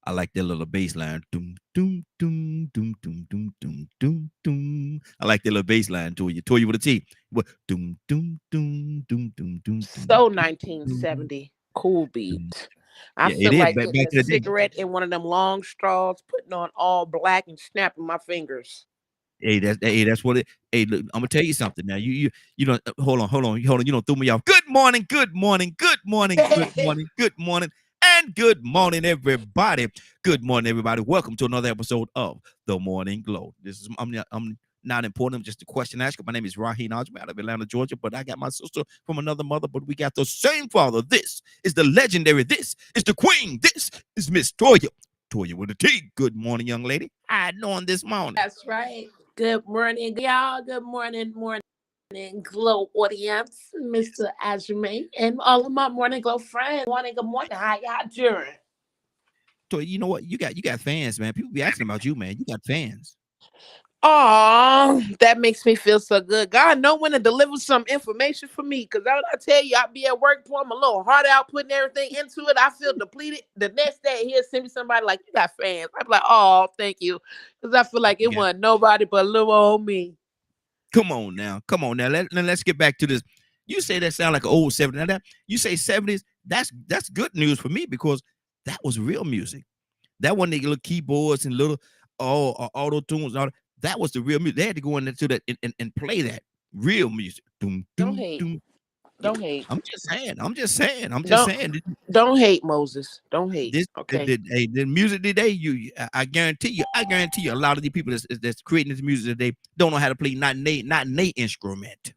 I like that little bass line. Doom, doom, doom, doom, doom, doom, doom, doom, doom. I like that little bass line to you. To you with a T. What? Doom, doom, doom, doom, doom, doom, doom, So doom, 1970. Cool doom. beat. I Yeah, it feel is. like Back getting back a in the day. cigarette in one of them long straws, putting on all black and snapping my fingers. That's what it. Hey, look, I'm gonna tell you something now. You don't hold on. You don't throw me off. Good morning, good morning, good morning, good morning, good morning, and good morning, everybody. Good morning, everybody. Welcome to another episode of The Morning Glow. This is I'm not important. I'm just a question asker. My name is Raheem Ajman out of Atlanta, Georgia, but I got my sister from another mother, but we got the same father. This is the legendary. This is the queen. This is Miss Toya. Toya with a T. Good morning, young lady. How you doing this morning? That's right. Good morning, y'all. Good morning, Glow audience, Mr. Ajme, and all of my Morning Glow friends. Good morning. How y'all doing? So you know what? You got fans, man. People be asking about you, man. You got fans. Oh, that makes me feel so good. God know when to deliver some information for me. Cause I tell you, I be at work pouring my little heart out, putting everything into it. I feel depleted. The next day he'll send me somebody like, you got fans. I'm like, oh, thank you. Cause I feel like it Yeah. wasn't nobody but little old me. Come on now. Come on now. Let's get back to this. You say that sound like an old 70s. Now that you say 70s, that's good news for me because that was real music. That wasn't the little keyboards and little auto tunes and all that. That was the real music. They had to go into that and play that real music. Doom, Don't doom, hate. doom. Yeah. Don't hate. I'm just saying. I'm just saying. I'm just Don't saying. don't hate Moses. Don't hate. This Okay. the music today, I I guarantee you, a lot of the people that's creating this music today don't know how to play not in instrument.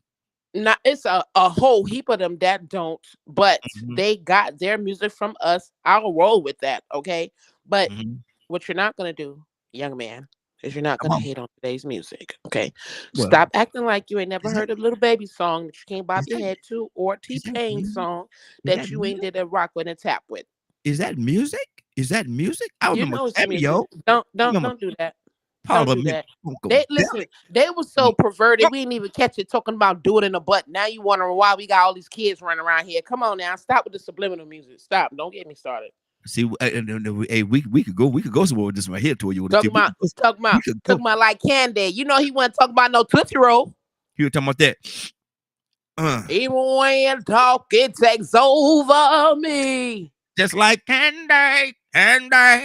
Not it's a whole heap of them that don't, but Mhm, they got their music from us. I'll roll with that, okay? But mhm. what you're not gonna do, young man, is you're not Come gonna on. hate on today's music, okay? Well, Stop acting like you ain't never is that heard a little baby song that you can't bob is your that head to, or T is that Pain music? song Is that that you ain't music? did a rock with and tap with. Is that music? Is that music? I You remember know it's music. Cameo. Don't I don't remember don't do that. Don't do that. They listen. Funkadelic. They were so perverted. We didn't even catch it talking about do it in the butt. Now you wondering why we got all these kids running around here. Come on now, stop with the subliminal music. Stop. Don't get me started. See, hey, we could go somewhere with this right here to you with the Talking tip. about talking We about could go. talking about like Candy. You know he wasn't talking about no Tootsie Roll. You were talking about that. Even when talk it takes over me. Just like candy. Yeah,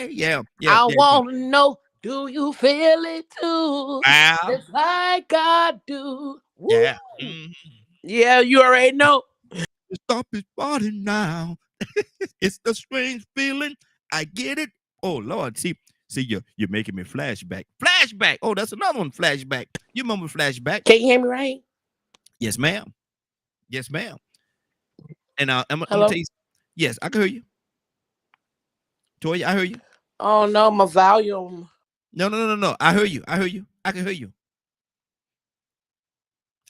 yeah, I yeah. want to know, do you feel it too? Wow. Just like I do. Yeah. Woo! Mhm. Yeah, you already know. Stop his body now. It's the strange feeling. I get it. Oh Lord, see, you're making me flashback. Flashback. Oh, that's another one. Flashback. You remember flashback? Can you hear me right? Yes, ma'am. Yes, ma'am. And I'm gonna tell Hello? you. Yes, I can hear you. Toya, I hear you. Oh no, my volume. No. I hear you. I hear you. I can hear you.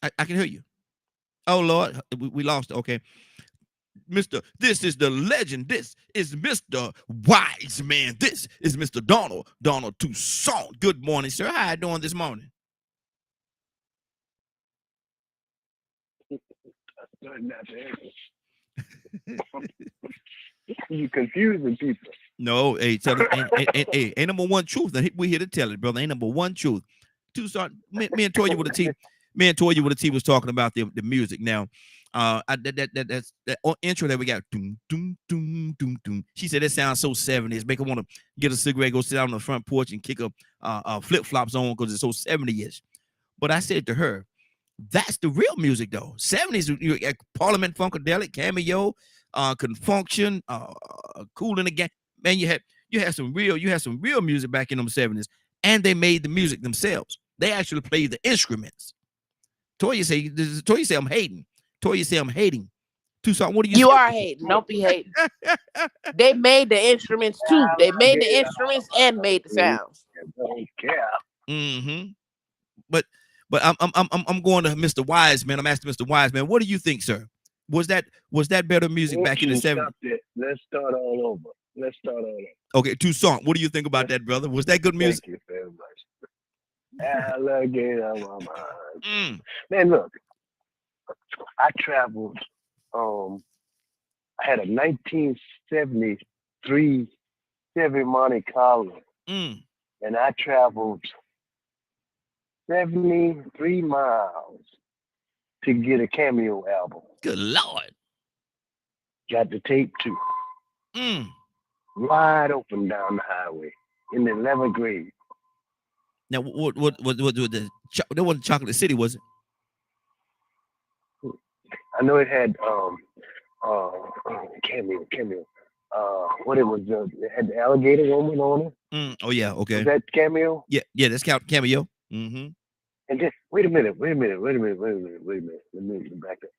I can hear you. Oh Lord, we lost it. Okay. Mr. This is the legend. This is Mr. Wise Man. This is Mr. Donald Toussaint. Good morning, sir. How you doing this morning? You confusing people. No, hey, tell us, ain't number one truth. And we here to tell it, brother. Ain't number one truth. Toussaint, me and Toya with a T. Me and Toya with a T was talking about the music. Now, that's that intro that we got. Doom, doom, doom, doom, doom. She said that sounds so 70s. Make her want to get a cigarette, go sit out on the front porch and kick flip flops on because it's so 70s. But I said to her, that's the real music though. 70s, Parliament Funkadelic, Cameo, Confunction, Cool in the Gang. Man, you had some real music back in them 70s, and they made the music themselves. They actually played the instruments. Toya say I'm hating. Toya say I'm hating. Toussaint, what do you say You are about hating. Don't be hating. They made the instruments too. They made the instruments and made the sounds. Don't care. mm-hmm. but I'm going to Mr. Wiseman. I'm asking Mr. Wiseman, what do you think, sir? Was that better music back in the 70s? Stop it. Let's start all over. Okay, Toussaint, what do you think about that, brother? Was that good music? Thank you very much. Alligator mama. Man, look, I traveled. I had a 1973 Chevy Monte Carlo, and I traveled 73 miles to get a Cameo album. Good Lord. Got the tape too. Wide open down the highway in the 11th grade. Now, what that wasn't Chocolate City, was it? I know it had Cameo. What it was? It had the alligator woman on it. Oh yeah, okay. Was that Cameo? Yeah, that's Cameo. Mm-hmm. And just wait a minute. Let me back up.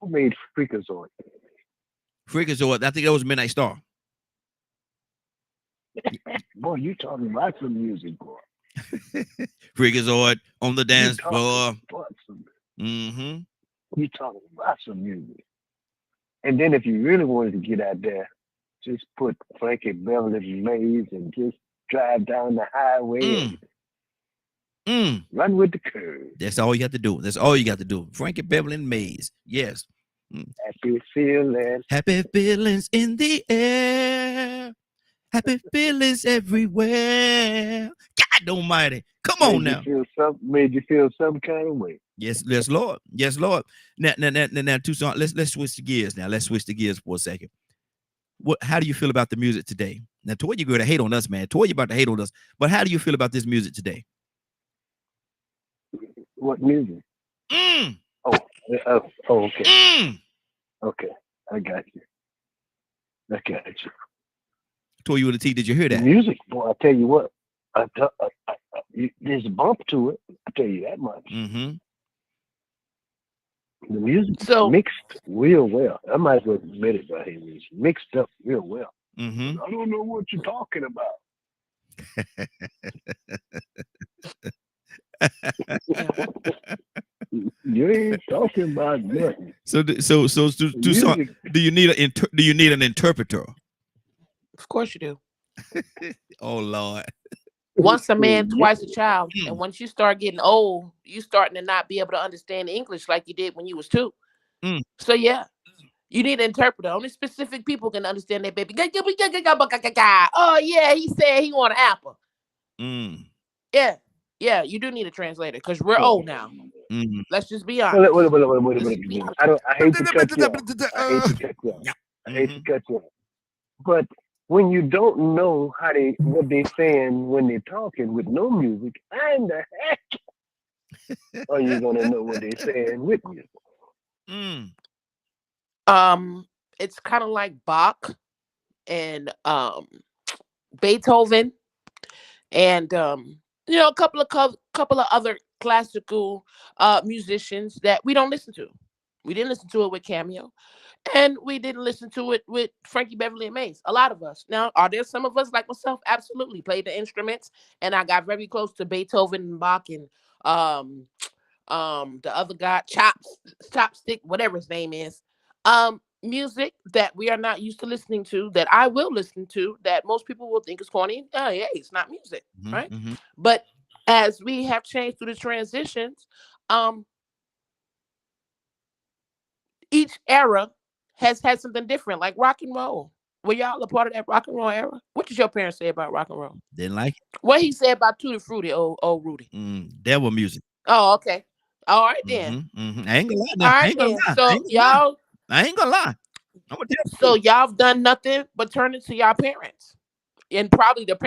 Who made Freakazoid? Freakazoid. I think that was Midnight Star. Boy, you talking about some music, boy. Freakazoid on the dance floor. You talking about some music. And then if you really wanted to get out there, just put Frankie Beverly Maze and just drive down the highway and run with the curve. That's all you have to do. That's all you got to do. Frankie Beverly and Maze. Yes. Happy feelings. Happy feelings in the air. Happy feelings everywhere. God almighty. Come on now. Made you feel some kind of way. Yes, Lord. Yes, Lord. Now, Toussaint, let's switch the gears now. Let's switch the gears for a second. How do you feel about the music today? Now, Toy, you're going to hate on us, man. Toy, you're about to hate on us. But how do you feel about this music today? What music? Okay. Okay, I got you. Toy, you with a T, did you hear that? The music, boy, I tell you what. There's a bump to it. I tell you that much. The music mixed real well. I might as well admit it, but it was mixed up real well. I don't know what you're talking about. You ain't talking about nothing. So Toussaint, do you need an interpreter? Of course you do. Oh Lord. Once a man, twice a child. And once you start getting old, you starting to not be able to understand English like you did when you was 2. So yeah, you need an interpreter. Only specific people can understand that, baby. Oh yeah, he said he want an apple. Yeah, you do need a translator because we're old now. Let's just be honest. Wait. I hate to cut you off. But when you don't know what they're saying when they're talking with no music, how in the heck are you gonna know what they're saying with music? It's kind of like Bach and Beethoven and a couple of other classical musicians that we don't listen to. We didn't listen to it with Cameo. And we didn't listen to it with Frankie Beverly and Maze. A lot of us. Now, are there some of us like myself? Absolutely. Played the instruments. And I got very close to Beethoven and Bach and the other guy, Chopstick, whatever his name is. Music that we are not used to listening to, that I will listen to, that most people will think is corny. Yeah, it's not music, right? But as we have changed through the transitions, each era has had something different, like rock and roll. Were y'all a part of that rock and roll era? What did your parents say about rock and roll? Didn't like it. What he said about Tutti Frutti, old Rudy? Devil music. Oh, okay. All right then. I ain't gonna lie. All right then. So y'all, I ain't gonna lie. So y'all have done nothing but turn it to y'all parents, and probably the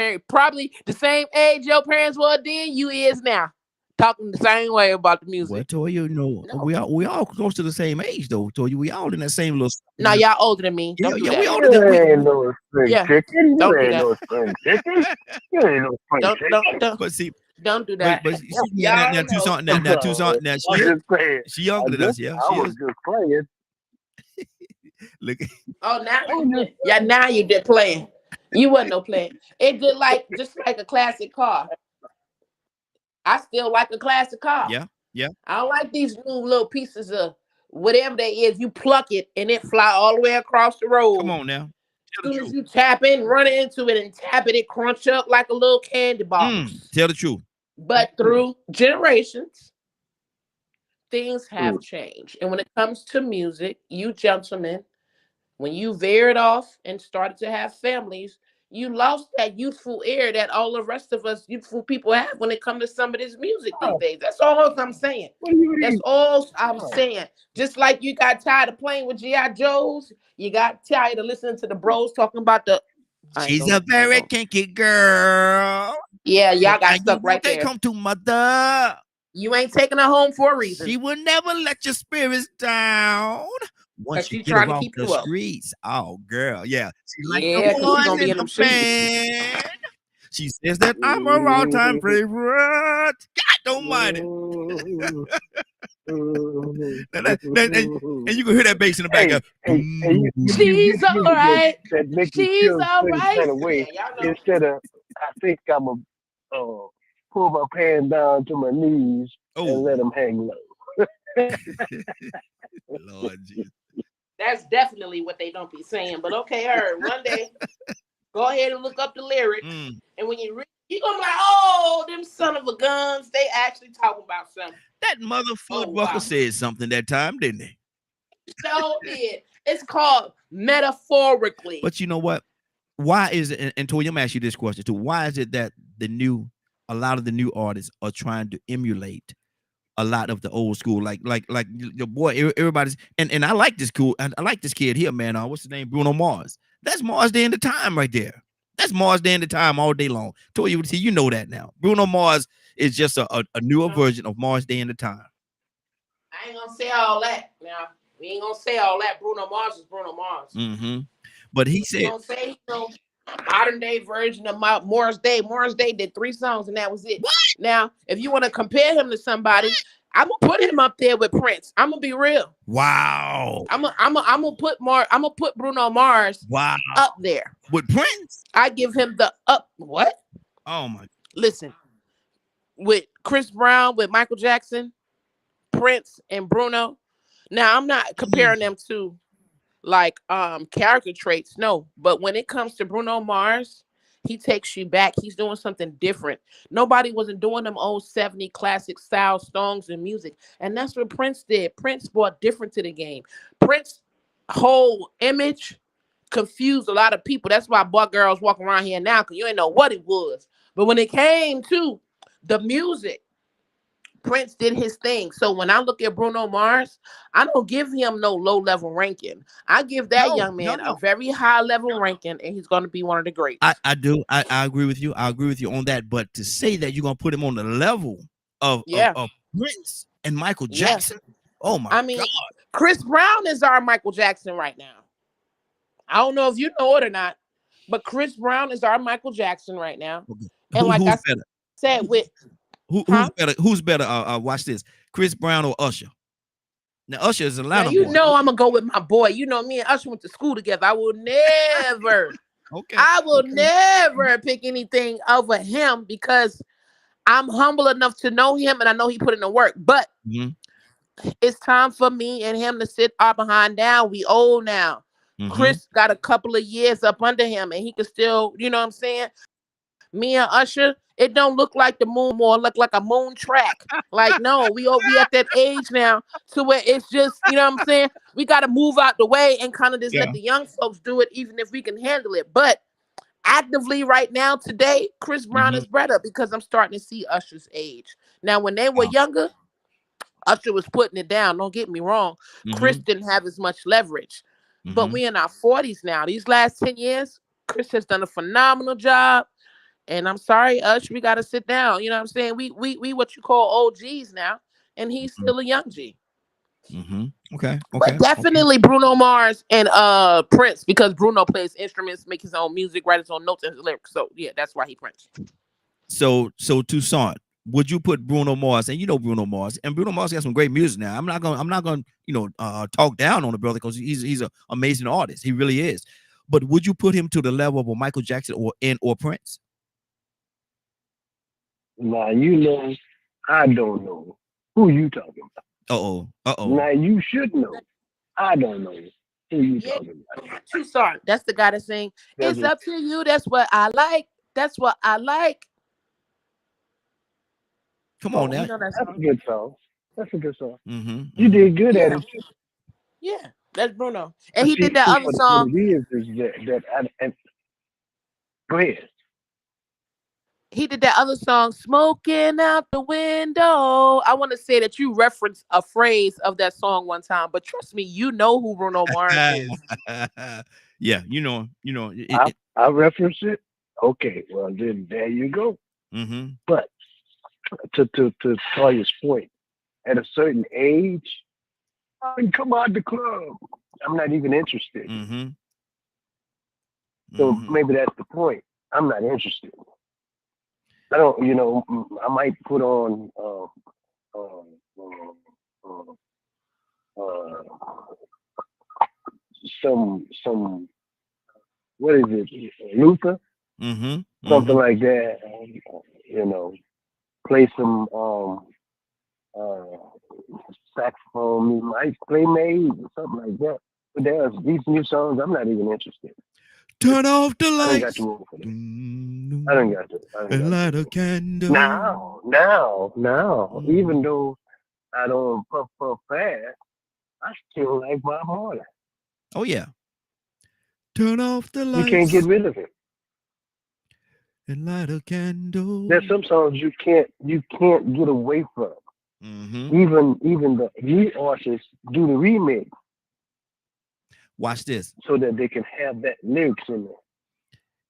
same age your parents were then you is now. Talking the same way about the music. Well, Toya, we all close to the same age though. Toya, we all in that same little. Now y'all older than me. Don't do that. We older than me. You ain't no spring chicken. Don't You do ain't that. no spring chicken. You ain't no spring chicken. But see, don't do that. But now Toussaint, now she younger than us. Yeah, I was just playing. Look. Oh, now you did playing. You wasn't no playing. It just like a classic car. I still like a classic car. Yeah, yeah. I don't like these new little pieces of whatever they is. You pluck it and it fly all the way across the Come road. on now. Tell As the soon as truth. you tap in, run into it and tap it, it crunch up like a little candy box. Tell the truth. But through generations, things have Mm. changed. And when it comes to music, you gentlemen, when you veered off and started to have families, you lost that youthful air that all the rest of us youthful people have when it comes to some of this music these Oh, days. That's all I'm saying. what do you That's mean? all I'm Oh, saying. Just like you got tired of playing with G.I. Joes, you got tired of listening to the bros talking about the. I ain't She's gonna. a very kinky girl. Yeah, y'all got And you stuck won't right take there. home to mother. You ain't taking her home for a reason. She will never let your spirits down. Once you she get trying her to off keep the you up. streets. Oh, girl. Yeah. She like the Yeah, because she boys gonna be in in the them shoes. band. She says that I'm her all-time favorite. God almighty. And you can hear that bass in the back. Hey, you She's all music right. that make me She's feel a all certain right. kind of way. Yeah, y'all know. Instead of, I think I'm a pull my pants down to my knees and Oh, let them hang low. Lord Jesus. That's definitely what they don't be saying. But okay, her one day, go ahead and look up the lyrics. Mm. And when you read, you're gonna be like, oh, them son of a guns, they actually talking about something. That mother Oh, footwalker wow. said something that time, didn't he? So did. It's called metaphorically. But you know what? Why is it, and Toy, I'm gonna ask you this question too. Why is it that a lot of the new artists are trying to emulate a lot of the old school, like the boy, everybody's, and I like this I like this kid here, man. What's his name? Bruno Mars. That's Mars Day in the Time right there. That's Mars Day in the Time all day long. Toy, you know that now. Bruno Mars is just a newer version of Mars Day in the Time. I ain't gonna say all that now. We ain't gonna say all that. Bruno Mars is Bruno Mars. Mm-hmm. But he said, Don't say modern day version of Morris Day. Morris Day did 3 songs and that was it. What? Now, if you want to compare him to somebody, I'm gonna put him up there with Prince. I'm gonna be real. wow. I'm gonna put Bruno Mars Wow. up there. With Prince? I give him the up. What? Oh my. Listen, with Chris Brown, with Michael Jackson, Prince, and Bruno. Now, I'm not comparing them to like character traits, no. But when it comes to Bruno Mars, he takes you back. He's doing something different. Nobody wasn't doing them old 70 classic style songs and music. And that's what Prince did. Prince brought different to the game. Prince's whole image confused a lot of people. That's why boy girls walk around here now, because you ain't know what it was. But when it came to the music, Prince did his thing. So when I look at Bruno Mars, I don't give him no low-level ranking. I give that young man a very high-level ranking, and he's going to be one of the greats. I do. I agree with you. I agree with you on that. But to say that you're going to put him on the level of Prince and Michael Jackson, oh my God. Chris Brown is our Michael Jackson right now. I don't know if you know it or not, but Chris Brown is our Michael Jackson right now. Okay. And like I said, with who's better? Watch this: Chris Brown or Usher. Now Usher is a lot of. You know I'm gonna go with my boy. You know me and Usher went to school together. I will never. I will never pick anything over him because I'm humble enough to know him and I know he put in the work. But it's time for me and him to sit our behind down. We old now. Chris got a couple of years up under him and he can still, you know what I'm saying? Me and Usher, it don't look like the moon, more look like a moon track. Like, no, we at that age now to where it's just, you know what I'm saying? We got to move out the way and kind of just let the young folks do it, even if we can handle it. But actively right now, today, Chris Brown is better because I'm starting to see Usher's age. Now, when they were younger, Usher was putting it down. Don't get me wrong. Chris didn't have as much leverage. But we in our 40s now. These last 10 years, Chris has done a phenomenal job. And I'm sorry, Usher, we got to sit down. You know what I'm saying? We what you call OGs now. And he's still a young G. Okay. But definitely Bruno Mars and Prince, because Bruno plays instruments, make his own music, write his own notes and his lyrics. So yeah, that's why he Prince. So Toussaint, would you put Bruno Mars, and you know Bruno Mars, and Bruno Mars has some great music now. I'm not gonna talk down on the brother because he's an amazing artist. He really is. But would you put him to the level of a Michael Jackson or Prince? Now you know I don't know. Who you talking about? Uh-oh. Now you should know. I don't know who you Yeah, talking about. True Sorry. That's the guy that's saying, There's "It's a up to you. That's what I like. That's what I like." Come on song. now. You know that That's a song? good song. That's a good song. Mm-hmm. You Mm-hmm. did good at Yeah, it too. yeah. That's Bruno, and But he did that other what song. it is that and go ahead. He did that other song, "Smoking Out the Window." I want to say that you referenced a phrase of that song one time, but trust me, you know who Bruno Mars is. Yeah, I reference it. Okay, well then there you go. mm-hmm. But to Toya's point, at a certain age, I can come out the club. I'm not even interested. Mm-hmm. So Mm-hmm. maybe that's the point. I'm not interested. I don't, I might put on uh, uh, uh, some what is it, Luther, Mm-hmm. something Mm-hmm. like that. You know, play some uh, saxophone. Might play Maze or something like that. But there's these new songs. I'm not even interested. Turn off the I don't got to lights. move for that. I don't Doo-doo. got to. I don't And got light a to. candle. Now, even Mhm. though I don't puff fast, I still like Bob Marley. Oh yeah. Turn off the You can't get lights rid of it. and light a There's candle. some songs you can't get away from. Mm-hmm. Even the new artists do the remix Watch this. so that they can have that lyrics in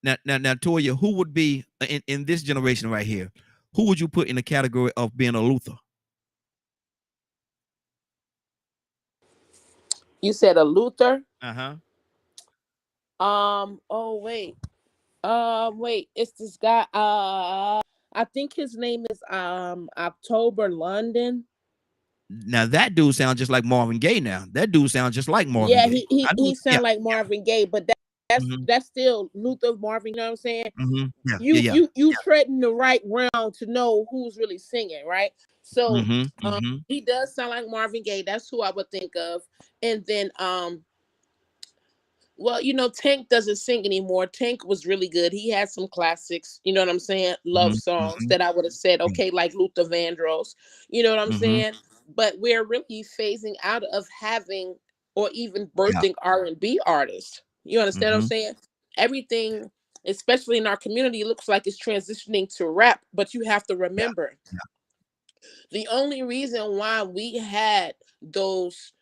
there. Now, Toya, who would be in this generation right here? Who would you put in the category of being a Luther? You said a Luther. Uh-huh. Oh wait. Wait. It's this guy. I think his name is October London. Now that dude sounds just like Marvin Gaye. Now that dude sounds just like Marvin Yeah, Gaye. he he I know. he Yeah. sound like Marvin Gaye, but that's Mm-hmm. that's still Luther Marvin. You know what I'm saying? Mm-hmm. Yeah. Yeah. You Yeah. you you treading the right round to know who's really singing, right? So Mm-hmm. Mm-hmm. he does sound like Marvin Gaye. That's who I would think of. And then well, Tank doesn't sing anymore. Tank was really good. He had some classics, you know what I'm saying? Love songs Mm-hmm. that I would have said, Yeah. okay, like Luther Vandross, you know what I'm Mm-hmm. saying? But we're really phasing out of having or even Yeah. birthing R&B artists. You understand what I'm Mm-hmm. saying? Everything, especially in our community, looks like it's transitioning to rap, but you have to Yeah. remember Yeah. the only reason why we had those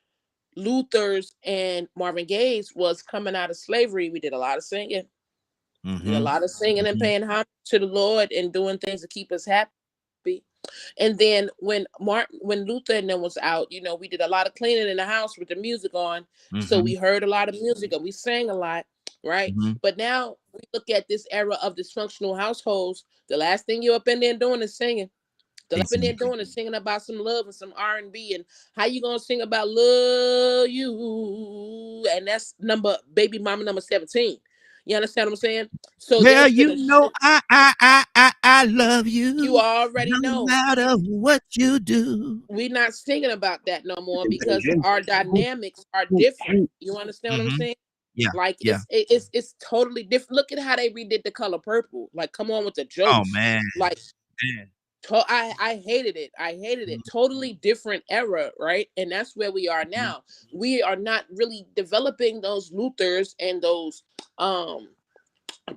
Luther's and Marvin Gaye's was coming out of slavery. We did a lot of singing. Did a Mm-hmm. lot of singing and Mm-hmm. paying homage to the Lord and doing things to keep us happy. And then when Luther and them was out, we did a lot of cleaning in the house with the music on. So Mm-hmm. we heard a lot of music and we sang a lot, right? Mm-hmm. But now we look at this era of dysfunctional households. The last thing you're up in there doing is singing. The last thing they're Exactly. doing is singing about some love and some R&B. And how you gonna sing about love you? And that's baby mama number 17. You understand what I'm saying? So Well, there's been you a know, shift. I love You you, already no know. matter what you do. We're not singing about that no more And because then our who, dynamics are who, different. who, You understand what I'm Mm-hmm. saying? Yeah. Like Yeah. it's totally different. Look at how they redid The Color Purple. Like, come on with the Oh jokes. man. Like, Man. I hated it. I hated it. Totally different era, right? And that's where we are Mhm. now. We are not really developing those Luthers and those um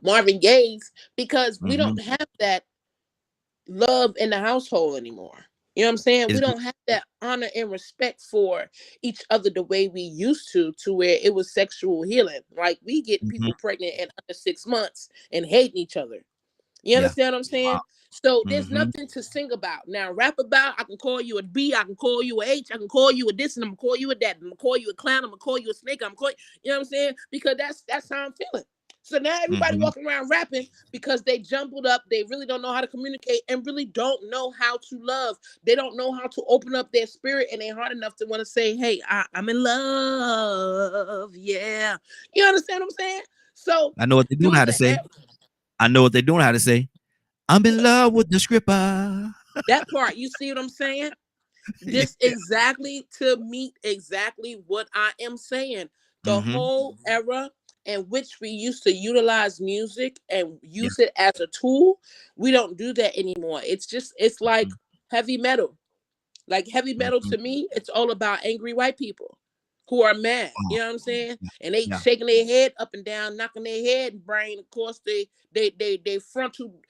Marvin Gaye's because we Mhm. don't have that love in the household anymore. You know what I'm saying? We It's don't have that honor and respect for each other the way we used to where it was sexual healing. Like, we getting Mhm. people pregnant in under 6 months and hating each other. You Yeah. understand what I'm Wow. saying? So there's Mhm. nothing to sing about. Now, rap about, I can call you a B, I can call you a H, I can call you a this, and I'm gonna call you a that, I'm gonna call you a clown, I'm gonna call you a snake, I'm gonna call you know what I'm saying? Because that's how I'm feeling. So now everybody Mhm. walking around rapping because they jumbled up, they really don't know how to communicate and really don't know how to love. They don't know how to open up their spirit and their heart enough to want to say, hey, I'm in love. Yeah. You understand what I'm saying? So I know what they're doing through how to the say. I know what they're doing how to say. I'm in love with the scripper. That part, you see what I'm saying? Yeah. This exactly to meet exactly what I am saying. The Mm-hmm. whole era in which we used to utilize music and Yeah. use it as a tool, we don't do that anymore. It's like heavy metal. Like heavy metal Mm-hmm. to me, it's all about angry white people who are mad. Oh, You know what I'm saying? yeah. And they Yeah. shaking their head up and down, knocking their head and brain. Of course, they frontal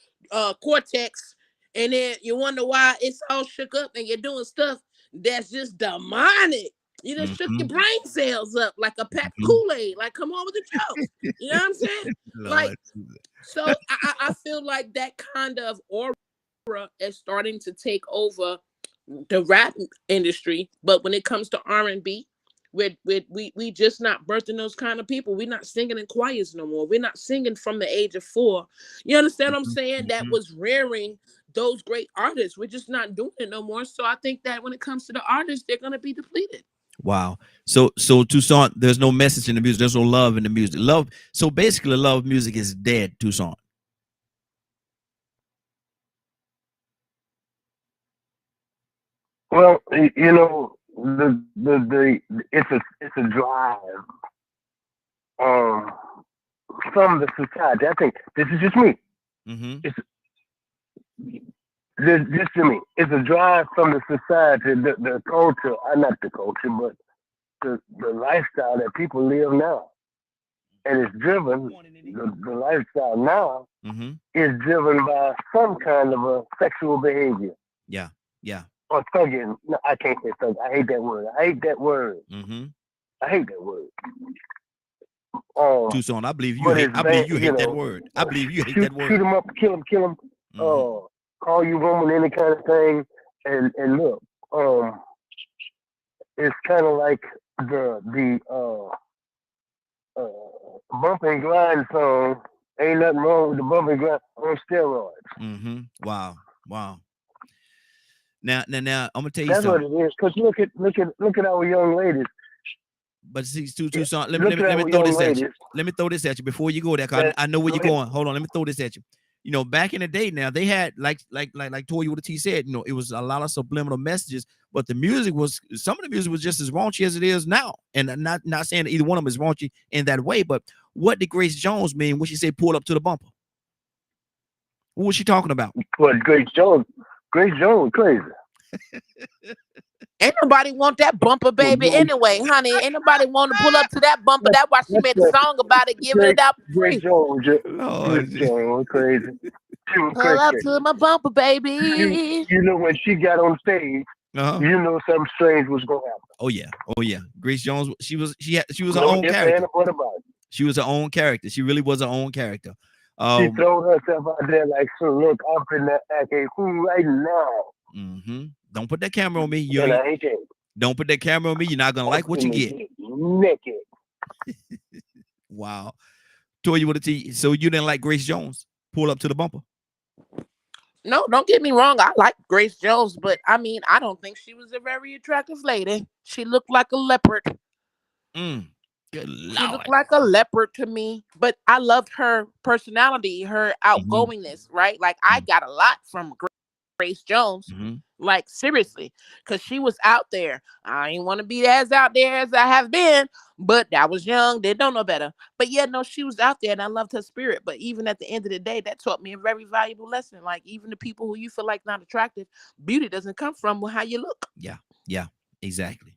cortex. And then you wonder why it's all shook up and you're doing stuff that's just demonic. You just shook your Mm-hmm. brain cells up like a pack of Mm-hmm. Kool-Aid. Like, come on with the jokes. You know what I'm saying? Like, Lord. so I feel like that kind of aura is starting to take over the rap industry, but when it comes to R&B, we just not birthing those kind of people. We're not singing in choirs no more. We're not singing from the age of 4. You understand what I'm Mhm, saying? That mhm. was rearing those great artists. We're just not doing it no more. So I think that when it comes to the artists, they're gonna be depleted. Wow. So Tucson, there's no message in the music. There's no love in the music. Love. So basically, love music is dead. Tucson. Well, you know, it's a drive um from the society. I think this is just me. Mm-hmm. It's this to me. It's a drive from the society, the culture, not the culture, but the lifestyle that people live now, and it's driven. The lifestyle now Mm-hmm. is driven by some kind of a sexual behavior Yeah. Yeah. or thugging. No, I can't say thug. I hate that word. I hate that word. Mm-hmm. I hate that word. Tucson, I believe you But hate. it's I bad, believe you hate that word. I believe you hate shoot that word. shoot them up, kill them. Mm-hmm. Call you woman, any kind of thing, and look, it's kind of like the bump and grind song. Ain't nothing wrong with the bump and grind on steroids. Mm-hmm. Wow. Wow. Now, I'm gonna tell you That's what something. it is. Cause look at our young ladies. But see, Tucson, let me Look let me at let me our throw young this at you. ladies. Let me throw this at you before you go there. 'Cause That I know where go you're ahead. going. Hold on, let me throw this at you. You know, back in the day, now they had like Toya with the T said. You know, it was a lot of subliminal messages, but the music was some of the music was just as raunchy as it is now. And I'm not saying that either one of them is raunchy in that way, but what did Grace Jones mean when she said pull up to the bumper? What was she talking about? But Grace Jones, crazy. Ain't nobody want that bumper, Well, baby. Anyway, honey, ain't nobody want to pull up to that bumper. That's why she That's made the the song about it, giving Grace it out for Grace free. Jones. Grace Lord. Jones, crazy. She was Pull up crazy. to my bumper, You baby. you know when she got on stage, Uh-huh. you know something strange was gonna happen. Oh yeah. Oh yeah. Grace Jones, she was her No own if character. and what about it. She was her own character. She really was her own character. She Um, thrown herself out there like, so look, I'm finna act a fool right now. mhm. Don't put that camera on me. You And ain't, I hate that. don't put that camera on me. You're not gonna I'm like what you finna get. get naked. Wow. Told you what to tell you. So you didn't like Grace Jones? Pull up to the bumper. No, don't get me wrong. I like Grace Jones, but I mean, I don't think she was a very attractive lady. She looked like a leopard. Mm. Good She looked Lord. like a leopard to me, but I loved her personality, her Mhm, outgoingness, right? Like I got a lot from Grace Jones. mhm. Like seriously, because she was out there. I ain't want to be as out there as I have been, but I was young, didn't know no better. But yeah, no, she was out there, and I loved her spirit. But even at the end of the day, that taught me a very valuable lesson. Like even the people who you feel like not attractive, beauty doesn't come from how you look. Yeah. Yeah. Exactly.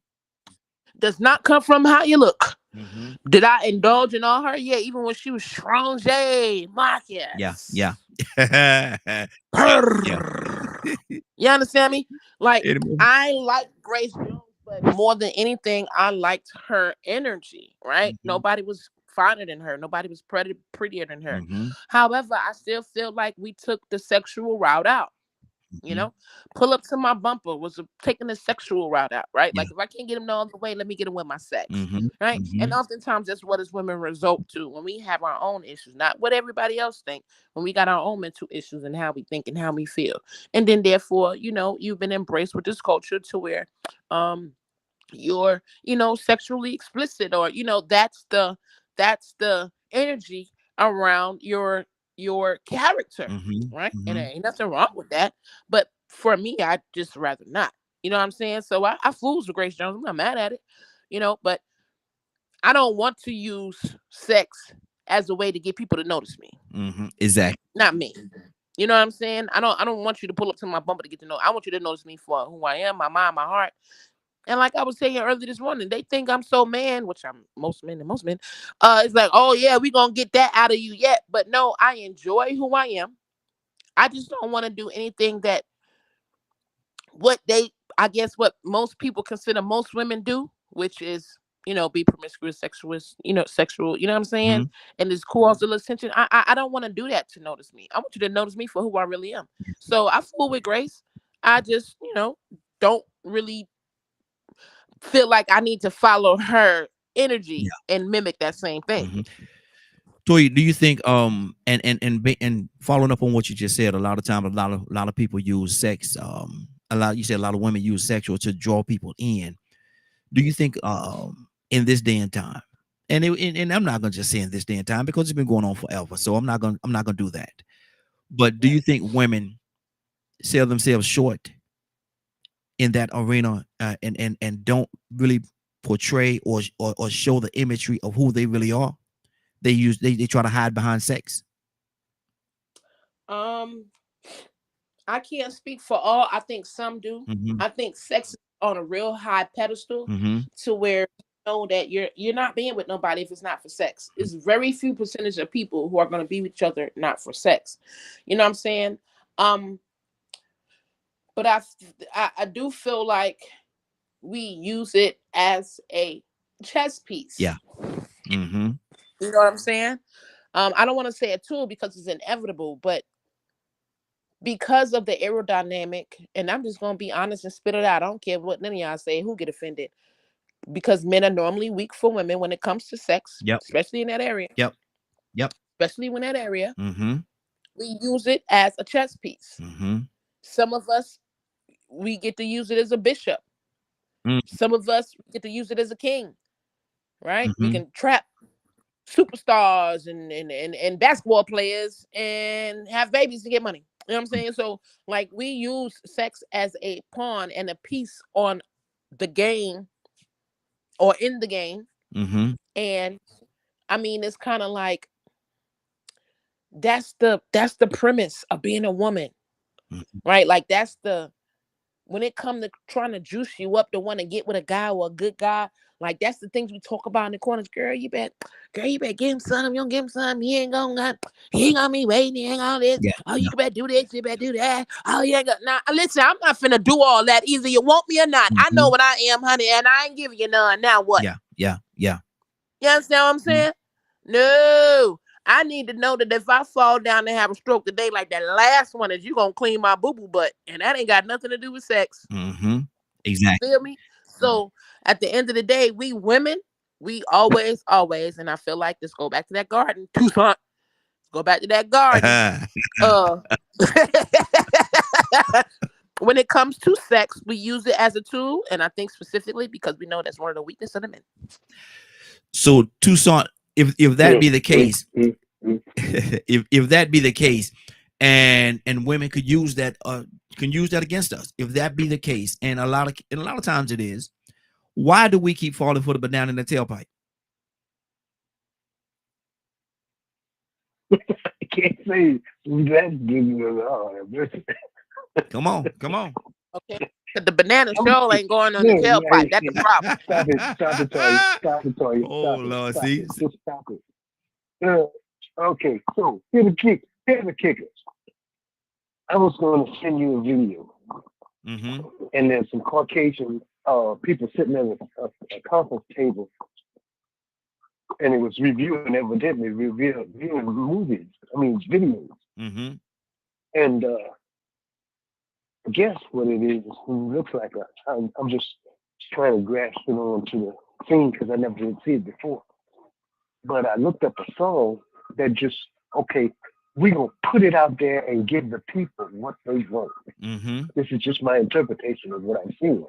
Does not come from how you look. Mhm. Did I indulge in all her? Yeah, even when she was Strange Yeah. Marcus. Yeah. Yeah. You understand me? Like Anyway. I like Grace Jones, but more than anything, I liked her energy. Right? Mhm, Nobody was finer than her. Nobody was prettier than her. mhm, However, I still feel like we took the sexual route out. You mhm. know, pull up to my bumper was taking the sexual route out, right? Yeah. Like if I can't get him no other way, let me get him with my sex, Mhm, right? And mhm. oftentimes that's what as women result to when we have our own issues, not what everybody else think. When we got our own mental issues and how we think and how we feel, and then therefore, you've been embraced with this culture to where, um, you're sexually explicit, or that's the energy around your character, Mhm, right? And there mhm. ain't nothing wrong with that, but for me, I just rather not. You know what I'm saying? So I fools with Grace Jones. I'm not mad at it, but I don't want to use sex as a way to get people to notice me. Exactly. Not me. You know what I'm saying? I don't want you to pull up to my bumper to get to know. I want you to notice me for who I am, my mind, my heart. And like I was saying earlier this morning, they think I'm so man, which I'm most men. It's like, oh yeah, we gonna get that out of you yet. But no, I enjoy who I am. I just don't want to do anything that I guess what most people consider most women do, which is, be promiscuous, sexual, you know what I'm saying? And this cause a little attention. I don't want to do that to notice me. I want you to notice me for who I really am. So I fool with Grace. I just, don't really feel like I need to follow her energy and mimic that same thing. Toya, do you think and following up on what you just said, a lot of times a lot of people use sex, you said a lot of women use sexual to draw people in. Do you think in this day and time, and I'm not gonna just say in this day and time because it's been going on forever, so I'm not gonna do that. But do you think women sell themselves short in that arena, and don't really portray or show the imagery of who they really are? They try to hide behind sex. I can't speak for all. I think some do. I think sex is on a real high pedestal to where that you're not being with nobody if it's not for sex. It's very few percentage of people who are going to be with each other not for sex. You know what I'm saying? But I do feel like we use it as a chess piece. Yeah. You know what I'm saying? I don't want to say a tool because it's inevitable, but because of the aerodynamic, and I'm just gonna be honest and spit it out. I don't care what none of y'all say, who get offended. Because men are normally weak for women when it comes to sex, especially in that area. Yep. Especially in that area. We use it as a chess piece. Some of us, we get to use it as a bishop. Some of us get to use it as a king. Right? We can trap superstars and basketball players and have babies to get money. You know what I'm saying? So like we use sex as a pawn and a piece on the game or in the game. And I mean, it's kind of like that's the premise of being a woman, right? Like when it comes to trying to juice you up to want to get with a guy or a good guy, like that's the things we talk about in the corners. Girl, you better give him some. You don't give him some. He ain't gonna be waiting. He ain't all this. You better do this. You better do that. Oh, you ain't gonna. Now, listen, I'm not finna do all that. Either you want me or not. I know what I am, honey, and I ain't giving you none. Now what? Yeah. You understand what I'm saying? No. I need to know that if I fall down and have a stroke today, like that last one, is you gonna clean my boo-boo butt, and that ain't got nothing to do with sex. Exactly. Feel me? So at the end of the day, we women, we always, and I feel like this go back to that garden, Toussaint. Go back to that garden. When it comes to sex, we use it as a tool, and I think specifically because we know that's one of the weaknesses of the men. So Toussaint, if that be the case, if that be the case, and women could use that against us, if that be the case, and a lot of times it is, why do we keep falling for the banana in the tailpipe? I can't say that's giving you a Come on. Okay. The banana show ain't going on the tailpipe. That's the problem. Stop it, Toya. Oh, Lord, see? Just stop it. Okay, so here's the kicker. I was going to send you a video. And there's some Caucasian people sitting at a conference table, and it was evidently reviewing videos. And guess what it is? It looks like I'm just trying to grasp it onto the thing because I never did see it before. But I looked up a song that just, we're going to put it out there and give the people what they want. This is just my interpretation of what I've seen.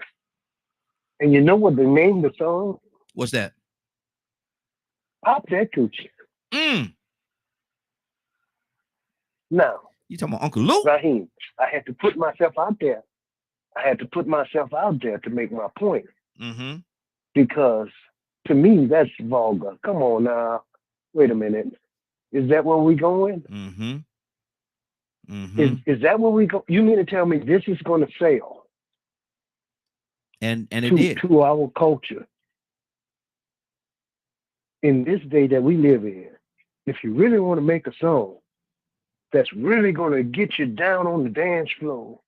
And you know what the name of the song? What's that? Pop That Coochie. Now, You talking about Uncle Lou? Raheem, I had to put myself out there. I had to put myself out there to make my point. Mm-hmm. Because to me, that's vulgar. Come on now. Wait a minute. Is that where we going? Mm-hmm. Mm-hmm. Is that where we go? You mean to tell me this is going to sell And it did. to our culture in this day that we live in? If you really want to make a song that's really going to get you down on the dance floor,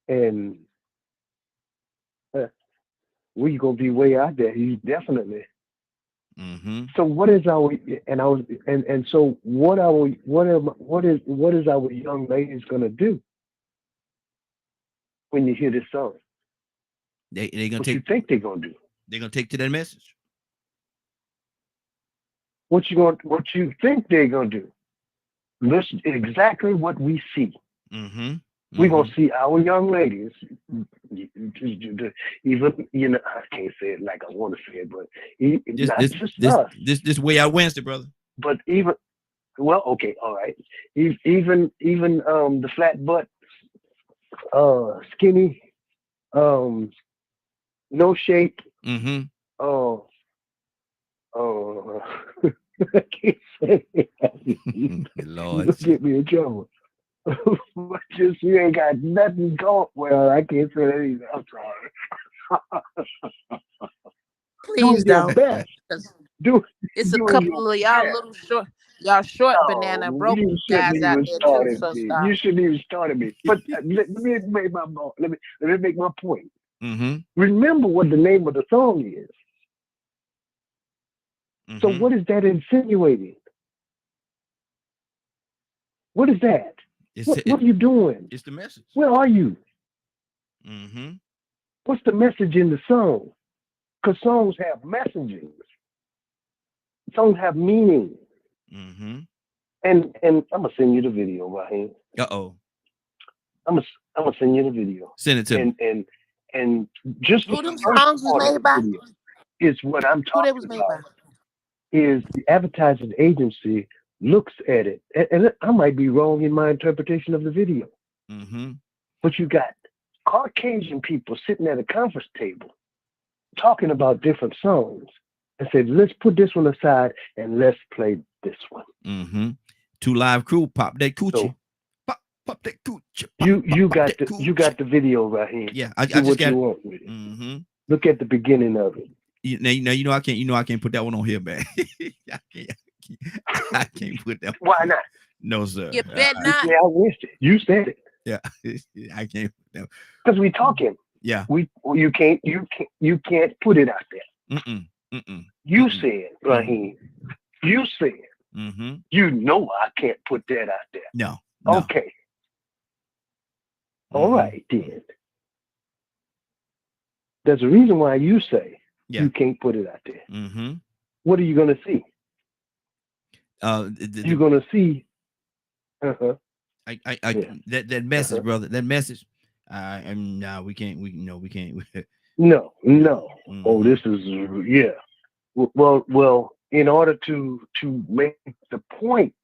and we gonna be way out there. He's definitely. Mm-hmm. So what is our so what is our young ladies gonna do when you hear this song? They're gonna What take. you think they're gonna do? They're gonna take to that message. What you think they're gonna do? Listen, exactly what we see. Mm-hmm. We're gonna see our young ladies, even I can't say it like I want to say it, but not just us. This way out Wednesday, brother. But even okay, all right. Even the flat butt, skinny, no shape. Mm-hmm. I can't say it. Lord, You'll get me in trouble. But just you ain't got nothing going. Well, I can't say that either. I'm sorry. Please don't. Best. It's a couple of y'all little short, banana broke guys out there too. So stop. You shouldn't even started me. But let me make my let me make my point. Mm-hmm. Remember what the name of the song is. Mm-hmm. So what is that insinuating? What is that? What are you doing? It's the message. Where are you? Mm-hmm. What's the message in the song? Because songs have messages. Songs have meaning. Mm-hmm. And I'm gonna send you the video, Raheem. Uh-oh. I'm gonna send you the video. Send it to me. And just who them songs was made by? Is what I'm talking who they was made about. By? Is the advertising agency looks at it, and I might be wrong in my interpretation of the video. Mm-hmm. But you got Caucasian people sitting at a conference table talking about different songs and said, let's put this one aside and let's play this one. Mm-hmm. 2 Live Crew, pop that coochie. So, pop that coochie. You got the video right here. Yeah, I do just what got you want with it. Mm-hmm. Look at the beginning of it. I can't put that one on here, man. I can't put that one. Why not? No, sir. You bet not. Yeah, I wish it. You said it. Yeah, I can't. Because we talking. Yeah. You can't put it out there. Mm-mm. Mm-mm. You said, Raheem. You said. Mm-hmm. You know I can't put that out there. No. Okay. Mm-hmm. All right, then. There's a reason why you say you can't put it out there. Mm-hmm. What are you going to see? You're going to see. That message, brother. That message. We can't. We can't. No. Mm-hmm. Oh, this is Well. In order to make the point,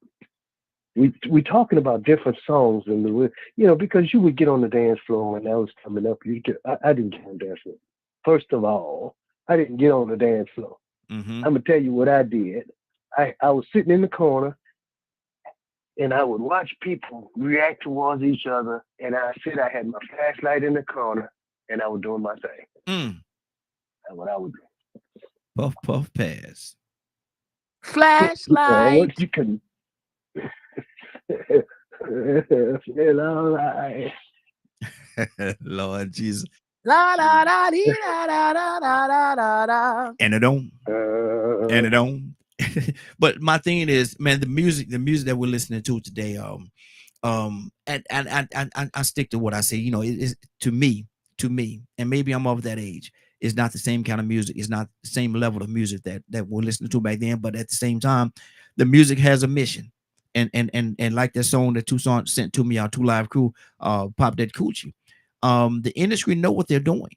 we talking about different songs and because you would get on the dance floor and that was coming up. I didn't get on the dance floor. First of all, I didn't get on the dance floor. Mm-hmm. I'm gonna tell you what I did. I was sitting in the corner and I would watch people react towards each other, and I had my flashlight in the corner and I was doing my thing. That's what I would do. Puff puff pass. Flashlight. You can feel all right. Lord Jesus. La da da dee, da da da da da da. And it don't. But my thing is, man, the music that we're listening to today, and I stick to what I say. It's to me, and maybe I'm of that age. It's not the same kind of music. It's not the same level of music that we're listening to back then. But at the same time, the music has a mission. And like that song that Tucson sent to me, our 2 Live Crew, Pop That Coochie. The industry know what they're doing.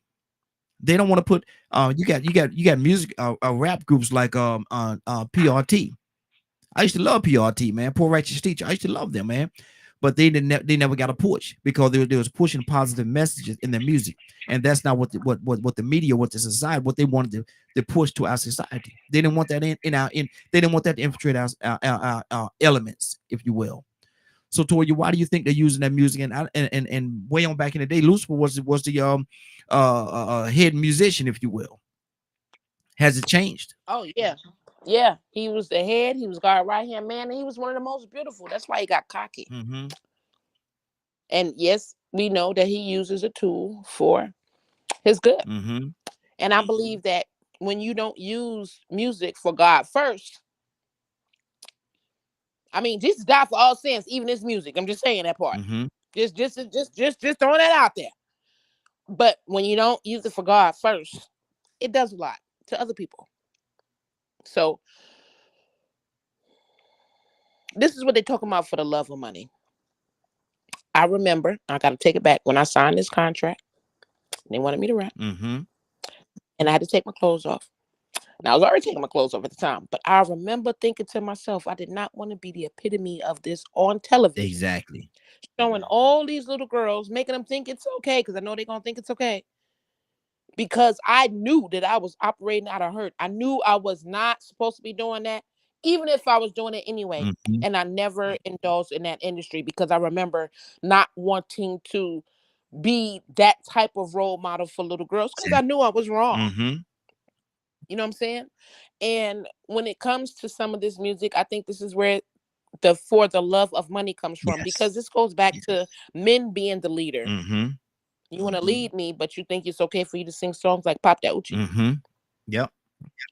They don't want to put you got music rap groups like PRT. I used to love PRT, man. Poor Righteous Teacher. I used to love them, man. But they never got a push because they was pushing positive messages in their music, and that's not what the media, what the society, what they wanted to push to our society. They didn't want that they didn't want that to infiltrate our elements, if you will. So, Toya, why do you think they're using that music? And way on back in the day, Lucifer was the head musician, if you will. Has it changed? Oh yeah. Yeah. He was the head, he was God's right hand man, and he was one of the most beautiful. That's why he got cocky. Mm-hmm. And yes, we know that he uses a tool for his good. Mm-hmm. And I believe that when you don't use music for God first, I mean, Jesus died for all sins, even his music. I'm just saying that part. Mm-hmm. Just throwing that out there. But when you don't use it for God first, it does a lot to other people. So this is what they're talking about for the love of money. I remember, I got to take it back, when I signed this contract, they wanted me to rap, Mm-hmm. and I had to take my clothes off. And I was already taking my clothes off at the time, but I remember thinking to myself, I did not want to be the epitome of this on television. Exactly. Showing all these little girls, making them think it's okay, because I know they're going to think it's okay. Because I knew that I was operating out of hurt. I knew I was not supposed to be doing that, even if I was doing it anyway. Mm-hmm. And I never indulged in that industry because I remember not wanting to be that type of role model for little girls because I knew I was wrong. Mm-hmm. You know what I'm saying? And when it comes to some of this music, I think this is where the for the love of money comes from, Yes. because this goes back to men being the leader. Mm-hmm. You want to lead me, but you think it's okay for you to sing songs like Pop That Uchi. Mm-hmm. Yep.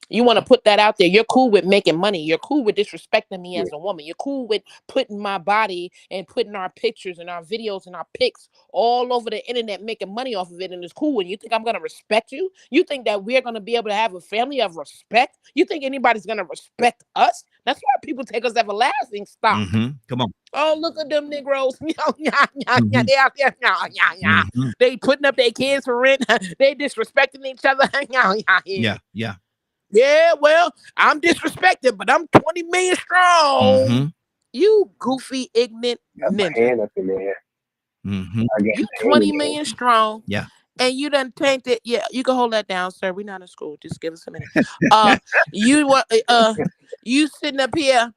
You want to put that out there. You're cool with making money. You're cool with disrespecting me as a woman. You're cool with putting my body and putting our pictures and our videos and our pics all over the internet, making money off of it. And it's cool. And you think I'm going to respect you? You think that we're going to be able to have a family of respect? You think anybody's going to respect us? That's why people take us everlasting stock. Mm-hmm. Come on. Oh, look at them Negroes. They out there. Mm-hmm. They putting up their kids for rent. They disrespecting each other. Yeah. Yeah. Yeah, well, I'm disrespected, but I'm 20 million strong. Mm-hmm. You goofy, ignorant Got my ninja. hand up in the air. Mm-hmm. I got You my hand 20 in the air. million strong. Yeah. And you done tainted. Yeah, you can hold that down, sir. We're not in school. Just give us a minute. You sitting up here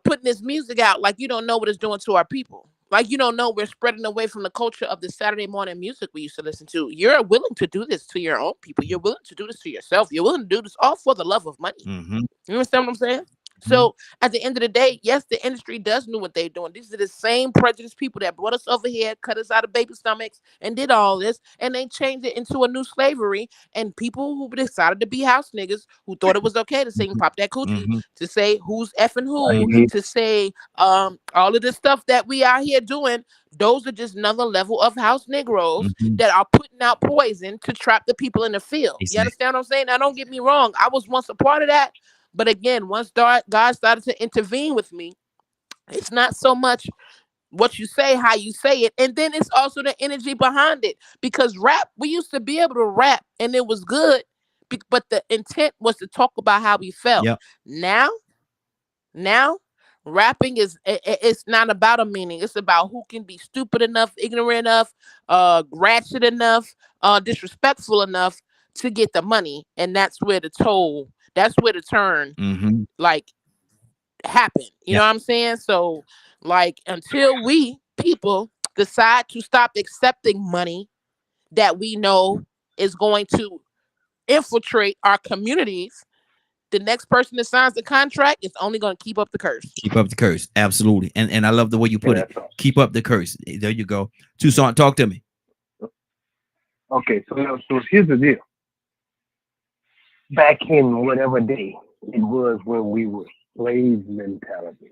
putting this music out like you don't know what it's doing to our people. Like you don't know we're spreading away from the culture of the Saturday morning music we used to listen to. You're willing to do this to your own people. You're willing to do this to yourself. You're willing to do this all for the love of money. Mm-hmm. You understand what I'm saying? So at the end of the day, yes, the industry does know what they're doing. These are the same prejudiced people that brought us over here, cut us out of baby stomachs, and did all this, and they changed it into a new slavery. And people who decided to be house niggas, who thought it was okay to sing Pop That Coochie, Mm-hmm. to say who's effing who, Mhm. to say all of this stuff that we out here doing, those are just another level of house Negroes Mm-hmm. that are putting out poison to trap the people in the field. You Exactly. understand what I'm saying? Now, don't get me wrong. I was once a part of that. But again, once God started to intervene with me, it's not so much what you say, how you say it, and then it's also the energy behind it. Because rap, we used to be able to rap and it was good, but the intent was to talk about how we felt. Yep. Now, rapping it's not about a meaning. It's about who can be stupid enough, ignorant enough, ratchet enough, disrespectful enough to get the money, and that's where the turn Mm-hmm. like happen. You Yeah. know what I'm saying? So like until we people decide to stop accepting money that we know is going to infiltrate our communities, the next person that signs the contract is only going to keep up the curse. Keep up the curse. Absolutely. And I love the way you put Yeah, it. that's all. Keep up the curse. There you go. Tucson, talk to me. Okay, so here's the deal. Back in whatever day it was when we were slave mentality,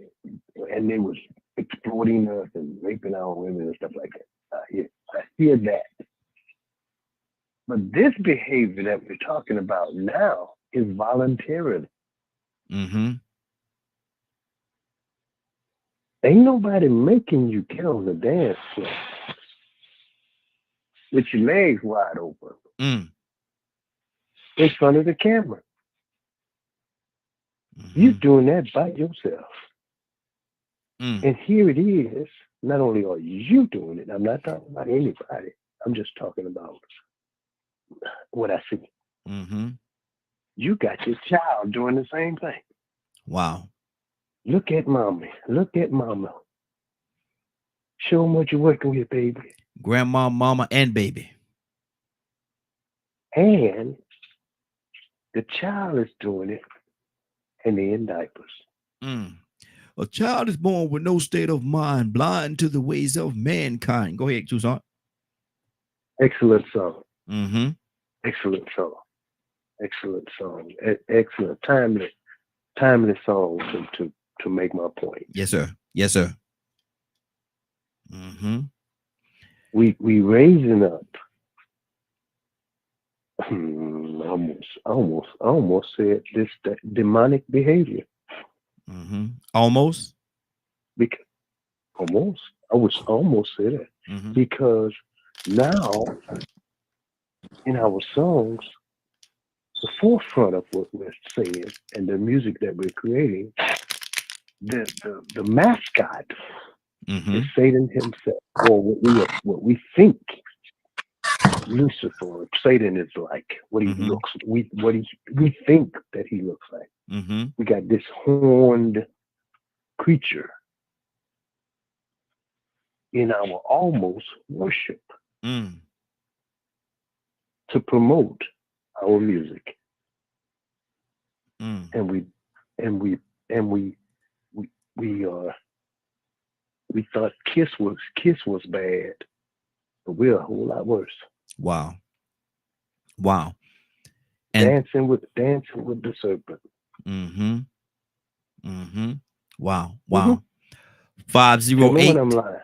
and they was exploiting us and raping our women and stuff like that. I hear that. But this behavior that we're talking about now is voluntary. Mm-hmm. Ain't nobody making you get on the dance floor with your legs wide open Mm. in front of the camera. You're Mm-hmm. doing that by yourself. Mm. And here it is. Not only are you doing it, I'm not talking about anybody. I'm just talking about what I see. Mm-hmm. You got your child doing the same thing. Wow. Look at mommy. Look at mama. Show them what you're working with, baby. Grandma, mama, and baby. And the child is doing it, and they're in diapers. Mm. A child is born with no state of mind, blind to the ways of mankind. Go ahead, Tucson. Excellent song. Mm-hmm. Excellent song. Excellent song. Excellent, timely song to make my point. Yes, sir. Yes, sir. Mm-hmm. We raising up. Almost said this demonic behavior. Mm-hmm. Almost. Because almost, I was almost said that Mm-hmm. because now in our songs, the forefront of what we're saying and the music that we're creating, the mascot Mm-hmm. is Satan himself, or what we think Lucifer, Satan is like, what he Mhm. looks, we think that he looks like. Mm-hmm. We got this horned creature in our almost worship Mm. to promote our music, Mm. and we thought Kiss was bad, but we're a whole lot worse. Wow. Wow. And Dancing with the serpent. mm-hmm. Mm-hmm. Wow. Mhm. Wow. Tell me when 508. I'm lying.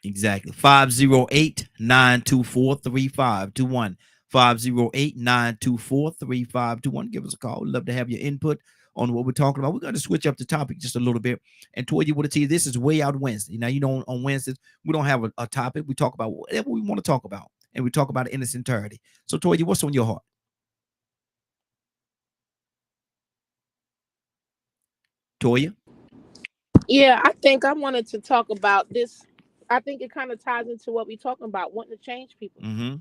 Exactly. 508-924-3521. 508-924-3521. Give us a call. Love to have your input on what we're talking about. We're going to switch up the topic just a little bit. And Toya would tell you this is Way Out Wednesday. Now, on Wednesdays, we don't have a topic. We talk about whatever we want to talk about. And we talk about it in its entirety. So, Toya, what's on your heart? Toya? Yeah, I think I wanted to talk about this. I think it kind of ties into what we're talking about, wanting to change people, Mm-hmm.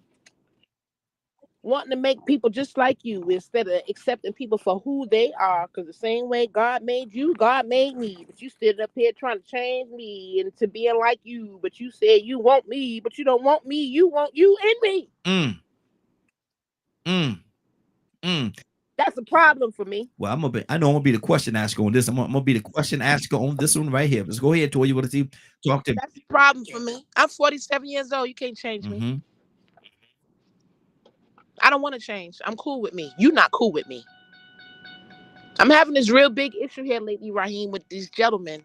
wanting to make people just like you instead of accepting people for who they are. Because the same way God made you, God made me. But you stood up here trying to change me into being like you. But you said you want me, but you don't want me. You want you in me. Mm. Mm. Mm. That's a problem for me. Well, I know I'm gonna be the question asker on this. I'm gonna be the question asker on this one right here. Let's go ahead, Toya. What you talk to me? That's a problem for me. I'm 47 years old. You can't change me. Mm-hmm. I don't want to change. I'm cool with me. You not cool with me. I'm having this real big issue here lately, Raheem, with these gentlemen.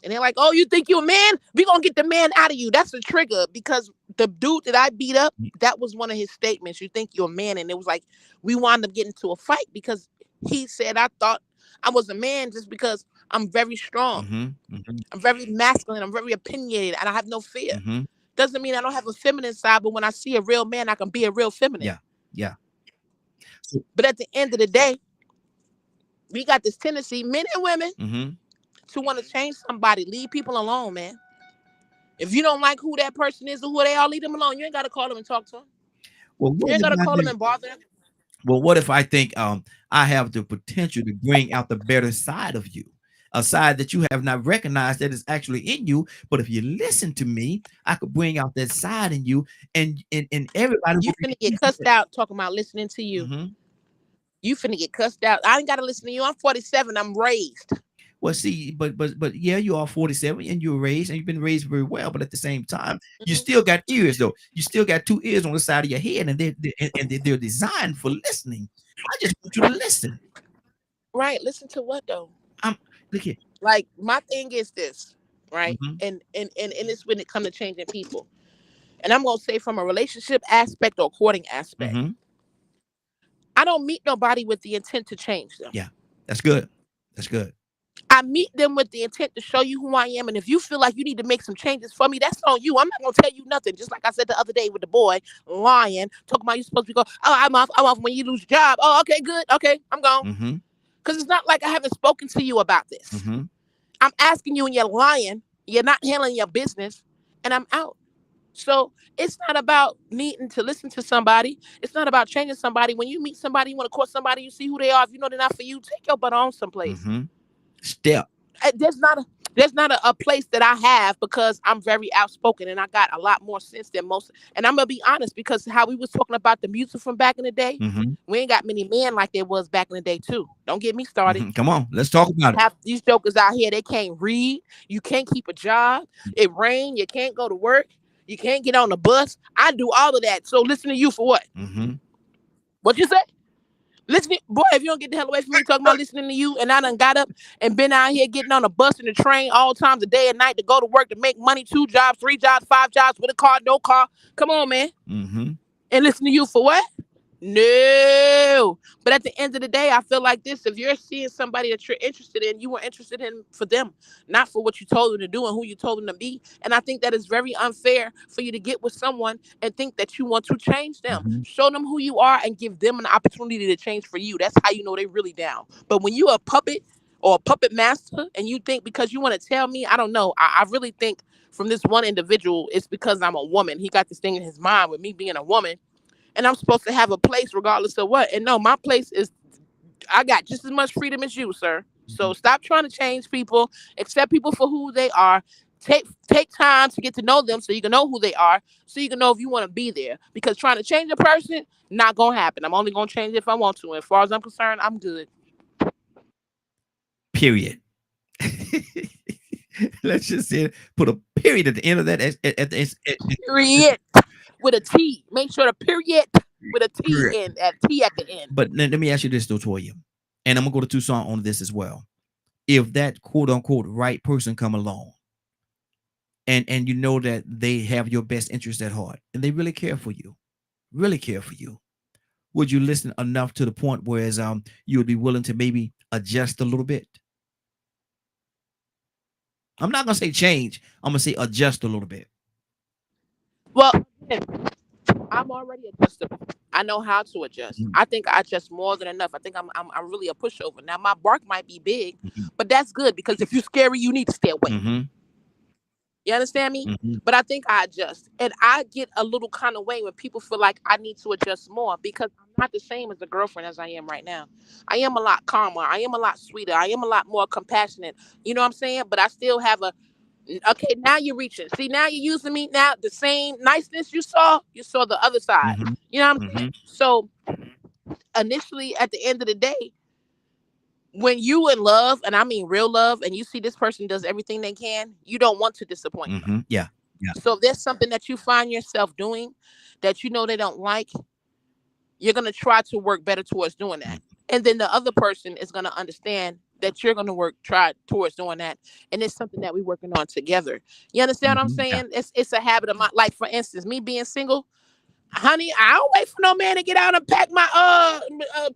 And they're like, oh, you think you're a man? We're going to get the man out of you. That's a trigger because the dude that I beat up, that was one of his statements. You think you're a man. And it was like, we wound up getting into a fight because he said, I thought I was a man just because I'm very strong. Mm-hmm. Mm-hmm. I'm very masculine. I'm very opinionated. And I have no fear. Mm-hmm. Doesn't mean I don't have a feminine side, but when I see a real man, I can be a real feminine. Yeah. Yeah. But at the end of the day, we got this tendency, men and women, Mm-hmm. to want to change somebody. Leave people alone, man. If you don't like who that person is or who they are, leave them alone. You ain't got to call them and talk to them. Well, You ain't got to call them and bother them. Well, what if I think I have the potential to bring out the better side of you, a side that you have not recognized that is actually in you? But if you listen to me, I could bring out that side in you, and everybody. You finna get cussed out talking about listening to you. Mm-hmm. You finna get cussed out. I ain't got to listen to you. I'm 47. I'm raised. Well, see, but yeah, you are 47 and you're raised and you've been raised very well. But at the same time, you still got ears though. You still got two ears on the side of your head, and they're designed for listening. I just want you to listen. Right. Listen to what though? Look here. Like my thing is this, right? Mhm. And it's when it comes to changing people. And I'm gonna say from a relationship aspect or courting aspect, Mhm. I don't meet nobody with the intent to change them. Yeah, that's good. That's good. I meet them with the intent to show you who I am. And if you feel like you need to make some changes for me, that's on you. I'm not going to tell you nothing. Just like I said the other day with the boy lying, talking about you supposed to be going, oh, I'm off when you lose your job. Oh, okay, good. Okay, I'm gone. Mm-hmm. Because it's not like I haven't spoken to you about this. Mm-hmm. I'm asking you and you're lying. You're not handling your business, and I'm out. So it's not about needing to listen to somebody. It's not about changing somebody. When you meet somebody, you want to call somebody, you see who they are. If you know they're not for you, take your butt on someplace. Mm-hmm. Step. There's not a place that I have because I'm very outspoken and I got a lot more sense than most. And I'm gonna be honest because how we was talking about the music from back in the day, Mm-hmm. we ain't got many men like there was back in the day too. Don't get me started. Mm-hmm. Come on, let's talk about it. Half these jokers out here, they can't read. You can't keep a job. It rain. You can't go to work. You can't get on the bus. I do all of that. So listen to you for what? Mm-hmm. What you say? Listening, boy, if you don't get the hell away from me talking about listening to you, and I done got up and been out here getting on a bus and the train all times of day and night to go to work to make money, 2 jobs, 3 jobs, 5 jobs, with a car, no car. Come on, man. Mm-hmm. And listen to you for what? No. But at the end of the day, I feel like this. If you're seeing somebody that you're interested in, you were interested in for them, not for what you told them to do and who you told them to be. And I think that is very unfair for you to get with someone and think that you want to change them. Mm-hmm. Show them who you are and give them an opportunity to change for you. That's how you know they really down. But when you're a puppet or a puppet master and you think because you want to tell me, I don't know. I really think from this one individual, it's because I'm a woman. He got this thing in his mind with me being a woman and I'm supposed to have a place regardless of what. And no, my place is I got just as much freedom as you, sir. So stop trying to change people. Accept people for who they are. Take time to get to know them so you can know who they are, so you can know if you want to be there. Because trying to change a person, not gonna happen. I'm only gonna change it if I want to. And as far as I'm concerned, I'm good. Period. Let's just say put a period at the end of that. Period with a T. Make sure the period with a T Correct. in at T at the end. But let me ask you this, though, Toya, and I'm gonna go to Tucson on this as well. If that quote unquote right person come along, and you know that they have your best interest at heart, and they really care for you, would you listen enough to the point whereas you would be willing to maybe adjust a little bit? I'm not gonna say change. I'm gonna say adjust a little bit. Well, again, I'm already adjustable. I know how to adjust. Mhm. I think I adjust more than enough. I think I'm really a pushover. Now my bark might be big, Mhm. but that's good because if you're scary, you need to stay away. Mhm. You understand me? Mhm. But I think I adjust, and I get a little kind of way when people feel like I need to adjust more because I'm not the same as a girlfriend as I am right now. I am a lot calmer. I am a lot sweeter. I am a lot more compassionate. You know what I'm saying? But I still have a okay. Now you're reaching. See, now you're using me. Now the same niceness you saw the other side. Mhm. You know what I'm saying? Mhm. So initially, at the end of the day, when you in love, and I mean real love, and you see this person does everything they can, you don't want to disappoint them. Mhm. Yeah. Yeah. So if there's something that you find yourself doing that you know they don't like, you're gonna try to work better towards doing that. And then the other person is gonna understand that you're gonna try towards doing that. And it's something that we're working on together. You understand what I'm Mhm. Yeah. saying? It's a habit of my like for instance, me being single, honey, I don't wait for no man to get out and pack my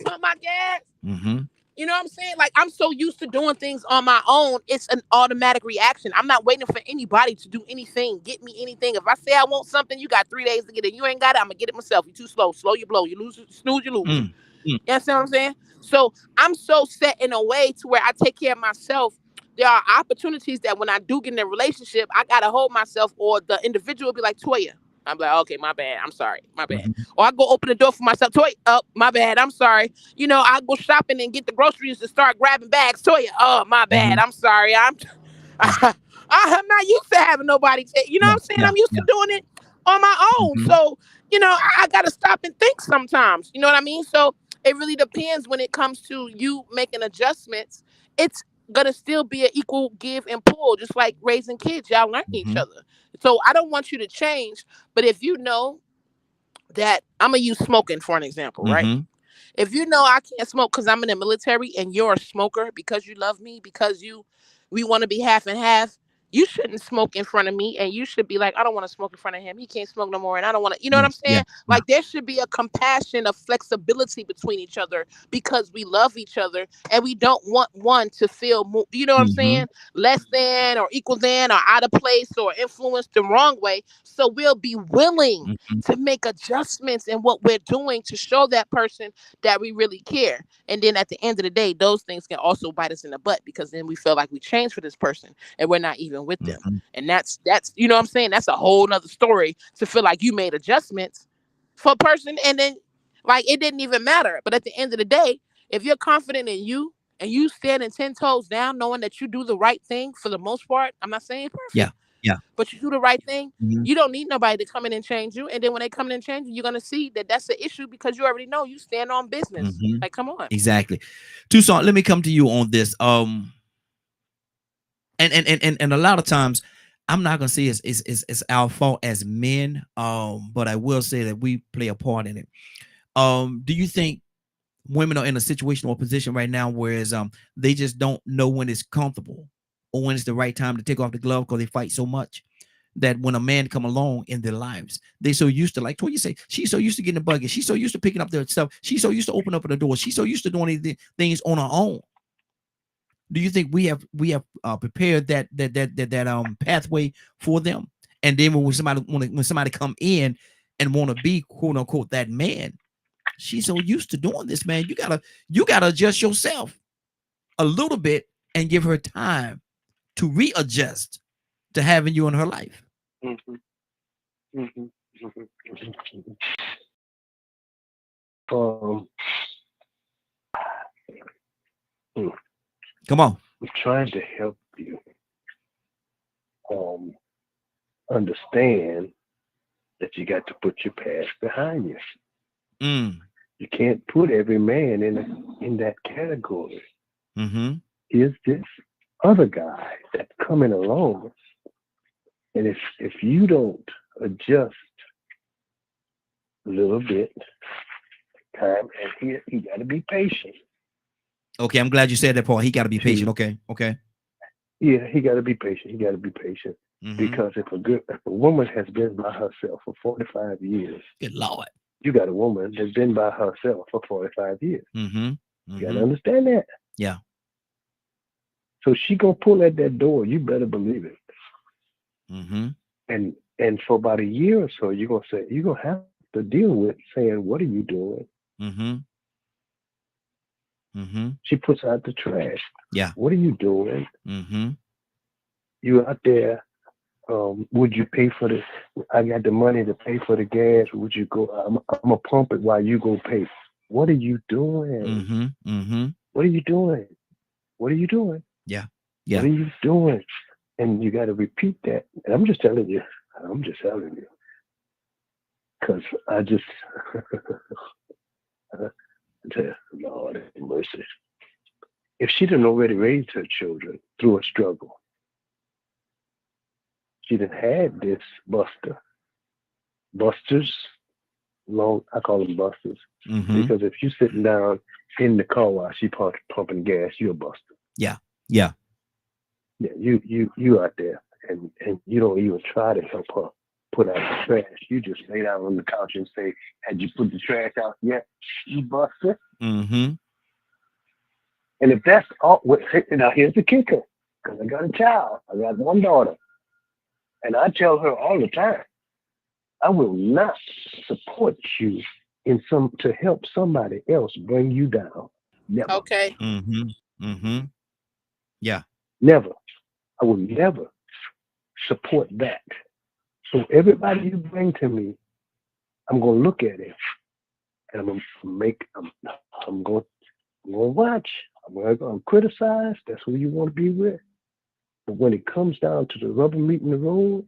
pump my gas. Mhm. You know what I'm saying? Like I'm so used to doing things on my own, it's an automatic reaction. I'm not waiting for anybody to do anything, get me anything. If I say I want something, you got 3 days to get it. You ain't got it, I'm gonna get it myself. You too slow. Slow you blow. You lose, snooze, you lose. Mm. Mm. You understand what I'm saying? So I'm so set in a way to where I take care of myself. There are opportunities that when I do get in a relationship, I gotta hold myself, or the individual will be like, Toya. I'm like, okay, my bad. I'm sorry. My bad. Mhm. Or I go open the door for myself. Toya, oh, my bad. I'm sorry. You know, I go shopping and get the groceries to start grabbing bags. Toya, oh, my bad. Mhm. I'm sorry. Yeah. I'm not used to having nobody take, you know what Yeah. I'm saying? Yeah. I'm used Yeah. to doing it on my own. Mhm. So, you know, I got to stop and think sometimes. You know what I mean? So it really depends when it comes to you making adjustments. It's going to still be an equal give and pull, just like raising kids. Y'all learn each Mhm. other. So I don't want you to change. But if you know that, I'm going to use smoking for an example, right? Mhm. If you know I can't smoke because I'm in the military and you're a smoker because you love me, because we want to be half and half, You shouldn't smoke in front of me, and you should be like, I don't want to smoke in front of him. He can't smoke no more, and I don't want to. You know what Yeah, I'm yeah, saying? yeah. Like there should be a compassion, a flexibility between each other because we love each other, and we don't want one to feel, you know what I'm Mm-hmm. saying, less than or equal than or out of place or influenced the wrong way. So we'll be willing Mm-hmm. to make adjustments in what we're doing to show that person that we really care. And then at the end of the day, those things can also bite us in the butt because then we feel like we changed for this person and we're not even with them. Mm-hmm. And that's you know what I'm saying? That's a whole nother story to feel like you made adjustments for a person and then like it didn't even matter. But at the end of the day, if you're confident in you and you standing 10 toes down, knowing that you do the right thing for the most part, I'm not saying Yeah, perfect, yeah. but you do the right thing, Mm-hmm. you don't need nobody to come in and change you. And then when they come in and change you, you're going to see that that's the issue because you already know you stand on business. Mm-hmm. Like, come on. Exactly. Tucson, let me come to you on this. And a lot of times I'm not gonna say it's our fault as men, but I will say that we play a part in it. Do you think women are in a situation or position right now whereas they just don't know when it's comfortable or when it's the right time to take off the glove because they fight so much that when a man come along in their lives, they so used to, like what you say, she's so used to getting a buggy, she's so used to picking up their stuff, she's so used to opening up the door, she's so used to doing things on her own. Do you think we have prepared that pathway for them? And then when somebody come in and want to be quote unquote that man, she's so used to doing this, man. You gotta adjust yourself a little bit and give her time to readjust to having you in her life. Mm-hmm. Mm-hmm. Mm-hmm. Um, Come on. I'm trying to help you understand that you got to put your past behind you. Mm. You can't put every man in that category. Mm-hmm. Is this other guy that's coming along, and if you don't adjust a little bit, time, and he got to be patient. Okay, I'm glad you said that, Paul. He got to be patient. Okay, okay. Yeah, he got to be patient. He got to be patient because if a woman has been by herself for 45 years, good Lord, you got a woman that's been by herself for 45 years. Mm-hmm. Mm-hmm. You got to understand that. Yeah. So she gonna pull at that door. You better believe it. Mm-hmm. And for about a year or so, you're gonna have to deal with saying, "What are you doing?" Mm-hmm. Mm-hmm. She puts out the trash. Yeah. What are you doing? Mm-hmm. You out there? Would you pay for this? I got the money to pay for the gas. Would you go? I'm gonna pump it while you go pay. What are you doing? Mm-hmm. Mm-hmm. What are you doing? What are you doing? Yeah. Yeah. What are you doing? And you got to repeat that. And I'm just telling you. Because I just, Lord have mercy. If she didn't already raise her children through a struggle, she didn't have this busters, I call them busters, because if you're sitting down in the car while she pumping gas, you're a buster. Yeah, yeah. Yeah, you out there, and you don't even try to help her put out the trash. You just lay down on the couch and say, "Had you put the trash out yet, you buster?" Mm-hmm. And if that's all, now here's the kicker, because I got a child. I got one daughter, and I tell her all the time, I will not support you to help somebody else bring you down. Never. Okay. Mm-hmm. Mm-hmm. Yeah. Never. I will never support that. So everybody you bring to me, I'm gonna look at it, and I'm gonna watch. I'm gonna criticize. That's who you want to be with. But when it comes down to the rubber meeting the road,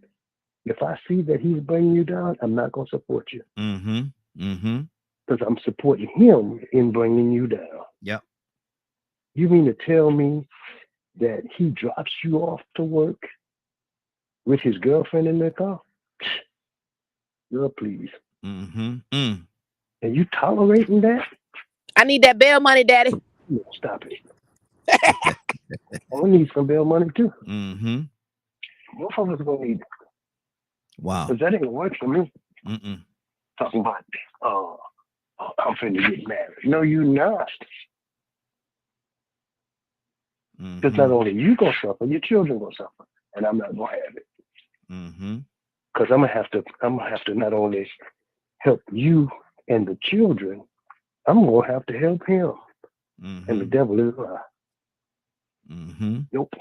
if I see that he's bringing you down, I'm not gonna support you. Mm-hmm. Mm-hmm. Because I'm supporting him in bringing you down. Yep. You mean to tell me that he drops you off to work with his girlfriend in the car? Girl, please. Mm-hmm. Mm. And you tolerating that? I need that bail money, Daddy. No, stop it. I need some bail money too. Mm-hmm. Both of us gonna need it. Wow. Because that ain't gonna work for me. Mm-mm. Talking about, I'm finna get married. No, you not. Because not Mm-hmm. only you gonna suffer, your children gonna suffer, and I'm not gonna have it. Mm-hmm. Because I'm gonna have to not only help you and the children, I'm gonna have to help him. And the Mm-hmm. devil is lying. Mm-hmm. Nope,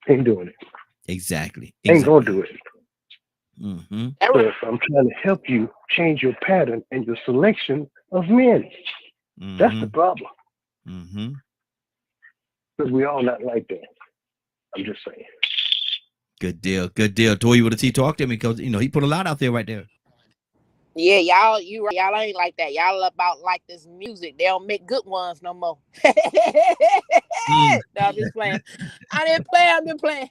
ain't doing it. Exactly. Ain't gonna Exactly. do it. Mm-hmm. That So right. if I'm trying to help you change your pattern and your selection of men, that's Mm-hmm. the problem. Mm-hmm. Because we all not like that. I'm just saying. Good deal. Good deal. Toy with a T, talk to me because he put a lot out there right there. Yeah, y'all ain't like that. Y'all about like this music. They don't make good ones no more. Mm. No, I'm just playing. I've been playing.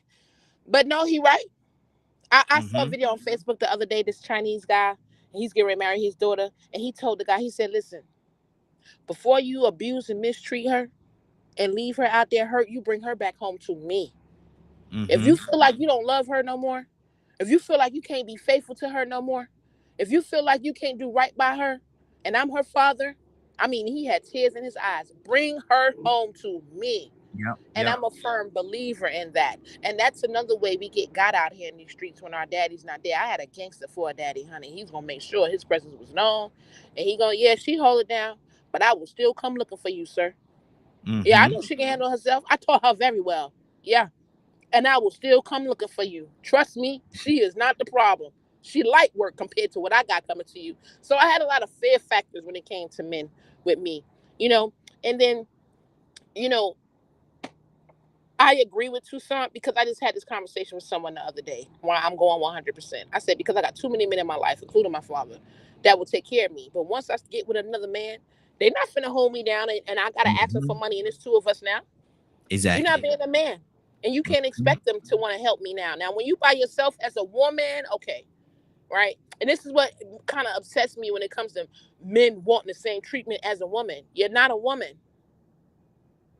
But no, he right. I saw a Mm-hmm. video on Facebook the other day, this Chinese guy, and he's getting ready to marry his daughter, and he told the guy, he said, listen, before you abuse and mistreat her and leave her out there hurt, you bring her back home to me. If Mm-hmm. you feel like you don't love her no more, if you feel like you can't be faithful to her no more, if you feel like you can't do right by her, and I'm her father, I mean, he had tears in his eyes. Bring her home to me. Yep. And Yep. I'm a firm believer in that. And that's another way we get God out here in these streets when our daddy's not there. I had a gangster for a daddy, honey. He's gonna make sure his presence was known. And he gonna, yeah, she hold it down, but I will still come looking for you, sir. Yeah, I Mm-hmm. know she can handle herself. I taught her very well. Yeah. And I will still come looking for you. Trust me, she is not the problem. She light work compared to what I got coming to you. So I had a lot of fear factors when it came to men with me, you know. And then, you know, I agree with Toussaint because I just had this conversation with someone the other day why I'm going 100%. I said, because I got too many men in my life, including my father, that will take care of me. But once I get with another man, they're not finna hold me down and I gotta ask them for Mm-hmm. money and it's two of us now. You're not Exactly. being a man. And you can't Mm-hmm. expect them to want to help me now. Now, when you by yourself as a woman, okay, right? And this is what kind of upsets me when it comes to men wanting the same treatment as a woman. You're not a woman.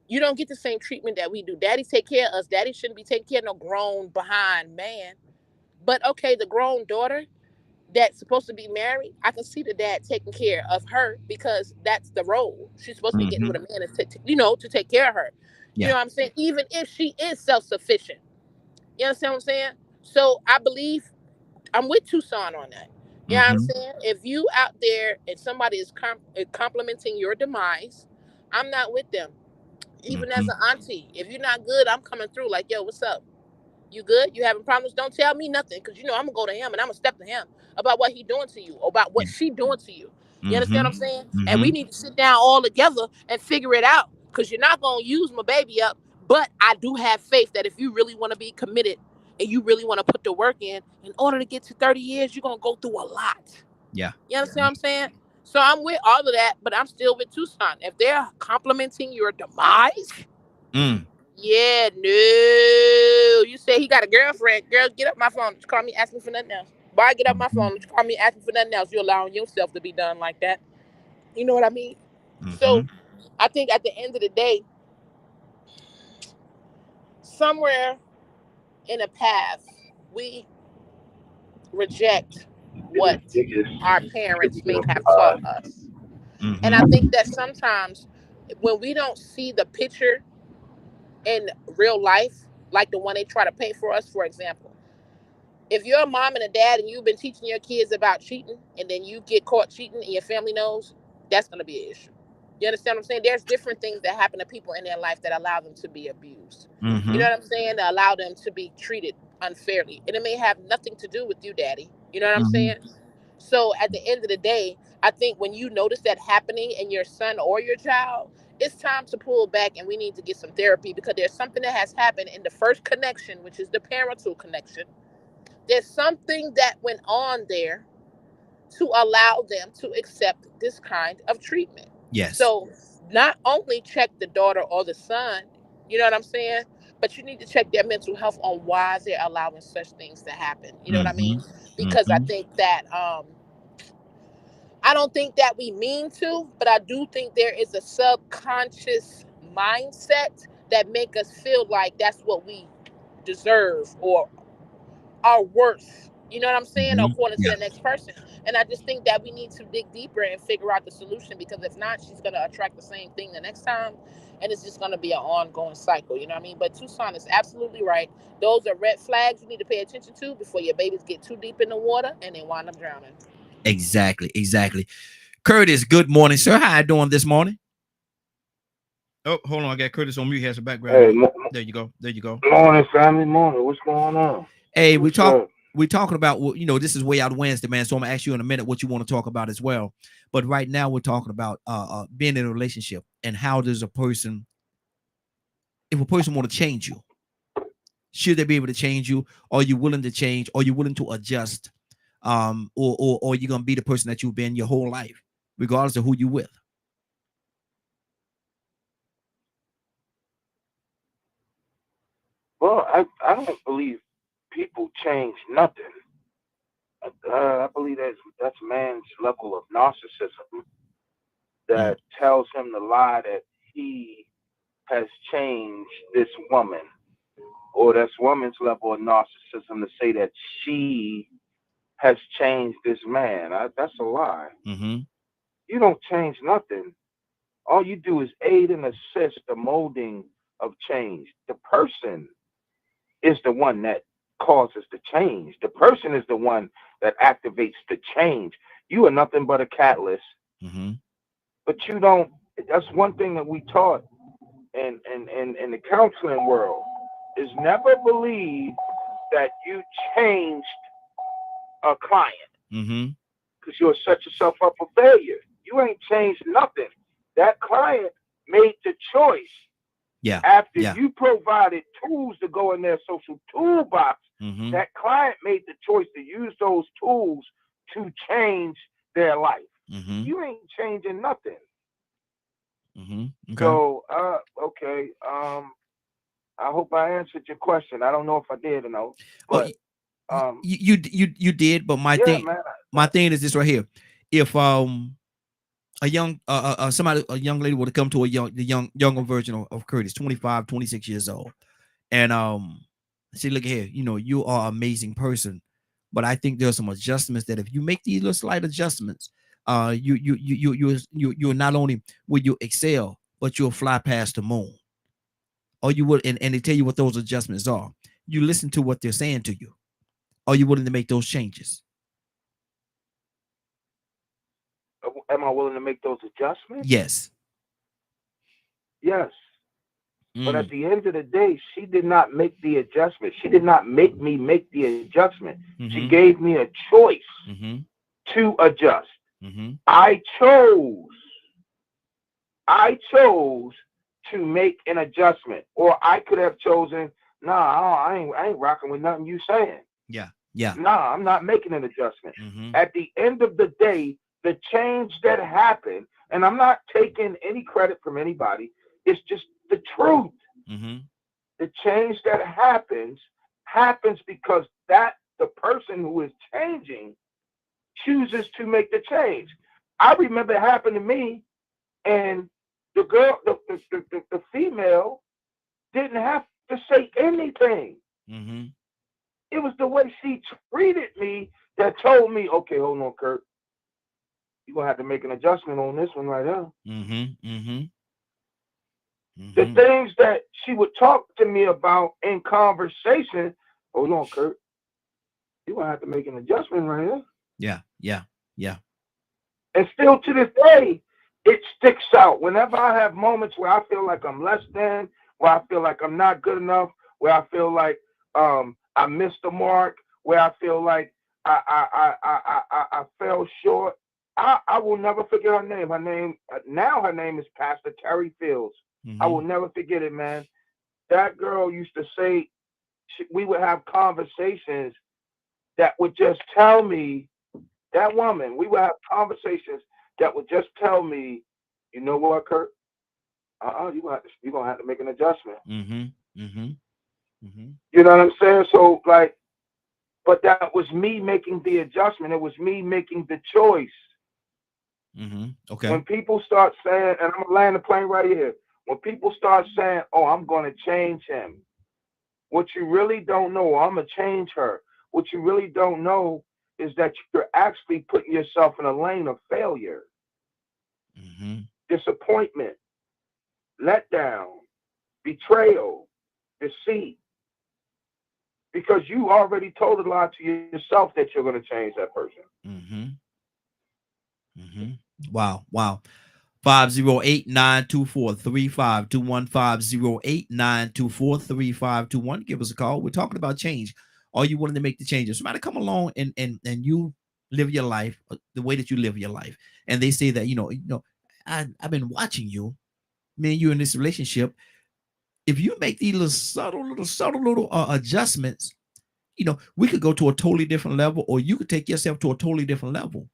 You don't get the same treatment that we do. Daddy take care of us. Daddy shouldn't be taking care of no grown behind man. But okay, the grown daughter that's supposed to be married, I can see the dad taking care of her because that's the role. She's supposed to be getting Mm-hmm. with a man to take care of her. You know Yeah. what I'm saying? Even if she is self-sufficient. You understand what I'm saying? So I believe I'm with Tucson on that. You know what I'm Mm-hmm. saying? If you out there and somebody is complimenting your demise, I'm not with them. Even Mm-hmm. as an auntie, if you're not good, I'm coming through like, yo, what's up? You good? You having problems? Don't tell me nothing, because you know I'm gonna go to him and I'm gonna step to him about what he doing to you, or about what Yeah. she doing to you. You understand Mm-hmm. what I'm saying? And Mm-hmm. we need to sit down all together and figure it out, because you're not gonna use my baby up. But I do have faith that if you really want to be committed and you really want to put the work in order to get to 30 years, you're gonna go through a lot. Yeah. You understand what I'm saying? So I'm with all of that, but I'm still with Tucson. If they're complimenting your demise, Mm. yeah, no. You say he got a girlfriend. Girl, get up my phone. Don't you call me, ask me for nothing else. Boy, get up my Mm-hmm. phone. Don't you call me, ask me for nothing else. You're allowing yourself to be done like that. You know what I mean? Mm-hmm. So I think at the end of the day, somewhere in a path, we reject what our parents may have taught us. And I Mm-hmm. think that sometimes when we don't see the picture in real life, like the one they try to paint for us, for example, if you're a mom and a dad and you've been teaching your kids about cheating and then you get caught cheating and your family knows, that's going to be an issue. You understand what I'm saying? There's different things that happen to people in their life that allow them to be abused. You know Mm-hmm. what I'm saying? That allow them to be treated unfairly. And it may have nothing to do with you, daddy. You know what I'm Mm-hmm. saying? So at the end of the day, I think when you notice that happening in your son or your child, it's time to pull back and we need to get some therapy, because there's something that has happened in the first connection, which is the parental connection. There's something that went on there to allow them to accept this kind of treatment. Yes. So not only check the daughter or the son, you know what I'm saying? But you need to check their mental health on why they're allowing such things to happen. You know what I Mm-hmm. mean? Because I Mm-hmm. think that I don't think that we mean to, but I do think there is a subconscious mindset that make us feel like that's what we deserve, or our worth. You know what I'm saying? Mhm. According to Yeah. the next person. And I just think that we need to dig deeper and figure out the solution, because if not, she's going to attract the same thing the next time. And it's just going to be an ongoing cycle. You know what I mean? But Tucson is absolutely right. Those are red flags you need to pay attention to before your babies get too deep in the water and they wind up drowning. Exactly. Exactly. Curtis, good morning, sir. How you doing this morning? Oh, hold on. I got Curtis on mute. He has some background Hey, noise. There you go. There you go. morning, family, morning. What's going on? Hey, What's up? we're talking about, this is way out Wednesday, man. So I'm gonna ask you in a minute what you want to talk about as well. But right now we're talking about being in a relationship, and how does if a person want to change you, should they be able to change you? Are you willing to change? Are you willing to adjust? Or you're gonna be the person that you've been your whole life, regardless of who you with. Well, I don't believe people change nothing. I believe that's man's level of narcissism Mm, that tells him to lie that he has changed this woman, or that's woman's level of narcissism to say that she has changed this man. That's a lie. mm-hmm. You don't change nothing. All you do is aid and assist the molding of change. The person is the one that causes the change. The person is the one that activates the change. You are nothing but a catalyst, Mm-hmm. but you don't. That's one thing that we taught in the counseling world is never believe that you changed a client Mm-hmm. because you'll set yourself up for failure. You ain't changed nothing. That client made the choice Yeah. after Yeah. you provided tools to go in their social toolbox. Mm-hmm. That client made the choice to use those tools to change their life. Mm-hmm. You ain't changing nothing. Mm-hmm. Okay. So, okay. I hope I answered your question. I don't know if I did or no, Well, but you did, but my yeah, thing man. my thing is this right here. If a young a young lady would have come to younger version of Curtis, 25, 26 years old, and say, look here, you are an amazing person, but I think there's some adjustments that if you make these little slight adjustments, you're not only will you excel, but you'll fly past the moon. Or you would, and they tell you what those adjustments are. You listen to what they're saying to you. Are you willing to make those changes? Am I willing to make those adjustments? Yes. Yes. But at Mm, the end of the day, she did not make the adjustment. She did not make me make the adjustment. She mm-hmm, gave me a choice mm-hmm, to adjust. mm-hmm, I chose. I chose to make an adjustment, or I could have chosen. Nah, I ain't rocking with nothing you saying. yeah, yeah, Nah, I'm not making an adjustment. mm-hmm, At the end of the day, the change that happened, and I'm not taking any credit from anybody. It's just the truth. mm-hmm, The change that happens because the person who is changing chooses to make the change. I remember it happened to me, and the girl, the female, didn't have to say anything. mm-hmm, It was the way she treated me that told me, okay, hold on, Kurt, you're gonna have to make an adjustment on this one right now. mm-hmm, mm-hmm, The mm-hmm. things that she would talk to me about in conversation, hold on, Kurt, you're gonna have to make an adjustment right here. Yeah, yeah, yeah. And still to this day, it sticks out. Whenever I have moments where I feel like I'm less than, where I feel like I'm not good enough, where I feel like I missed the mark, where I feel like I fell short, I will never forget her name. Her name is Pastor Terry Fields. I Mm-hmm, will never forget it, man. That girl used to say we would have conversations that would just tell me, that woman, we would have conversations that would just tell me, you know what, Kurt? You're gonna have to make an adjustment. mm-hmm, mm-hmm, mm-hmm, You know what I'm saying? So like, but that was me making the adjustment. It was me making the choice. mm-hmm. Okay. When people start saying, and I'm gonna land the plane right here. When people start saying, "Oh, I'm gonna change him," what you really don't know, I'm gonna change her. what you really don't know is that you're actually putting yourself in a lane of failure, Mm-hmm. disappointment, letdown, betrayal, deceit, because you already told a lie to yourself that you're going to change that person. Mm-hmm. Mm-hmm. Wow. 508-924-3521. 508-924-3521. Give us a call. We're talking about change. Are you willing to make the changes? Somebody come along and you live your life the way that you live your life. And they say that, I've been watching you, me and you in this relationship. If you make these little adjustments, we could go to a totally different level, or you could take yourself to a totally different level.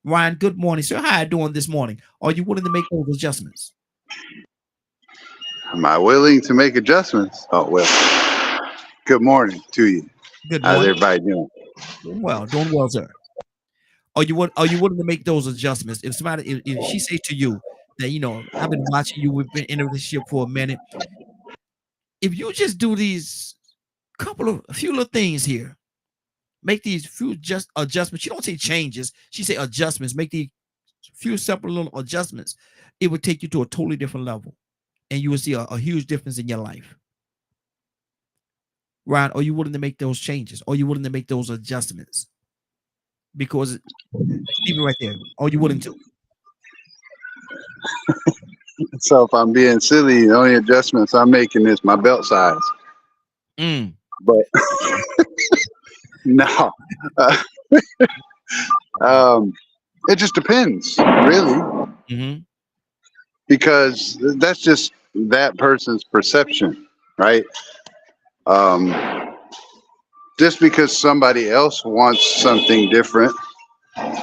Ryan, good morning, sir. How are you doing this morning? Are you willing to make those adjustments? Am I willing to make adjustments? Oh, well, good morning to you. Good How's morning. everybody doing? Doing well, sir. Are you willing to make those adjustments? If she say to you that, I've been watching you, we've been in a relationship for a minute. If you just do these a few little things here, make these few just adjustments. She don't say changes. She say adjustments. Make these few separate little adjustments. It would take you to a totally different level, and you will see a huge difference in your life. Ryan, are you willing to make those changes? Are you willing to make those adjustments? Because leave it right there. Are you willing to? So if I'm being silly, the only adjustments I'm making is my belt size. But no, it just depends, really, because that's just that person's perception, right? Just because somebody else wants something different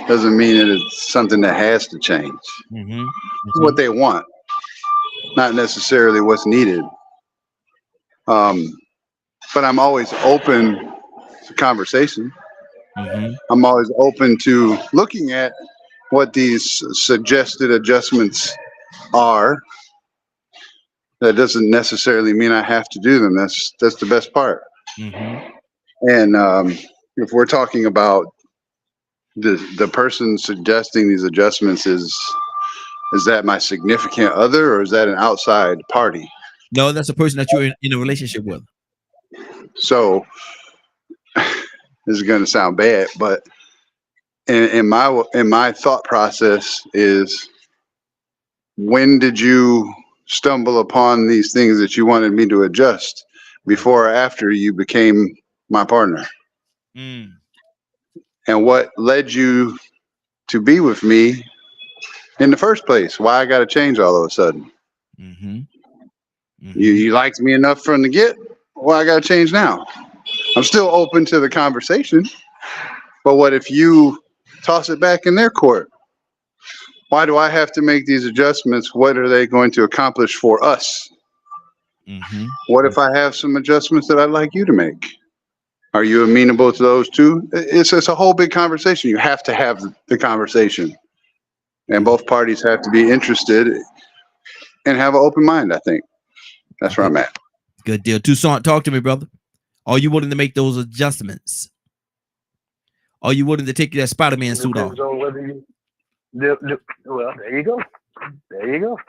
doesn't mean that it's something that has to change. What they want, not necessarily what's needed. But I'm always open to conversation. I'm always open to looking at what these suggested adjustments are. That doesn't necessarily mean I have to do them. That's the best part. And if we're talking about the person suggesting these adjustments, is that my significant other, or is that an outside party? No, that's a person that you're in a relationship with. So this is going to sound bad, but in my thought process is, when did you stumble upon these things that you wanted me to adjust, before or after you became my partner? And what led you to be with me in the first place? Why I got to change all of a sudden? You liked me enough from the get. Why I got to change now? I'm still open to the conversation, but what if you toss it back in their court? Why do I have to make these adjustments? What are they going to accomplish for us? What if I have some adjustments that I'd like you to make? Are you amenable to those too? It's a whole big conversation. You have to have the conversation, and both parties have to be interested and have an open mind. I think that's where I'm at. Good deal. Toussaint, talk to me, brother. Are you willing to make those adjustments? Are you willing to take that Spider-Man suit off? Depends on whether you. Well, there you go. There you go.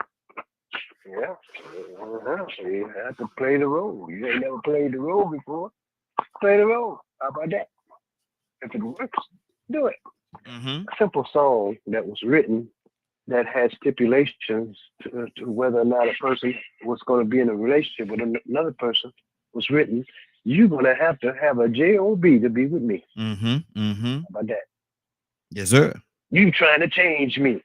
Yeah. You have to play the role. You ain't never played the role before. Play the role. How about that? If it works, do it. A simple song that was written that had stipulations to whether or not a person was going to be in a relationship with another person was written. You're going to have a J-O-B to be with me. How about that? Yes, sir. You trying to change me.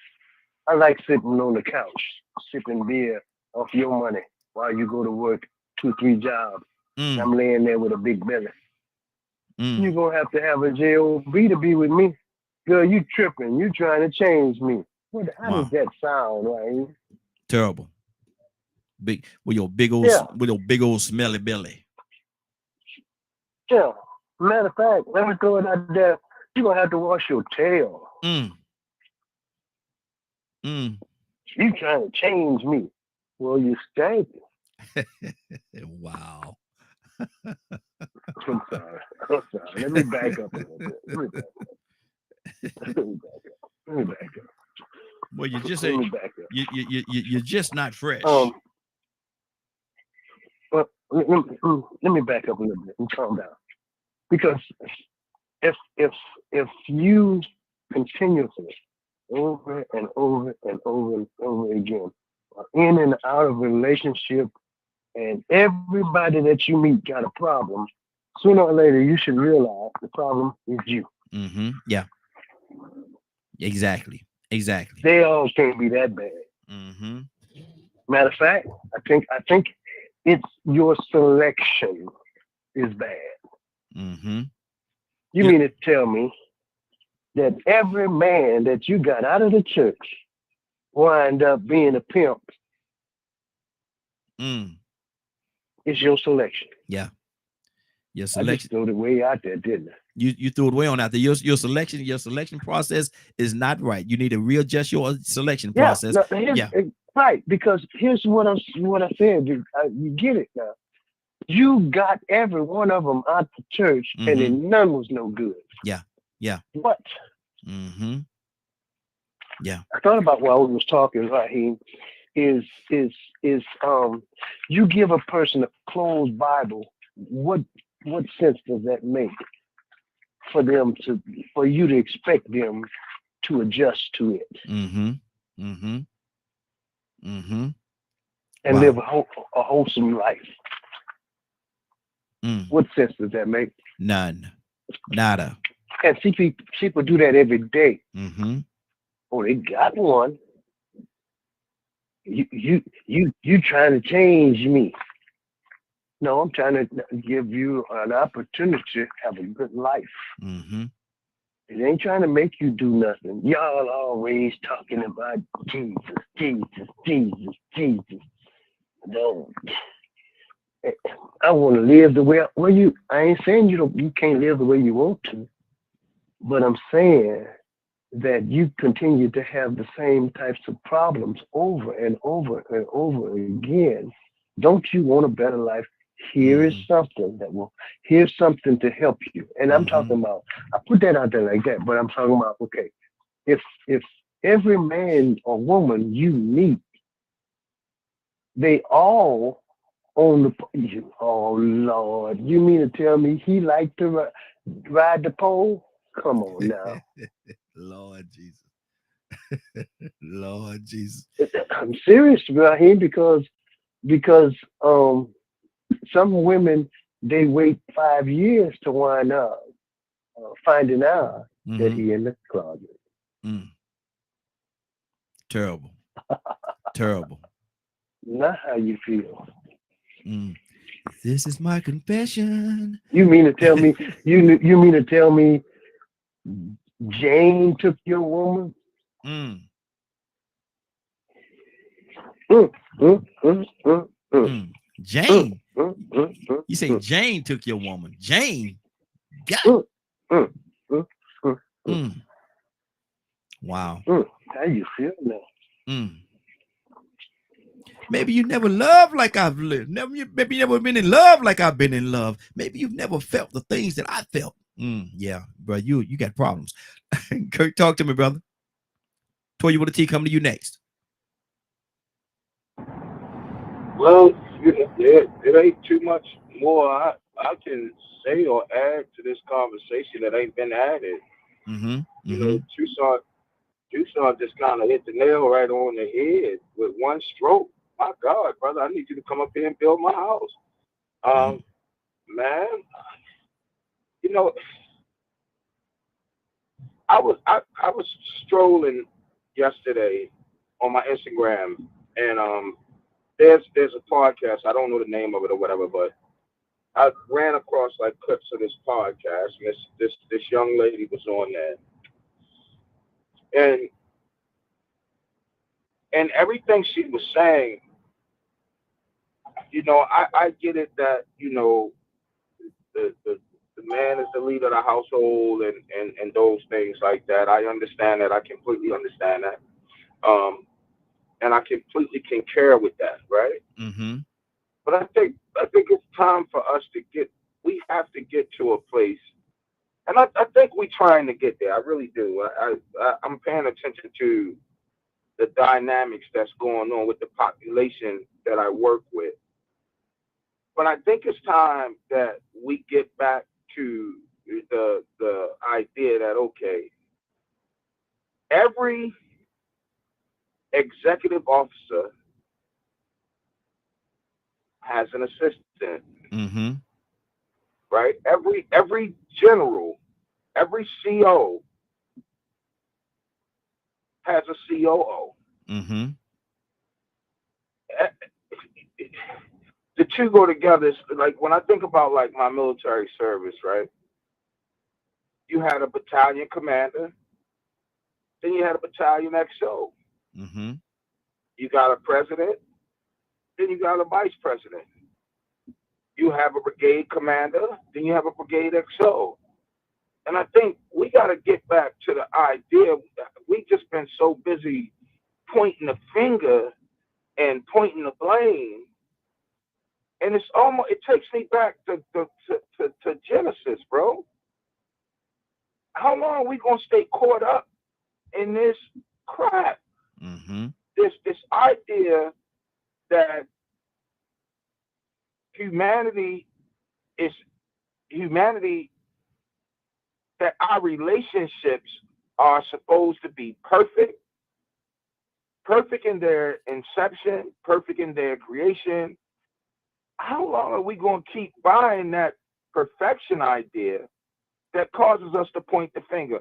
I like sitting on the couch, sipping beer off your money while you go to work 2-3 jobs. I'm laying there with a big belly. You're going to have a J-O-B to be with me. Girl, you tripping. You trying to change me. How does that sound, right? Terrible. With your big old smelly belly. Yeah. Matter of fact, let me throw it out there. You're going to have to wash your tail. You trying to change me. Well, you stinking. Wow. I'm sorry. I'm sorry. Let me back up a little bit. Let me back up. Let me back up. Let me back up. Well, you just Let say me back up. you're just not fresh. Well, let me back up a little bit and calm down. Because if you continuously over and over and over and over again are in and out of a relationship, and everybody that you meet got a problem, sooner or later you should realize the problem is you. Mm-hmm. Yeah. Exactly. Exactly. They all can't be that bad. Mm-hmm. Matter of fact, I think it's your selection is bad. Mm-hmm. You Yeah. mean to tell me that every man that you got out of the church wind up being a pimp Mm. is your selection? Yeah. Your I just selection. threw it way out there, didn't I? You threw it way on out there. Your selection process is not right. You need to readjust your selection Yeah, process. no, Yeah. right. Because here's what I said. You get it now. You got every one of them out the church, and then none was no good. Yeah. Yeah. What? Mm-hmm. Yeah. I thought about while we was talking, Raheem, is you give a person a closed Bible, what sense does that make for you to expect them to adjust to it Mm-hmm. Mm-hmm. Mm-hmm. and Wow. live a wholesome life? Mm. What sense does that make? None. Nada. And see people do that every day. Mm-hmm. Oh, they got one. You trying to change me? No, I'm trying to give you an opportunity to have a good life. Mm-hmm. It ain't trying to make you do nothing. Y'all always talking about Jesus, Jesus, Jesus, Jesus. No, I want to live the way I ain't saying you can't live the way you want to, but I'm saying that you continue to have the same types of problems over and over and over again. Don't you want a better life? Here's something here's something to help you. And I'm talking about, I put that out there like that, but I'm talking about, okay, if every man or woman you meet, they all on the, oh Lord, you mean to tell me he liked to ride the pole? Come on now. Lord Jesus. Lord Jesus. I'm serious about him because some women, they wait 5 years to wind up finding out that he in the closet. Mm. Terrible. Terrible. Not how you feel. Mm. This is my confession. You mean to tell me you mean to tell me Jane took your woman? Mm. Jane. You say Jane took your woman. Jane. God. Wow. How you feel now? Maybe you never loved like I've lived. Maybe you never been in love like I've been in love. Maybe you've never felt the things that I felt. Yeah, bro, you got problems. Kurt, talk to me, brother. Toya with a T, coming to you next. Well, it ain't too much more I can say or add to this conversation that ain't been added. You know, Tucson just kind of hit the nail right on the head with one stroke. My God, brother, I need you to come up here and build my house. Man, you know, I was strolling yesterday on my Instagram, and there's a podcast. I don't know the name of it or whatever, but I ran across like clips of this podcast, and this young lady was on there, and everything she was saying, you know, I get it that, you know, the man is the leader of the household and those things like that. I understand that. I completely understand that. And I completely concur with that, right? But I think it's time for us to get. We have to get to a place, and I think we're trying to get there. I really do. I'm paying attention to the dynamics that's going on with the population that I work with. But I think it's time that we get back to the idea that okay, every executive officer has an assistant, Mm-hmm. right? Every general, every CO has a COO. Mm-hmm. The two go together. Like when I think about like my military service, right? You had a battalion commander, then you had a battalion XO. Mm-hmm. You got a president, then you got a vice president. You have a brigade commander, then you have a brigade XO. And I think we got to get back to the idea. We just been so busy pointing the finger and pointing the blame, and it's almost it takes me back to Genesis, bro. How long are we gonna stay caught up in this crap? Mm-hmm. This idea that humanity is humanity that our relationships are supposed to be perfect, perfect in their inception, perfect in their creation. How long are we going to keep buying that perfection idea that causes us to point the finger?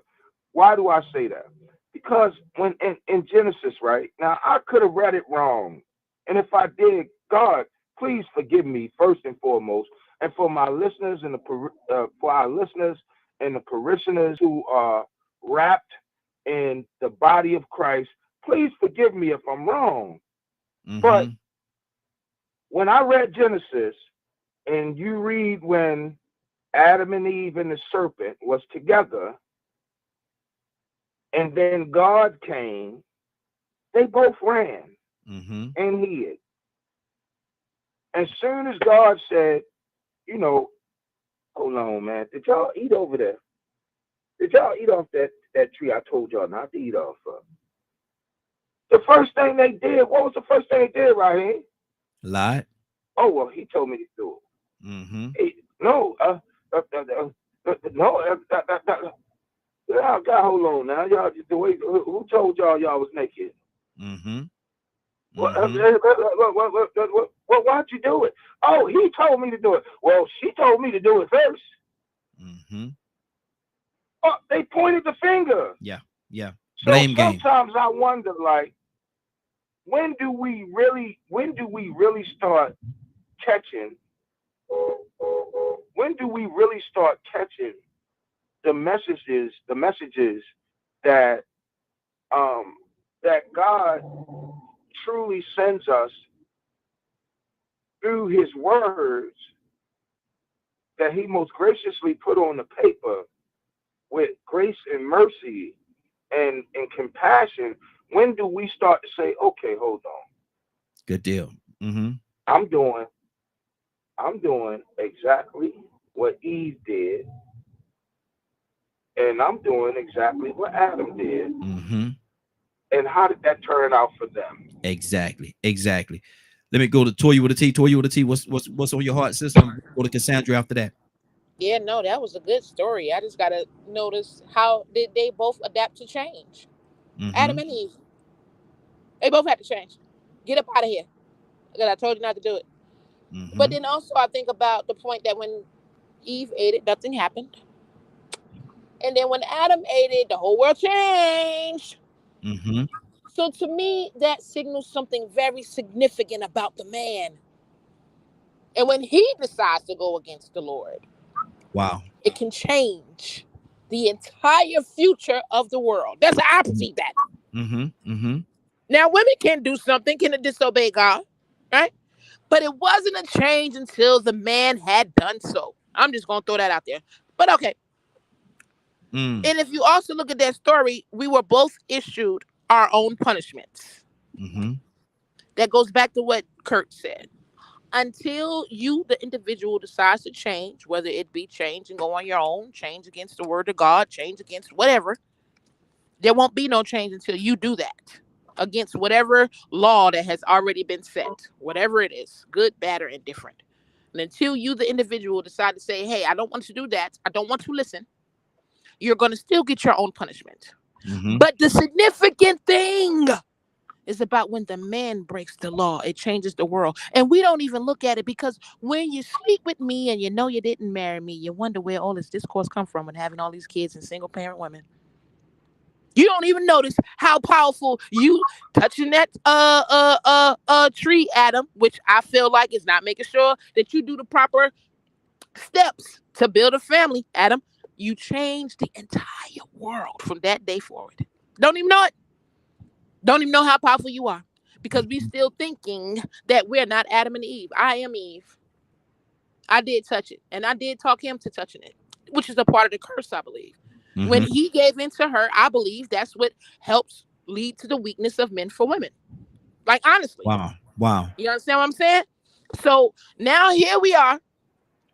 Why do I say that? Because when in Genesis, right now, I could have read it wrong, and if I did, God, please forgive me first and foremost, and for my listeners and for our listeners and the parishioners who are wrapped in the body of Christ, please forgive me if I'm wrong. Mm-hmm. But when I read Genesis, and you read when Adam and Eve and the serpent was together, and then God came, they both ran Mm-hmm. and hid. As soon as God said, you know, hold on, man, did y'all eat over there? Did y'all eat off that tree I told y'all not to eat off of? The first thing they did, what was the first thing they did, Raheem? Lied. Oh, well, he told me to do it. Mm-hmm. Hey, no, no, y'all got hold on now. Y'all just the way who told y'all was naked? Mm-hmm. Why'd you do it? Oh, he told me to do it. Well, she told me to do it first. Mm-hmm. Oh, they pointed the finger. Yeah. Yeah. So Blame game. sometimes I wonder, like, when do we really start catching? When do we really start catching the messages that that God truly sends us through His words that He most graciously put on the paper with grace and mercy and compassion? When do we start to say, okay, hold on, Good deal. Mm-hmm. I'm doing exactly what Eve did, and I'm doing exactly what Adam did. Mm-hmm. And how did that turn out for them? Exactly. Exactly. Let me go to Toya with a T. Toya with a T. What's on your heart, sister? Go to Cassandra after that. Yeah, no, that was a good story. I just gotta notice how did they both adapt to change. Mm-hmm. Adam and Eve, they both had to change. Get up out of here. Because I told you not to do it. But Mm-hmm. then also I think about the point that when Eve ate it, nothing happened. And then when Adam ate it, the whole world changed. Mm-hmm. So to me, that signals something very significant about the man. And when he decides to go against the Lord, Wow. it can change the entire future of the world. That's how I perceive that. Mm-hmm. Mm-hmm. Now, women can do something, can disobey God, right? But it wasn't a change until the man had done so. I'm just going to throw that out there. But okay. Mm. And if you also look at that story, we were both issued our own punishments. Mm-hmm. That goes back to what Kurt said. until you, the individual, decides to change, whether it be change and go on your own, change against the word of God, change against whatever, there won't be no change until you do that against whatever law that has already been set, whatever it is, good, bad, or indifferent. And until you, the individual, decide to say, hey, I don't want to do that, I don't want to listen, you're going to still get your own punishment. Mhm. But the significant thing is about when the man breaks the law, it changes the world. And we don't even look at it, because when you sleep with me and you know you didn't marry me, you wonder where all this discourse come from and having all these kids and single parent women. You don't even notice how powerful you touching that tree, Adam, which I feel like is not making sure that you do the proper steps to build a family, Adam. You change the entire world from that day forward. Don't even know it. Don't even know how powerful you are, because we still thinking that we're not Adam and Eve. I am Eve. I did touch it, and I did talk him to touching it, which is a part of the curse, I believe. When Mhm. he gave in to her, I believe that's what helps lead to the weakness of men for women. Like, honestly, Wow. Wow. you understand what I'm saying? So now here we are.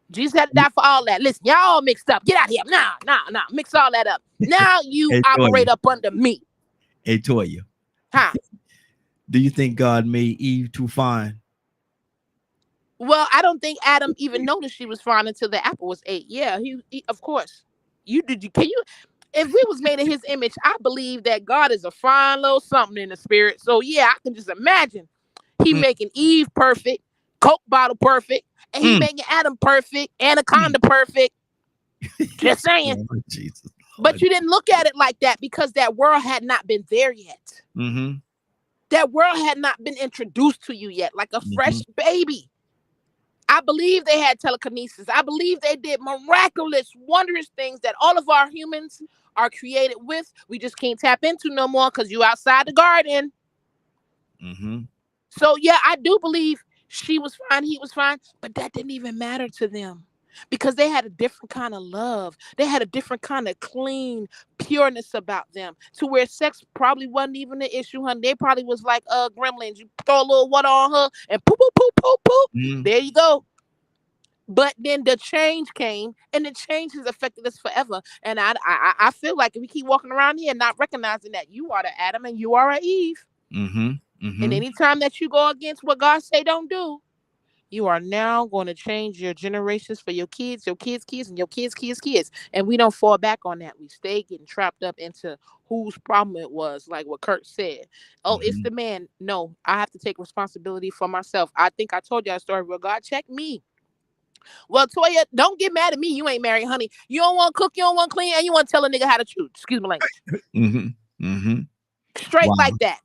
Jesus had to die for all that. Listen, y'all all mixed up. Get out of here. Nah. Mix all that up. Now you Hey, operate Toya. up under me. Hey, Toya. Huh? Do you think God made Eve too fine? Well, I don't think Adam even noticed she was fine until the apple was ate. Yeah, he of course. Can you, if we was made in his image, I believe that God is a fine little something in the spirit. So yeah, I can just imagine he Mm. making Eve perfect, Coke bottle perfect, and he Mm. making Adam perfect, Anaconda perfect. Just saying. Oh, Jesus. But you didn't look at it like that, because that world had not been there yet. Mm-hmm. That world had not been introduced to you yet, like a fresh baby. I believe they had telekinesis. I believe they did miraculous, wondrous things that all of our humans are created with. We just can't tap into no more because you outside the garden. Mm-hmm. So yeah, I do believe she was fine, he was fine, but that didn't even matter to them, because they had a different kind of love. They had a different kind of clean pureness about them, to where sex probably wasn't even an issue, honey. They probably was like gremlins. You throw a little water on her and poop, poop, poop, poop, poop. Mm. There you go. But then the change came, and the change has affected us forever. And I feel like if we keep walking around here not recognizing that you are the Adam and you are a Eve, Mm-hmm. Mm-hmm. and anytime that you go against what God say don't do, you are now going to change your generations for your kids, and your kids. And we don't fall back on that. We stay getting trapped up into whose problem it was, like what Kurt said. Oh, it's Mhm. the man. No, I have to take responsibility for myself. I think I told you a story where God checked me. Well, Toya, don't get mad at me. You ain't married, honey. You don't want to cook, you don't want to clean, and you want to tell a nigga how to choose. Excuse my language. Mm-hmm. Mm-hmm. Straight Wow. like that.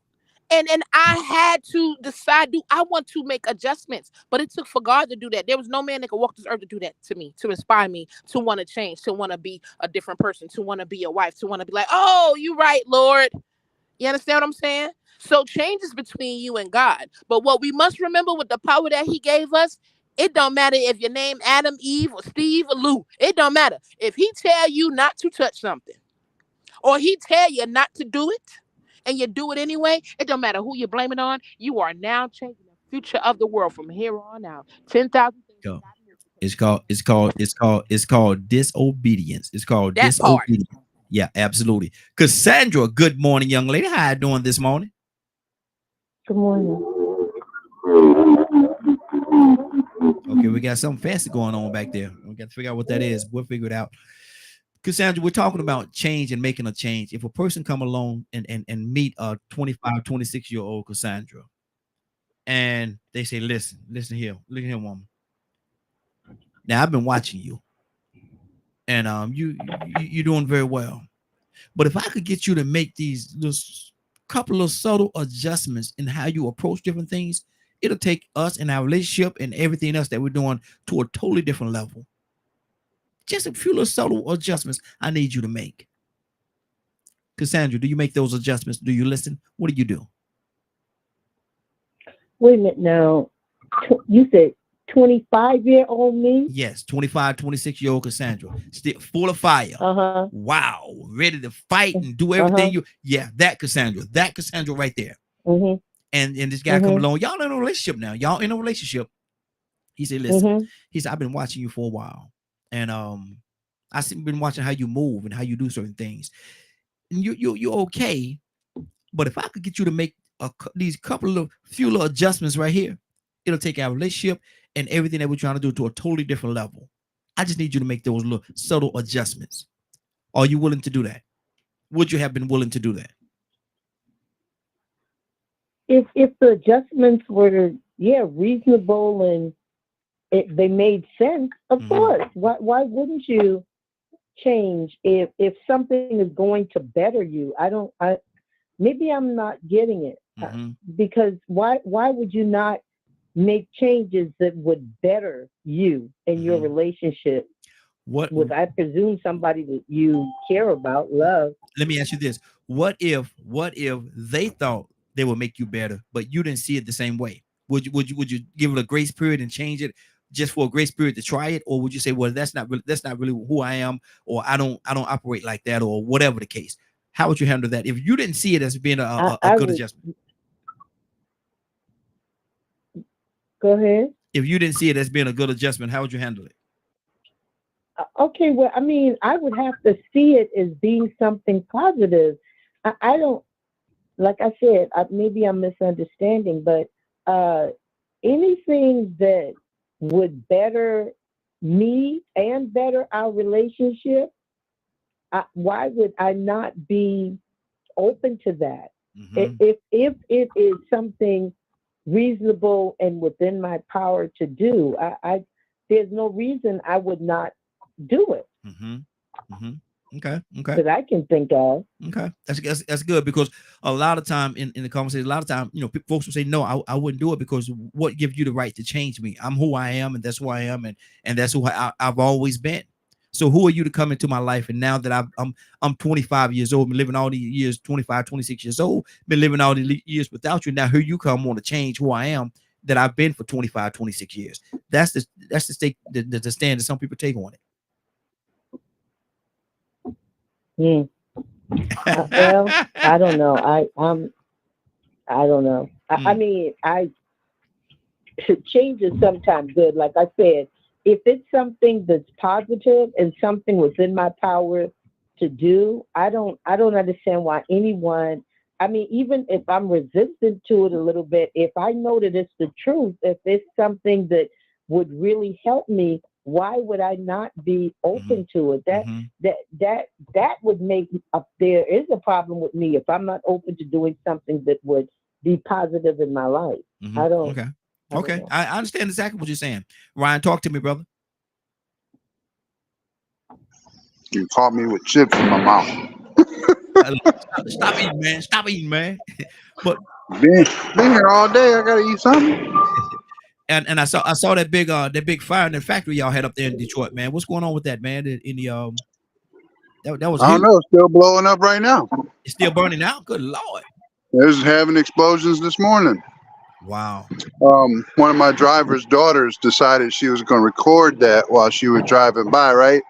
And I had to decide, do I want to make adjustments? But it took for God to do that. There was no man that could walk this earth to do that to me, to inspire me, to want to change, to want to be a different person, to want to be a wife, to want to be like, oh, you right, Lord. You understand what I'm saying? So change is between you and God. But what we must remember with the power that he gave us, it don't matter if your name Adam, Eve, or Steve, or Lou. It don't matter. If he tell you not to touch something, or he tell you not to do it, and you do it anyway, it don't matter who you blame it on. You are now changing the future of the world from here on out. 10,000 things. Go. It's called disobedience. It's called That part. disobedience. Yeah, absolutely. Cassandra, good morning, young lady. How you doing this morning? Good morning. Okay, we got something fancy going on back there. We got to figure out what that is. We'll figure it out. Cassandra, we're talking about change and making a change. If a person come along and meet a 25, 26-year-old Cassandra, and they say, listen here, woman. Now, I've been watching you, and you're doing very well. But if I could get you to make these couple of subtle adjustments in how you approach different things, it'll take us and our relationship and everything else that we're doing to a totally different level. Just a few little subtle adjustments I need you to make. Cassandra, do you make those adjustments? Do you listen? What do you do? Wait a minute now. You said 25-year-old me? Yes, 25, 26-year-old Cassandra. Still full of fire. Uh-huh. Wow. Ready to fight and do everything. That Cassandra. That Cassandra right there. Mm-hmm. And this guy come along. Y'all in a relationship now. Y'all in a relationship. He said, listen, Mm-hmm. he said, I've been watching you for a while. And I've been watching how you move and how you do certain things. And you're okay. But if I could get you to make these few little adjustments right here, it'll take our relationship and everything that we're trying to do to a totally different level. I just need you to make those little subtle adjustments. Are you willing to do that? Would you have been willing to do that? If the adjustments were reasonable and they made sense, of course. Why wouldn't you change if something is going to better you? Maybe I'm not getting it. Because why would you not make changes that would better you and your relationship? Would I presume somebody that you care about, love? Let me ask you this. What if they thought they would make you better, but you didn't see it the same way? Would you give it a grace period and change it just for a grace period to try it? Or would you say, well, that's not really who I am, or I don't operate like that, or whatever the case? How would you handle that if you didn't see it as being a good adjustment? Go ahead. If you didn't see it as being a good adjustment, how would you handle it? Okay, well, I mean, I would have to see it as being something positive. I don't, like I said, maybe I'm misunderstanding, but anything that would better me and better our relationship, why would I not be open to that? If it is something reasonable and within my power to do, there's no reason I would not do it. Okay. That I can think of. Okay, that's good, because a lot of time in the conversation, a lot of time, folks will say, no, I wouldn't do it, because what gives you the right to change me? I'm who I am, and that's who I am, and that's who I've always been. So who are you to come into my life? And now that I'm 25 years old, been living all these years, 25, 26 years old, been living all these years without you. Now here you come, want to change who I am that I've been for 25, 26 years. That's the stake, the stand that some people take on it. Well, I don't know. I don't know. I mean, change is sometimes good. Like I said, if it's something that's positive and something within my power to do, I don't understand why anyone. I mean, even if I'm resistant to it a little bit, if I know that it's the truth, if it's something that would really help me, why would I not be open to it? That would make there is a problem with me if I'm not open to doing something that would be positive in my life. I don't. Okay. I understand exactly what you're saying. Ryan, talk to me, brother. You caught me with chips in my mouth. Stop eating, man. Stop eating, man. But been here all day. I gotta eat something. And I saw that big fire in the factory y'all had up there in Detroit, man. What's going on with that, man? In the that was I don't know. It's still blowing up right now. It's still burning out. Good Lord. There's having explosions this morning. Wow. One of my driver's daughters decided she was going to record that while she was driving by, right?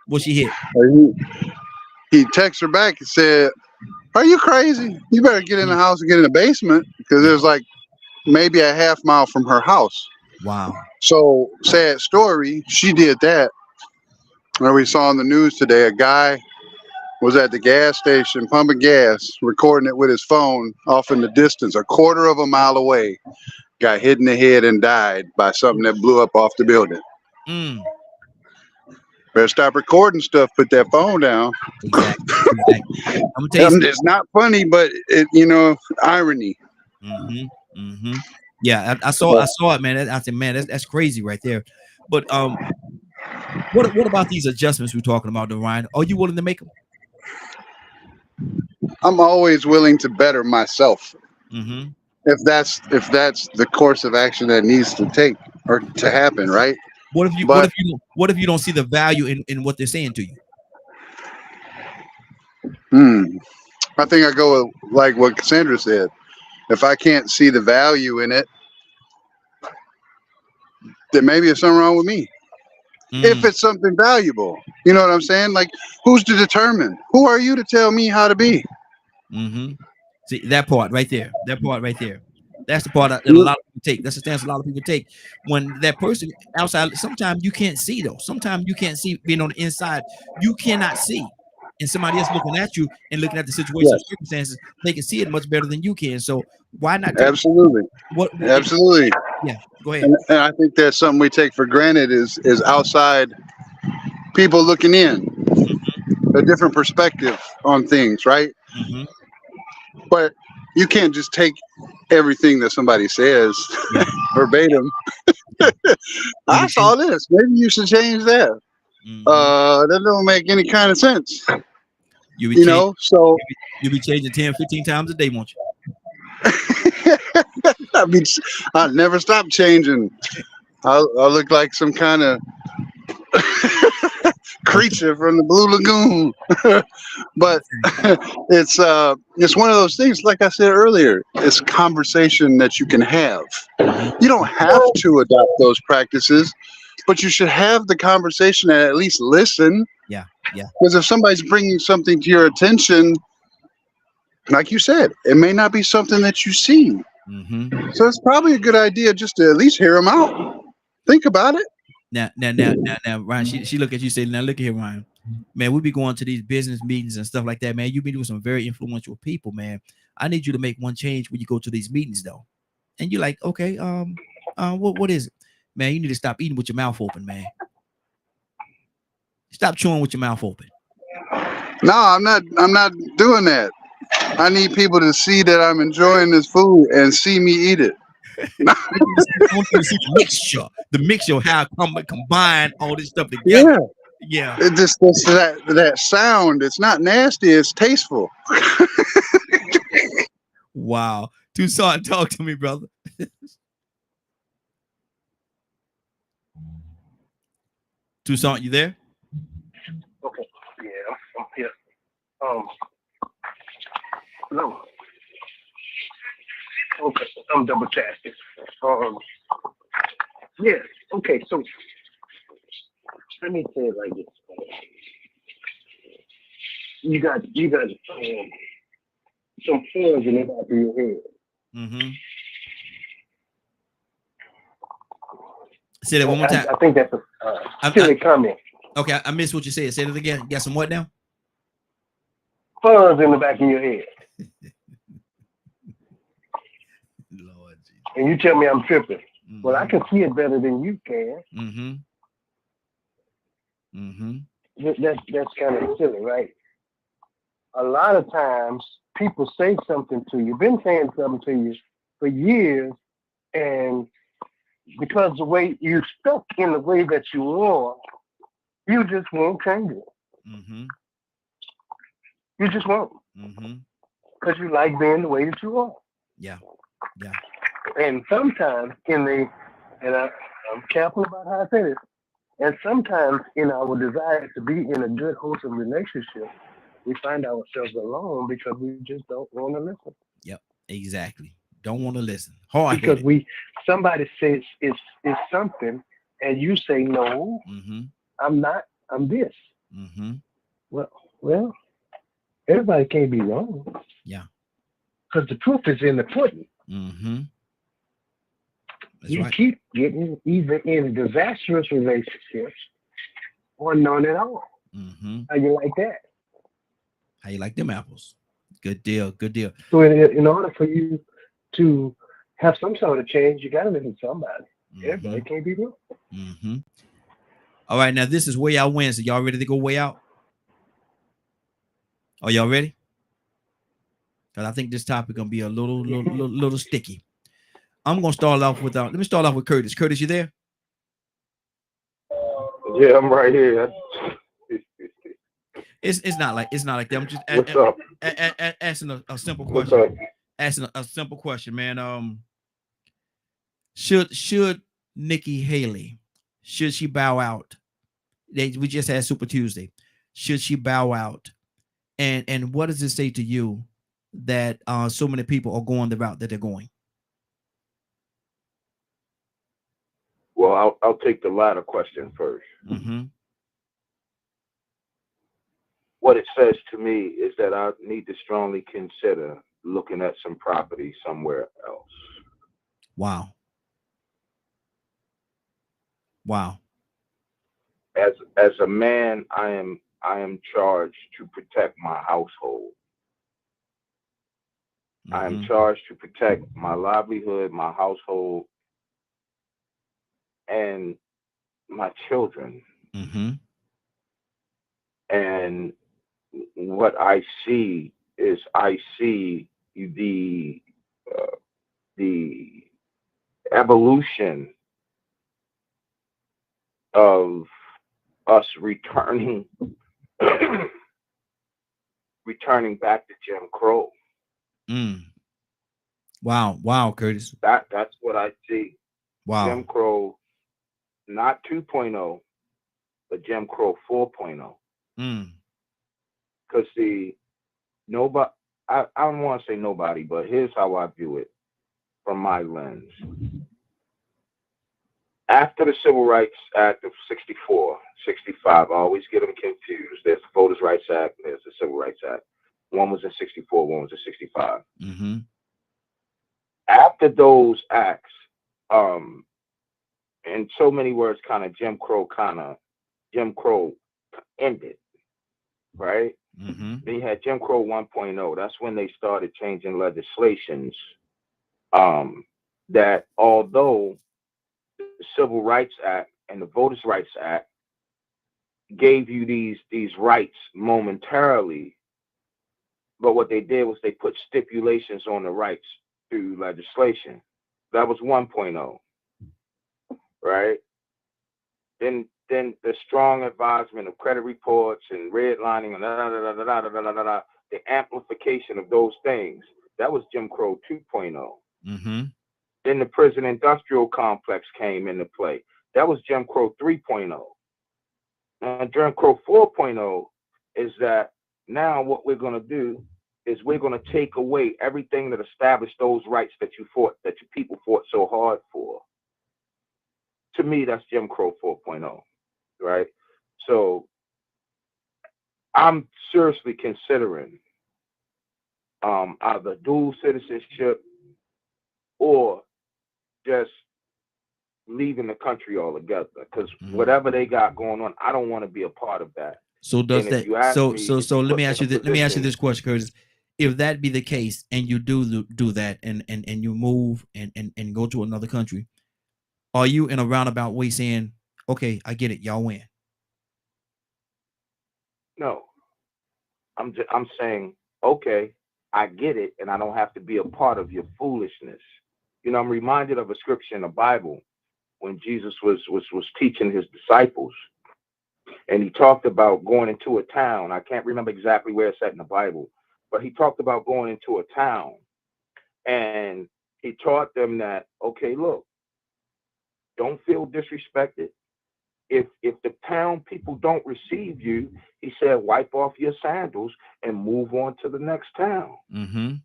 What she hit? He texted her back and said, "Are you crazy? You better get in the house and get in the basement," because there's like maybe a half mile from her house. Wow. So sad story. She did that. And we saw on the news today, a guy was at the gas station pumping gas, recording it with his phone off in the distance, a quarter of a mile away. Got hit in the head and died by something that blew up off the building. Better stop recording stuff. Put that phone down. Exactly. I'm gonna tell you, it's not funny, but it, irony. Yeah, I saw it, man. I said, man, that's crazy right there. But what about these adjustments we're talking about, though, Ryan? Are you willing to make them? I'm always willing to better myself. If that's the course of action that needs to take or to happen, right? What if you don't see the value in what they're saying to you? I think I go with like what Cassandra said. If I can't see the value in it, then maybe there's something wrong with me. If it's something valuable, you know what I'm saying? Like, who's to determine? Who are you to tell me how to be? See that part right there. That's the part that a lot of people take. That's the stance a lot of people take. When that person outside, sometimes you can't see though. Sometimes you can't see being on the inside. You cannot see. And somebody else looking at you and looking at the situation Yes, and circumstances, they can see it much better than you can. So why not take absolutely, what absolutely. yeah, go ahead. And I think that's something we take for granted is outside people looking in, a different perspective on things, right? Mm-hmm. But you can't just take everything that somebody says Yeah. verbatim. Yeah. I saw this. Maybe you should change that. Mm-hmm. That don't make any kind of sense. You be You changing, know, so you be changing 10, 15 times a day, won't you? I mean, I never stop changing. I look like some kind of creature from the Blue Lagoon. But it's one of those things, like I said earlier, it's a conversation that you can have. You don't have to adopt those practices, but you should have the conversation and at least listen. Yeah, yeah. Because if somebody's bringing something to your attention, like you said, it may not be something that you see. Mm-hmm. So it's probably a good idea just to at least hear them out. Think about it. Now, Ryan, she look at you say, now look at here, Ryan. Man, we be going to these business meetings and stuff like that, man. You be with some very influential people, man. I need you to make one change when you go to these meetings, though. And you're like, okay, what is it? Man, you need to stop eating with your mouth open, man. Stop chewing with your mouth open. No, I'm not doing that. I need people to see that I'm enjoying this food and see me eat it. I want you to see the mixture, how I combine all this stuff together. Yeah. It just that sound. It's not nasty. It's tasteful. Wow. Tucson, talk to me, brother. Tucson, you there? Okay. Yeah, I'm here. No. Okay, I'm double tasking. Yeah. Okay. So let me say it like this. You got some fuzz in the back of your head. Mm-hmm. Say that one more time. I think that's a silly comment. Okay, I missed what you said. Say it again. You got some what now? Fuzz in the back of your head. Lord Jesus. And you tell me I'm tripping. Mm-hmm. Well, I can see it better than you can. Mm-hmm. Mm-hmm. That's kind of silly, right? A lot of times people say something to you, been saying something to you for years, and because the way you're stuck in the way that you are, you just won't change it. Mm-hmm. You just won't. Mm-hmm. Because you like being the way that you are. Yeah. Yeah. And sometimes I'm careful about how I say this, and sometimes in our desire to be in a good, wholesome relationship, we find ourselves alone because we just don't want to listen. Yep, exactly. Don't want to listen. Hard because somebody says it's something, and you say no. Mm-hmm. I'm not. I'm this. Mm-hmm. Well, everybody can't be wrong. Yeah. Because the proof is in the pudding. Mm-hmm. That's you right. keep getting either in disastrous relationships or none at all. Mm-hmm. How you like that? How you like them apples? Good deal. Good deal. So in order for you to have some sort of change, you got to listen to somebody. Mm-hmm. Everybody can't be wrong. Mm-hmm. All right, now this is Way Out Wednesday. Y'all ready to go way out? Are y'all ready? Because I think this topic gonna be a little sticky. I'm gonna start off with let me start off with Curtis. Curtis, you there? Yeah, I'm right here. It's not like that. I'm just What's up? asking a simple What's question. up? Asking a simple question, man. Should Nikki Haley, should she bow out? We just had Super Tuesday. Should she bow out? And what does it say to you that so many people are going the route that they're going? Well, I'll take the latter question first. Mm-hmm. What it says to me is that I need to strongly consider looking at some property somewhere else. Wow. Wow. As a man, I am charged to protect my household. I am Mm-hmm. charged to protect my livelihood, my household, and my children. Mm-hmm. And what I see is I see uh, the evolution of us returning back to Jim Crow. Mm. Wow. Wow, Curtis. That's what I see. Wow. Jim Crow, not 2.0, but Jim Crow 4.0. Mm. Because see, nobody, I don't want to say nobody, but here's how I view it from my lens. After the Civil Rights Act of 64, 65, I always get them confused. There's the Voters' Rights Act, there's the Civil Rights Act. One was in 64, one was in 65. Mm-hmm. After those acts, in so many words, Jim Crow ended, right? Mm-hmm. Then you had Jim Crow 1.0. That's when they started changing legislations that although the Civil Rights Act and the Voters' Rights Act gave you these rights momentarily, but what they did was they put stipulations on the rights through legislation. That was 1.0, right? Then the strong advisement of credit reports and redlining and the amplification of those things. That was Jim Crow 2.0. Mm-hmm. Then the prison industrial complex came into play. That was Jim Crow 3.0. And Jim Crow 4.0 is that now what we're going to do is we're going to take away everything that established those rights that you people fought so hard for. To me, that's Jim Crow 4.0, right? So I'm seriously considering either dual citizenship or just leaving the country altogether, because whatever they got going on, I don't want to be a part of that. So does And if that you ask so me, so if so you let put me me ask in you a this, let me ask you position, this question, Curtis. If that be the case and you do that and you move and go to another country, are you in a roundabout way saying, okay, I get it, y'all win? no, I'm saying, okay, I get it, and I don't have to be a part of your foolishness. You know, I'm reminded of a scripture in the Bible when Jesus was teaching his disciples, and he talked about going into a town. I can't remember exactly where it's at in the Bible, but he talked about going into a town, and he taught them that, okay, look, don't feel disrespected. If the town people don't receive you, he said, wipe off your sandals and move on to the next town. Mm-hmm.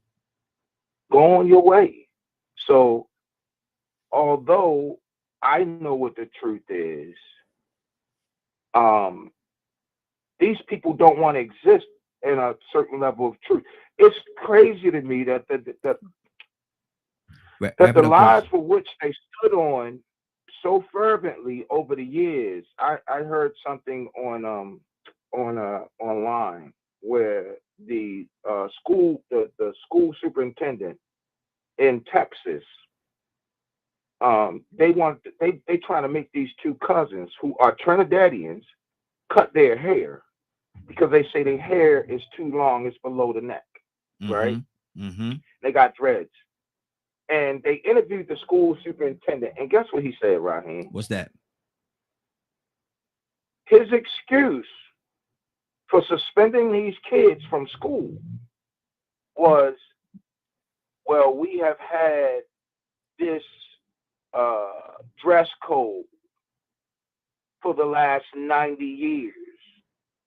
Go on your way. So although I know what the truth is, these people don't want to exist in a certain level of truth. It's crazy to me that the lies for which they stood on so fervently over the years. I heard something on online where the school superintendent in Texas, they trying to make these two cousins who are Trinidadians cut their hair because they say their hair is too long, it's below the neck, right? Mm-hmm. They got dreads. And they interviewed the school superintendent, and guess what he said, Raheem? What's that? His excuse for suspending these kids from school was, well, we have had this dress code for the last 90 years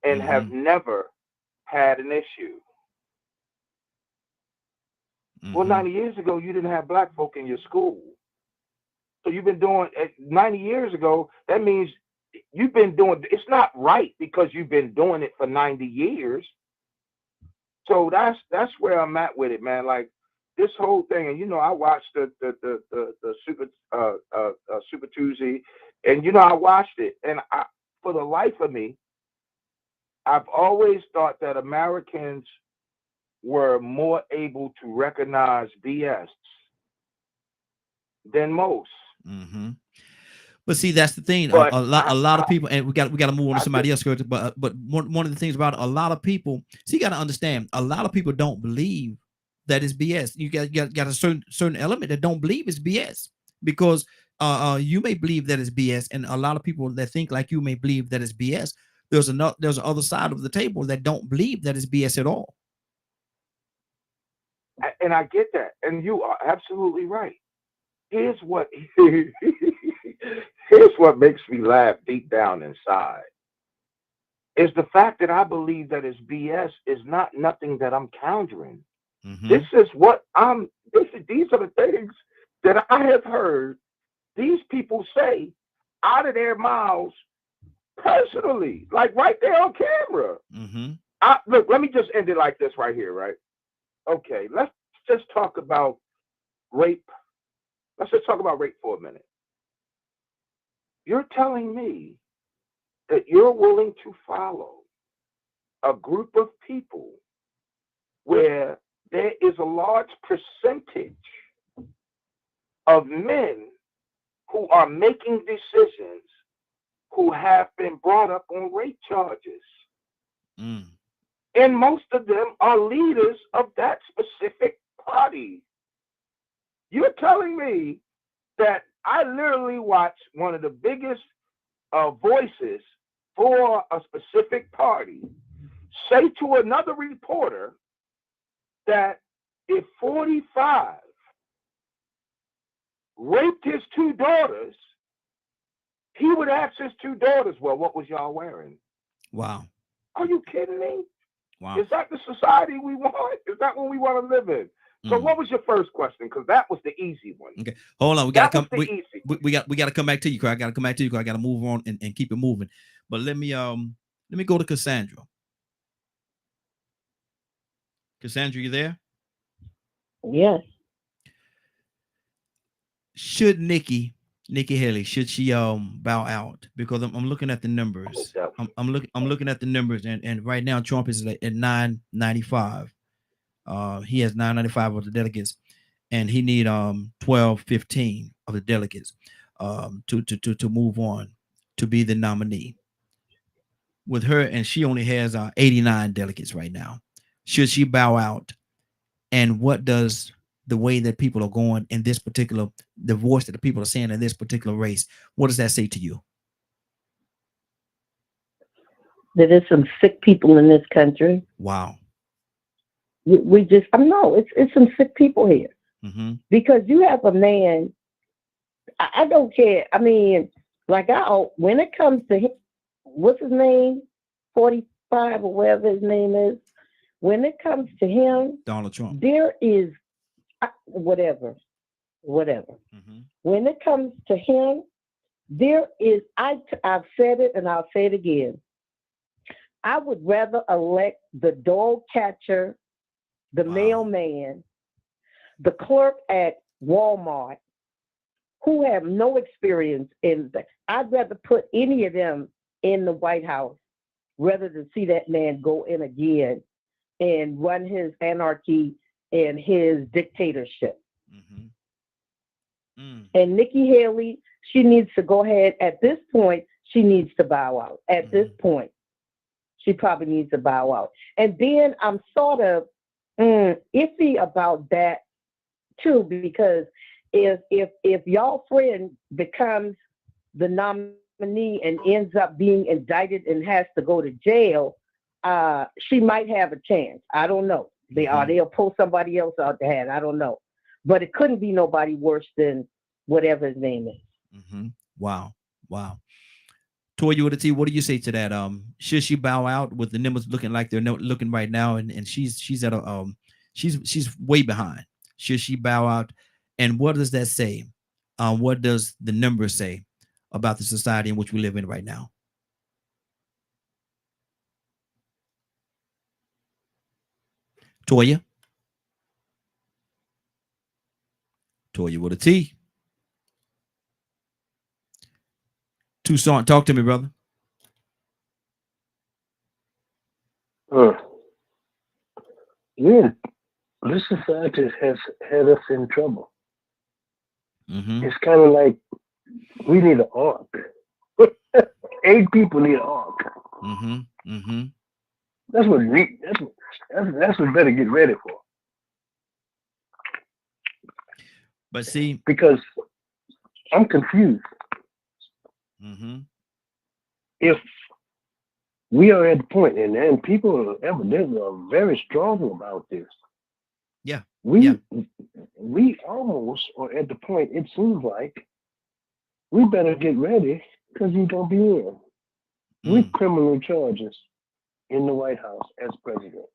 and have never had an issue. Well, 90 years ago, you didn't have black folk in your school. So you've been doing 90 years ago. That means you've been doing, it's not right because you've been doing it for 90 years. So that's where I'm at with it, man. Like this whole thing, and you know, I watched the Super Tuesday, And I watched it, and for the life of me, I've always thought that Americans were more able to recognize BS than most. Mm-hmm. But see, that's the thing. But A lot of people, and we got to move on to I somebody just, else. But one of the things about a lot of people, see, you got to understand, a lot of people don't believe that it's BS. You got a certain element that don't believe it's BS, because you may believe that it's BS, and a lot of people that think like you may believe that it's BS. There's an other side of the table that don't believe that it's BS at all. and I get that, and you are absolutely right. Here's what here's what makes me laugh deep down inside is the fact that I believe that it's BS is not nothing that I'm countering. Mm-hmm. This is what these are the things that I have heard these people say out of their mouths personally, like right there on camera. Mm-hmm. Look, let me just end it like this right here, right? Okay, let's just talk about rape. Let's just talk about rape for a minute. You're telling me that you're willing to follow a group of people where there is a large percentage of men who are making decisions who have been brought up on rape charges. Mm. And most of them are leaders of that specific party. You're telling me that I literally watched one of the biggest voices for a specific party say to another reporter that if 45 raped his two daughters, he would ask his two daughters, well, what was y'all wearing? Wow. Are you kidding me? Wow. Is that the society we want? Is that what we want to live in? So what was your first question? Because that was the easy one. Okay, hold on. We got to come. We got to come back to you. I got to come back to you. I got to move on and keep it moving. But let me go to Cassandra. Cassandra, you there? Yes. Should Nikki Haley, should she bow out? Because I'm looking at the numbers. I'm looking at the numbers, and right now Trump is at 995. He has 995 of the delegates, and he need 12, 15 of the delegates to move on to be the nominee. With her, and she only has 89 delegates right now. Should she bow out? And what does the way that people are going in this particular, the voice that the people are saying in this particular race, what does that say to you? That there's some sick people in this country. Wow. We just, I know it's some sick people here. Mm-hmm. Because you have a man, I don't care. I mean, like when it comes to him, what's his name? 45 or whatever his name is. When it comes to him, Donald Trump, there is whatever. Mm-hmm. When it comes to him, there is, I've said it and I'll say it again. I would rather elect the dog catcher, the mailman, the clerk at Walmart, who have no experience in that. I'd rather put any of them in the White House rather than see that man go in again and run his anarchy and his dictatorship. Mm-hmm. Mm. And Nikki Haley, she needs to go ahead. At this point, she needs to bow out. At this point, she probably needs to bow out. And then I'm sort of iffy about that too, because if y'all friend becomes the nominee and ends up being indicted and has to go to jail, she might have a chance. I don't know. They'll pull somebody else out the hat. I don't know. But it couldn't be nobody worse than whatever his name is. Mm-hmm. Wow. Toya with a T, what do you say to that? Should she bow out with the numbers looking like they're looking right now, and she's at a she's way behind. Should she bow out? And what does that say? What does the numbers say about the society in which we live in right now? Toya with a T. Toussaint, talk to me, brother. Yeah, this society has had us in trouble. Mm-hmm. It's kind of like we need an ark. 8 people need an ark. Mm-hmm. Mm-hmm. That's what we. That's what better get ready for. But see, Because I'm confused. mm-hmm. If we are at the point, and people evidently are very strong about this. Yeah. We almost are at the point. It seems like we better get ready because he's gonna be in with criminal charges in the White House as president.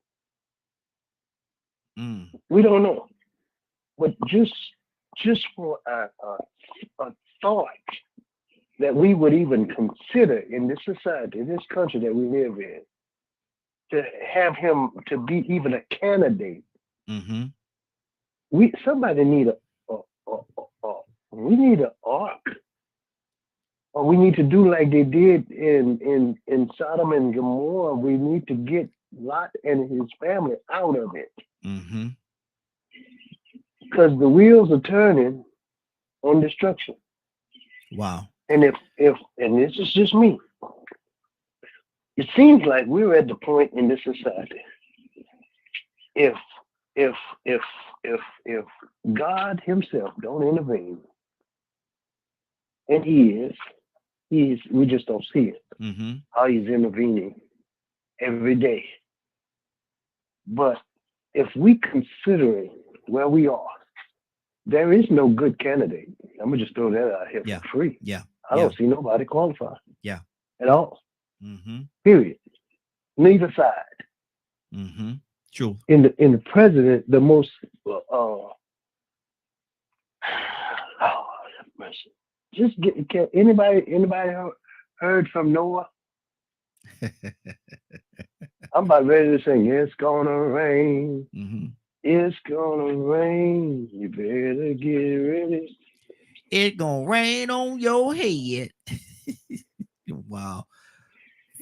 We don't know, but just for a thought that we would even consider in this society, this country that we live in, to have him to be even a candidate. Mm-hmm. Somebody need we need an ark, or we need to do like they did in Sodom and Gomorrah. We need to get Lot and his family out of it. Mm-hmm. Because the wheels are turning on destruction. Wow. And if and this is just me, it seems like we're at the point in this society. If God Himself don't intervene, and He is, we just don't see it. Mm-hmm. How He's intervening every day. But if we consider where we are, there is no good candidate. I'm gonna just throw that out here for free. Yeah. I don't see nobody qualified. Yeah. At all. Mm-hmm. Period. Neither side. Mm-hmm. True. In the president, the most mercy. Just can anybody heard from Noah? I'm about ready to sing. It's gonna rain. Mm-hmm. It's gonna rain. You better get ready. It's gonna rain on your head. Wow.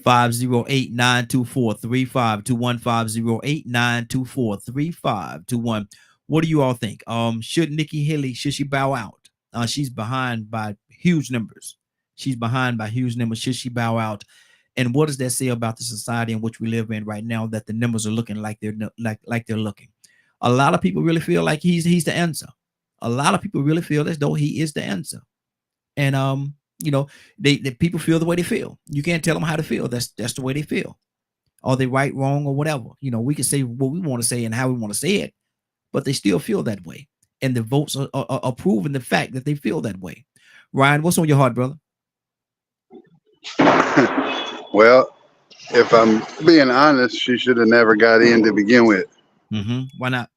508-924-3521. 508-924-3521. What do you all think? Should Nikki Haley, should she bow out? She's behind by huge numbers. Should she bow out? And what does that say about the society in which we live in right now, that the numbers are looking like they're looking? A lot of people really feel like he's the answer. A lot of people really feel as though he is the answer. And they people feel the way they feel. You can't tell them how to feel. That's the way they feel. Are they right, wrong, or whatever? We can say what we want to say and how we want to say it, but they still feel that way. And the votes are proving the fact that they feel that way. Ryan, what's on your heart, brother? Well, if I'm being honest, she should have never got in to begin with. Mm-hmm. Why not?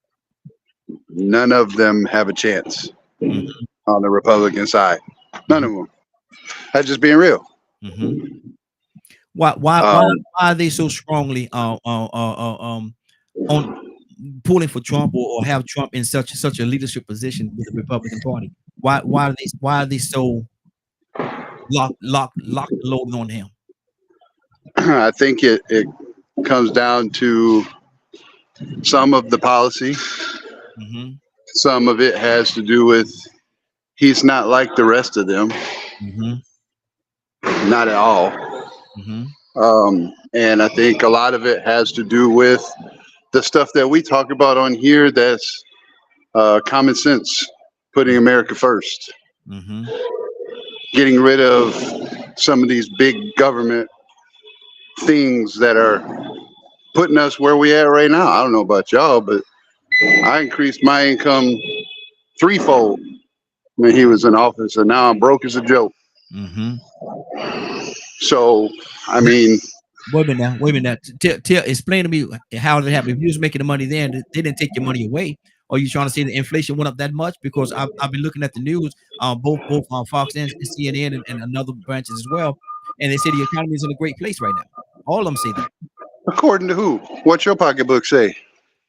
None of them have a chance on the Republican side. None of them. That's just being real. Mm-hmm. Why are they so strongly on pulling for Trump or have Trump in such a leadership position with the Republican Party? Why are they so locked loaded on him? I think it comes down to some of the policy. Mm-hmm. Some of it has to do with he's not like the rest of them. Mm-hmm. Not at all. Mm-hmm. And I think a lot of it has to do with the stuff that we talk about on here. That's common sense, putting America first, getting rid of some of these big government things that are putting us where we at right now. I don't know about y'all, but I increased my income threefold when he was in office, and now I'm broke as a joke. So, I mean, wait a minute now. Tell explain to me how it happened. If you was making the money then, they didn't take your money away. Are you trying to say the inflation went up that much? Because I've been looking at the news, both on Fox and CNN and other branches as well, and they say the economy is in a great place right now. All of them say that. According to who? What's your pocketbook say?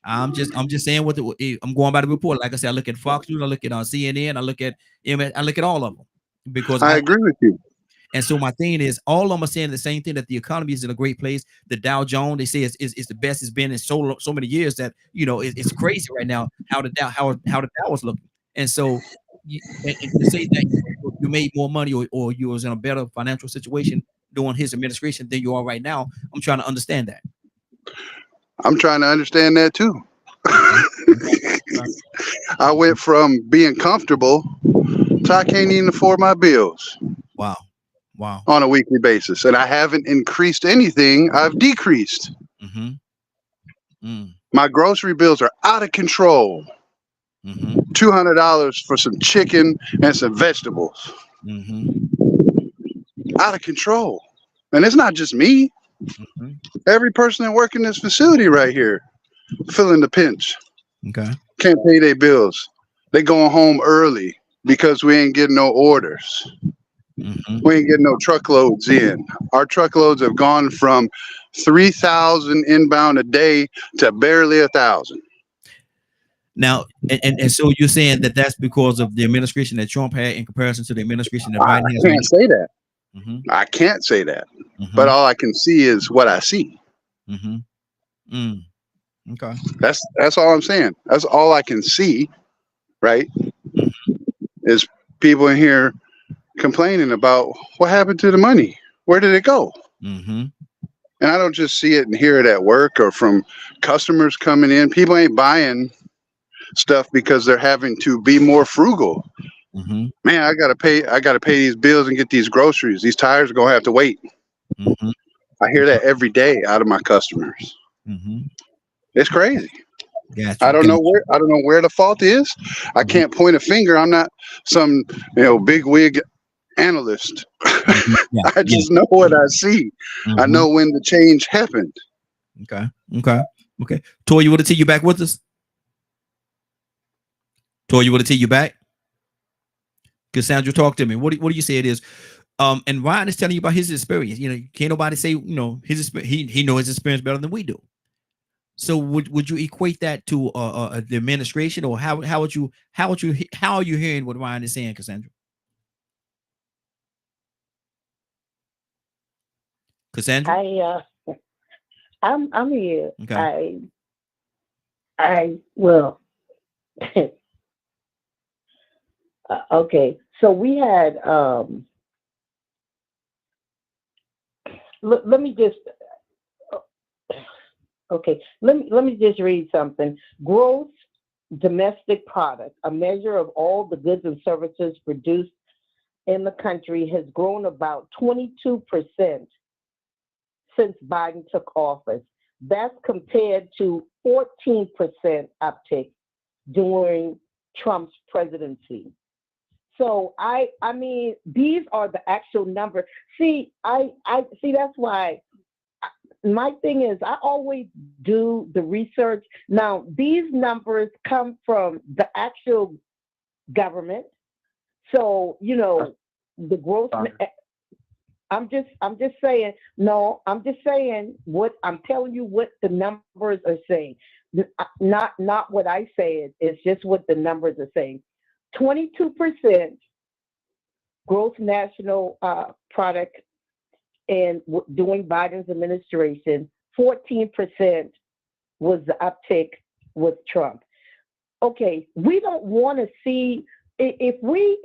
I'm just saying what I'm going by the report. Like I said, I look at Fox News, I look at CNN, I look at all of them, because I agree with you. And so my thing is, all of them are saying the same thing, that the economy is in a great place. The Dow Jones, they say is the best it's been in so many years, that it's crazy right now how the Dow is looking. And so and to say that you made more money, or you was in a better financial situation during his administration than you are right now, I'm trying to understand that. I'm trying to understand that too. I went from being comfortable to I can't even afford my bills Wow. on a weekly basis. And I haven't increased anything, I've decreased. Mm-hmm. My grocery bills are out of control. Mm-hmm. $200 for some chicken and some vegetables. Mm-hmm. Out of control. And it's not just me. Mm-hmm. Every person that work in this facility right here feeling the pinch. Okay. Can't pay their bills. They going home early because we ain't getting no orders. Mm-hmm. We ain't getting no truckloads in. Our truckloads have gone from 3,000 inbound a day to barely 1,000. Now, and so you're saying that that's because of the administration that Trump had in comparison to the administration that I Biden has? can't say that. Mm-hmm. I can't say that. Mm-hmm. But all I can see is what I see. Mm-hmm. Mm. Okay. That's all I'm saying. That's all I can see, right? Is people in here complaining about what happened to the money. Where did it go? Mm-hmm. And I don't just see it and hear it at work or from customers coming in. People ain't buying stuff because they're having to be more frugal. Mm-hmm. Man, I gotta pay these bills and get these groceries. These tires are gonna have to wait. Mm-hmm. I hear that every day out of my customers. Mm-hmm. It's crazy. Gotcha. I don't know where the fault is. I can't point a finger. I'm not some big wig analyst. Yeah. I just know what I see. Mm-hmm. I know when the change happened. Okay. Toy, you want to tell you back with us? Toy, you want to tell you back? Cassandra, talk to me. What do you say it is? And Ryan is telling you about his experience. Can't nobody say his experience. He knows his experience better than we do. So would you equate that to the administration, or how are you hearing what Ryan is saying, Cassandra? Cassandra? I'm here. Okay. Well, okay. So we had let me just read something. Gross domestic product, a measure of all the goods and services produced in the country, has grown about 22% since Biden took office. That's compared to 14% uptick during Trump's presidency. So I mean, these are the actual numbers. See, I see. That's why my thing is I always do the research. Now, these numbers come from the actual government. So the growth. I'm just saying. No, I'm just saying what I'm telling you. What the numbers are saying, not what I said. It's just what the numbers are saying. 22% gross national product, and during Biden's administration, 14% was the uptick with Trump. Okay, we don't want to see. If we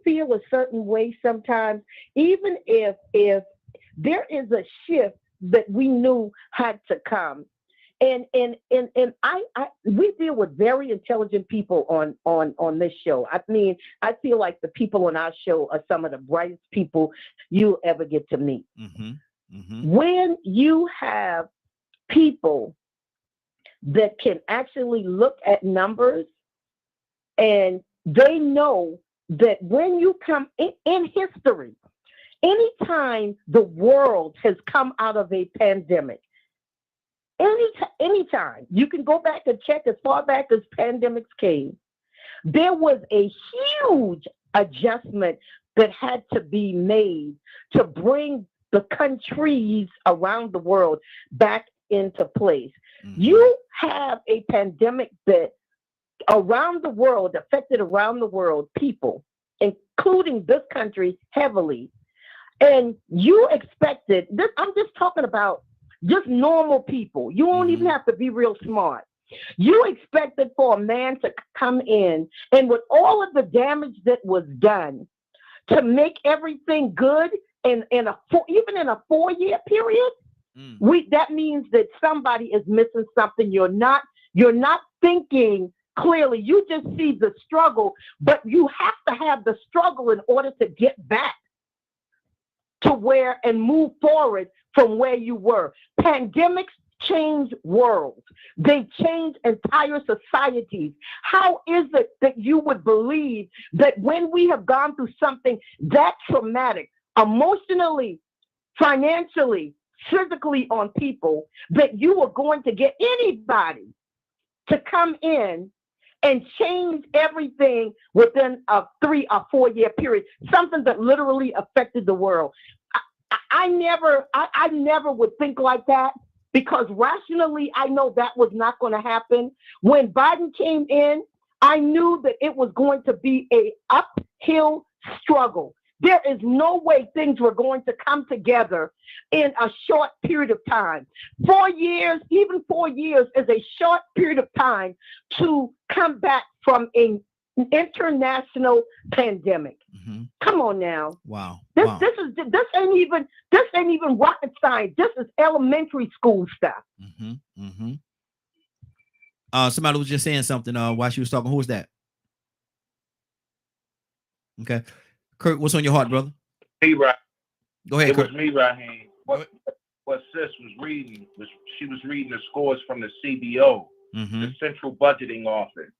feel a certain way sometimes, even if there is a shift that we knew had to come, and we deal with very intelligent people on this show. I mean, I feel like the people on our show are some of the brightest people you'll ever get to meet. Mm-hmm. Mm-hmm. When you have people that can actually look at numbers, and they know that when you come in history, anytime the world has come out of a pandemic, anytime, you can go back and check as far back as pandemics came, there was a huge adjustment that had to be made to bring the countries around the world back into place. Mm-hmm. You have a pandemic that around the world, affected around the world people, including this country heavily. And you expected this. I'm just talking about just normal people. You won't even have to be real smart. You expected for a man to come in and with all of the damage that was done to make everything good even in a 4-year period. That means that somebody is missing something. You're not thinking clearly. You just see the struggle, but you have to have the struggle in order to get back to where and move forward from where you were. Pandemics change worlds. They change entire societies. How is it that you would believe that when we have gone through something that traumatic, emotionally, financially, physically on people, that you are going to get anybody to come in and change everything within a 3 or 4 year period, something that literally affected the world? I never would think like that, because rationally, I know that was not going to happen. When Biden came in, I knew that it was going to be an uphill struggle. There is no way things were going to come together in a short period of time. 4 years, even 4 years is a short period of time to come back from an international pandemic. Come on now. Wow. This ain't even rocket science. This is elementary school stuff. Somebody was just saying something while she was talking. Who was that? Okay. Kurt, what's on your heart, brother? Me, right. Go ahead, It Kurt. was me, Raheem. What sis was reading she was reading the scores from the CBO, the Central Budgeting Office,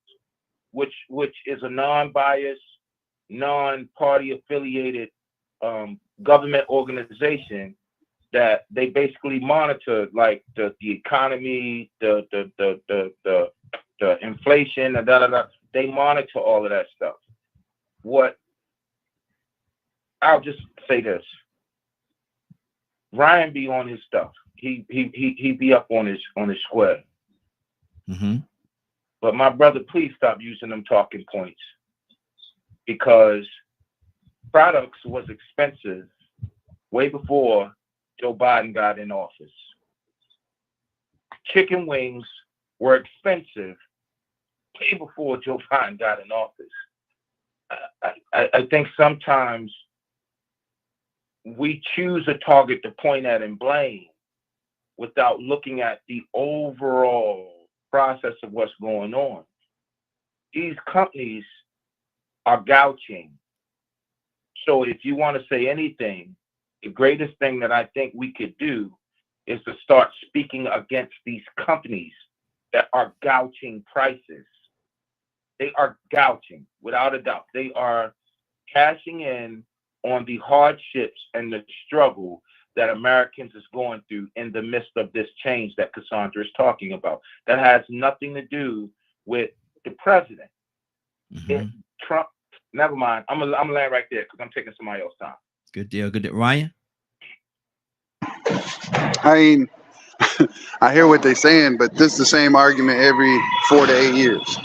which is a non-biased, non-party affiliated government organization that they basically monitor like the economy, the inflation, They monitor all of that stuff. I'll just say this. Ryan be on his stuff. He be up on his square. But my brother, please stop using them talking points, because products was expensive way before Joe Biden got in office. Chicken wings were expensive way before Joe Biden got in office. I think sometimes we choose a target to point at and blame without looking at the overall process of what's going on. These companies are gouging. So if you want to say anything, the greatest thing that I think we could do is to start speaking against these companies that are gouging prices. They are gouging, without a doubt. They are cashing in on the hardships and the struggle that Americans is going through in the midst of this change that Cassandra is talking about. That has nothing to do with the president. If Trump, never mind. I'm gonna land right there because I'm taking somebody else's time. Good deal. Good deal. Ryan? I mean, I hear what they're saying, but this is the same argument every 4 to 8 years.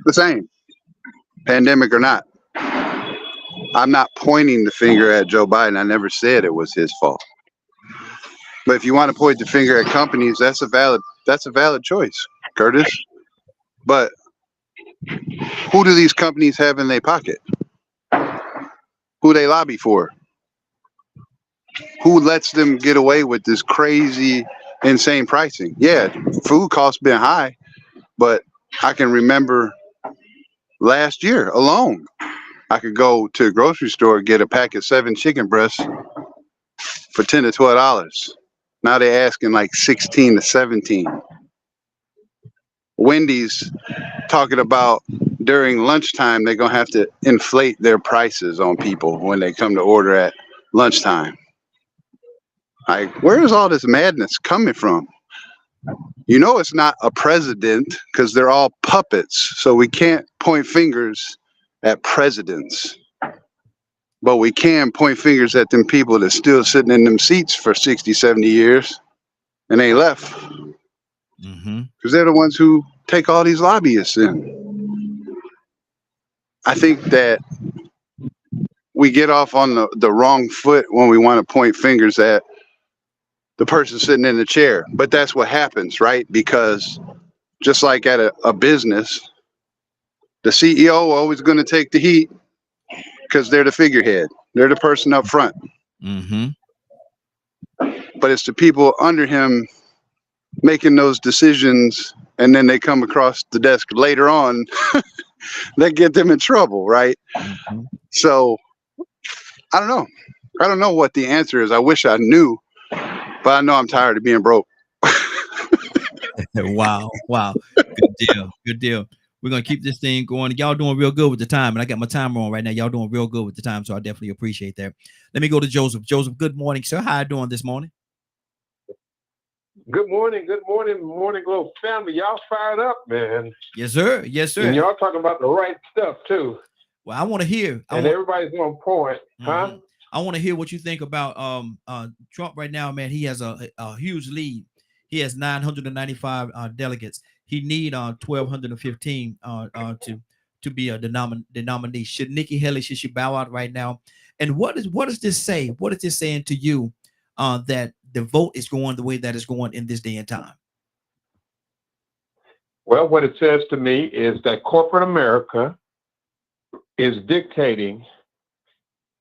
The same, pandemic or not. I'm not pointing the finger at Joe Biden. I never said it was his fault. But if you want to point the finger at companies, that's a valid choice, Curtis. But who do these companies have in their pocket? Who they lobby for? Who lets them get away with this crazy, insane pricing? Yeah, food costs been high, but I can remember last year alone, I could go to a grocery store, get a pack of 7 chicken breasts for $10 to $12. Now they're asking like 16 to 17. Wendy's talking about during lunchtime, they're going to have to inflate their prices on people when they come to order at lunchtime. Like, where is all this madness coming from? You know, it's not a president because they're all puppets. So we can't point fingers at presidents, but we can point fingers at them people that's still sitting in them seats for 60, 70 years and they left because they're the ones who take all these lobbyists in. I think that we get off on the wrong foot when we want to point fingers at the person sitting in the chair. But that's what happens, right? Because just like at a business, the CEO always going to take the heat because they're the figurehead. They're the person up front. Mm-hmm. But it's the people under him making those decisions, and then they come across the desk later on that get them in trouble, right? Mm-hmm. So I don't know. I don't know what the answer is. I wish I knew, but I know I'm tired of being broke. Wow. Good deal. Good deal. We're gonna keep this thing going. Y'all doing real good with the time, and I got my timer on right now. Y'all doing real good with the time, so I definitely appreciate that. Let me go to Joseph. Joseph, good morning, sir. How you doing this morning? Good morning, Morning Glow family. Y'all fired up, man. Yes, sir. Yes, sir. And y'all talking about the right stuff too. Well, I want to hear. Everybody's on point, huh? Mm-hmm. I want to hear what you think about Trump right now, man. He has a huge lead. He has 995 delegates. He need 1,215 to be the nominee. Should Nikki Haley, should she bow out right now? And what does this say? What is this saying to you that the vote is going the way that it's going in this day and time? Well, what it says to me is that corporate America is dictating,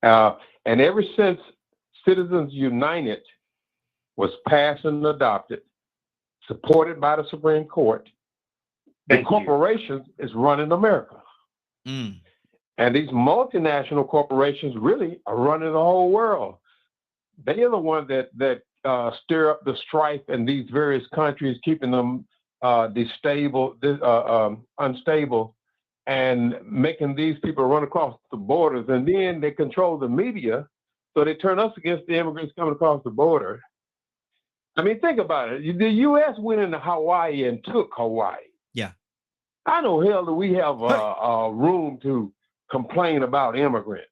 and ever since Citizens United was passed and adopted, supported by the Supreme Court, the corporations is running America. Mm. And these multinational corporations really are running the whole world. They are the ones that stir up the strife in these various countries, keeping them unstable, and making these people run across the borders. And then they control the media, so they turn us against the immigrants coming across the border. I mean, think about it. The U.S. went into Hawaii and took Hawaii. Yeah. How the hell do we have room to complain about immigrants?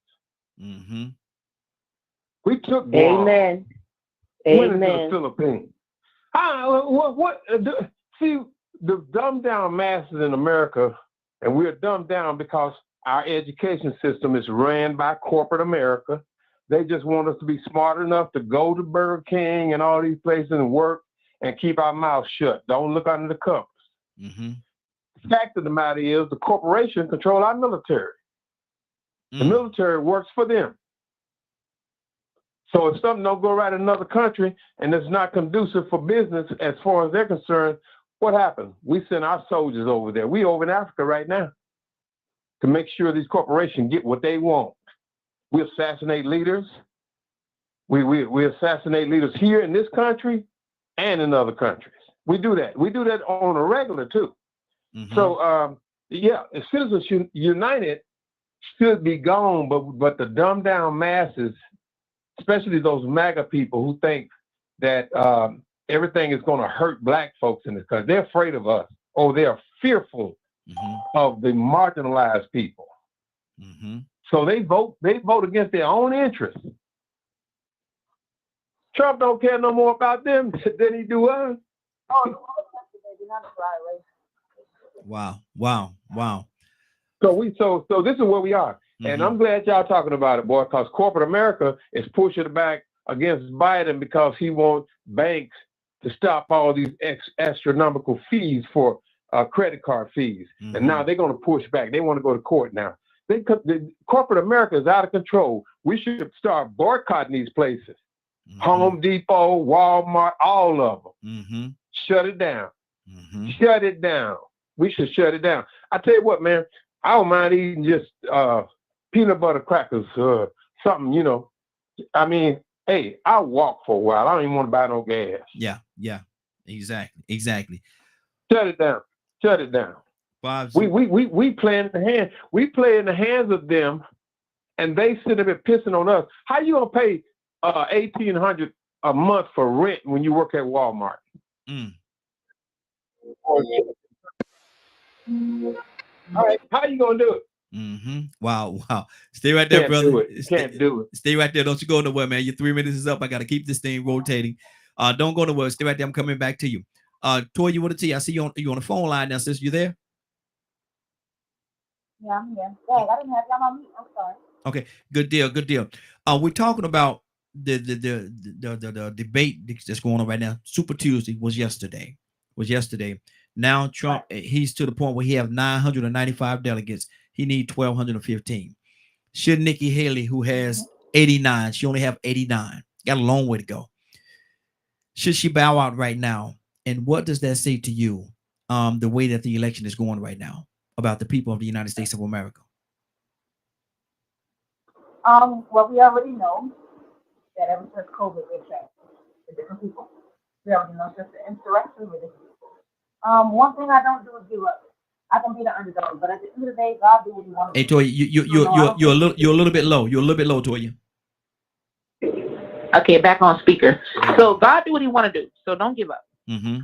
Mm-hmm. We took Guam. Amen. Went into Amen. the Philippines. See, the dumbed down masses in America, and we're dumbed down because our education system is ran by corporate America. They just want us to be smart enough to go to Burger King and all these places and work and keep our mouths shut. Don't look under the covers. Mm-hmm. The fact of the matter is the corporation control our military. The military works for them. So if something don't go right in another country and it's not conducive for business as far as they're concerned, what happens? We send our soldiers over there. We over in Africa right now to make sure these corporations get what they want. We assassinate leaders. We assassinate leaders here in this country and in other countries. We do that. We do that on a regular too. Mm-hmm. So Citizens United should be gone, but the dumbed down masses, especially those MAGA people who think that everything is going to hurt black folks in this country, they're afraid of us, or they're fearful of the marginalized people. Mm-hmm. So they vote against their own interests. Trump don't care no more about them than he do us. Wow. So this is where we are. Mm-hmm. And I'm glad y'all talking about it, boy, because corporate America is pushing it back against Biden because he wants banks to stop all these astronomical fees for credit card fees. Mm-hmm. And now they're going to push back. They want to go to court now. The corporate America is out of control. We should start boycotting these places. Mm-hmm. Home Depot, Walmart, all of them. Mm-hmm. Shut it down. Mm-hmm. Shut it down. We should shut it down. I tell you what, man, I don't mind eating just peanut butter crackers, something, you know. I mean, hey, I'll walk for a while. I don't even want to buy no gas. Yeah, exactly. Shut it down. Bob, we play in the hand. We play in the hands of them, and they sit there pissing on us. How you gonna pay $1,800 a month for rent when you work at Walmart? Mm. All right, how you gonna do it? Mm-hmm. Wow. Stay right there, brother. Can't do it. Stay right there. Don't you go nowhere, man. Your 3 minutes is up. I got to keep this thing rotating. Don't go nowhere. Stay right there. I'm coming back to you. Toy, you want to tell? I see you on the phone line now, sis. You there? Yeah, I'm here. Dang, I didn't have y'all on mute. I'm sorry. Okay, good deal, good deal. We're talking about the debate that's going on right now. Super Tuesday was yesterday. Now Trump, he's to the point where he have 995 delegates. He need 1,215. Should Nikki Haley, who has 89, she only have 89, got a long way to go. Should she bow out right now? And what does that say to you? The way that the election is going right now about the people of the United States of America. Well, we already know that ever since COVID, we've changed with different people. We already know just the interaction with different people. One thing I don't do is give up. I can be the underdog, but at the end of the day, God do what He wants. Hey, Toya, you're a little bit low. You're a little bit low, Toya. Okay, back on speaker. So God do what He want to do. So don't give up. Mm-hmm.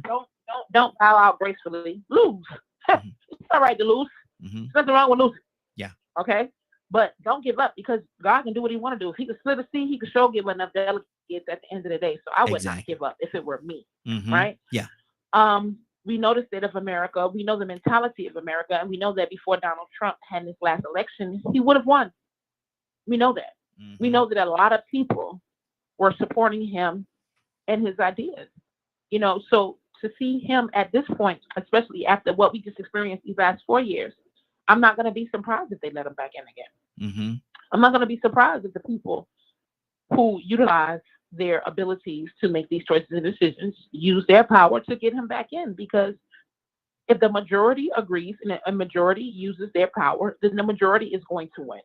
Don't bow out gracefully. Lose. It's all right to lose. Mm-hmm. There's nothing wrong with losing. Yeah. Okay. But don't give up because God can do what He want to do. If He could split a seat, He could sure give enough delegates at the end of the day. So I would not give up if it were me. Mm-hmm. Right? Yeah. We know the state of America. We know the mentality of America, and we know that before Donald Trump had his last election, he would have won. We know that. Mm-hmm. We know that a lot of people were supporting him and his ideas. You know, so to see him at this point, especially after what we just experienced these last 4 years, I'm not going to be surprised if they let him back in again. Mm-hmm. I'm not going to be surprised if the people who utilize their abilities to make these choices and decisions use their power to get him back in. Because if the majority agrees and a majority uses their power, then the majority is going to win.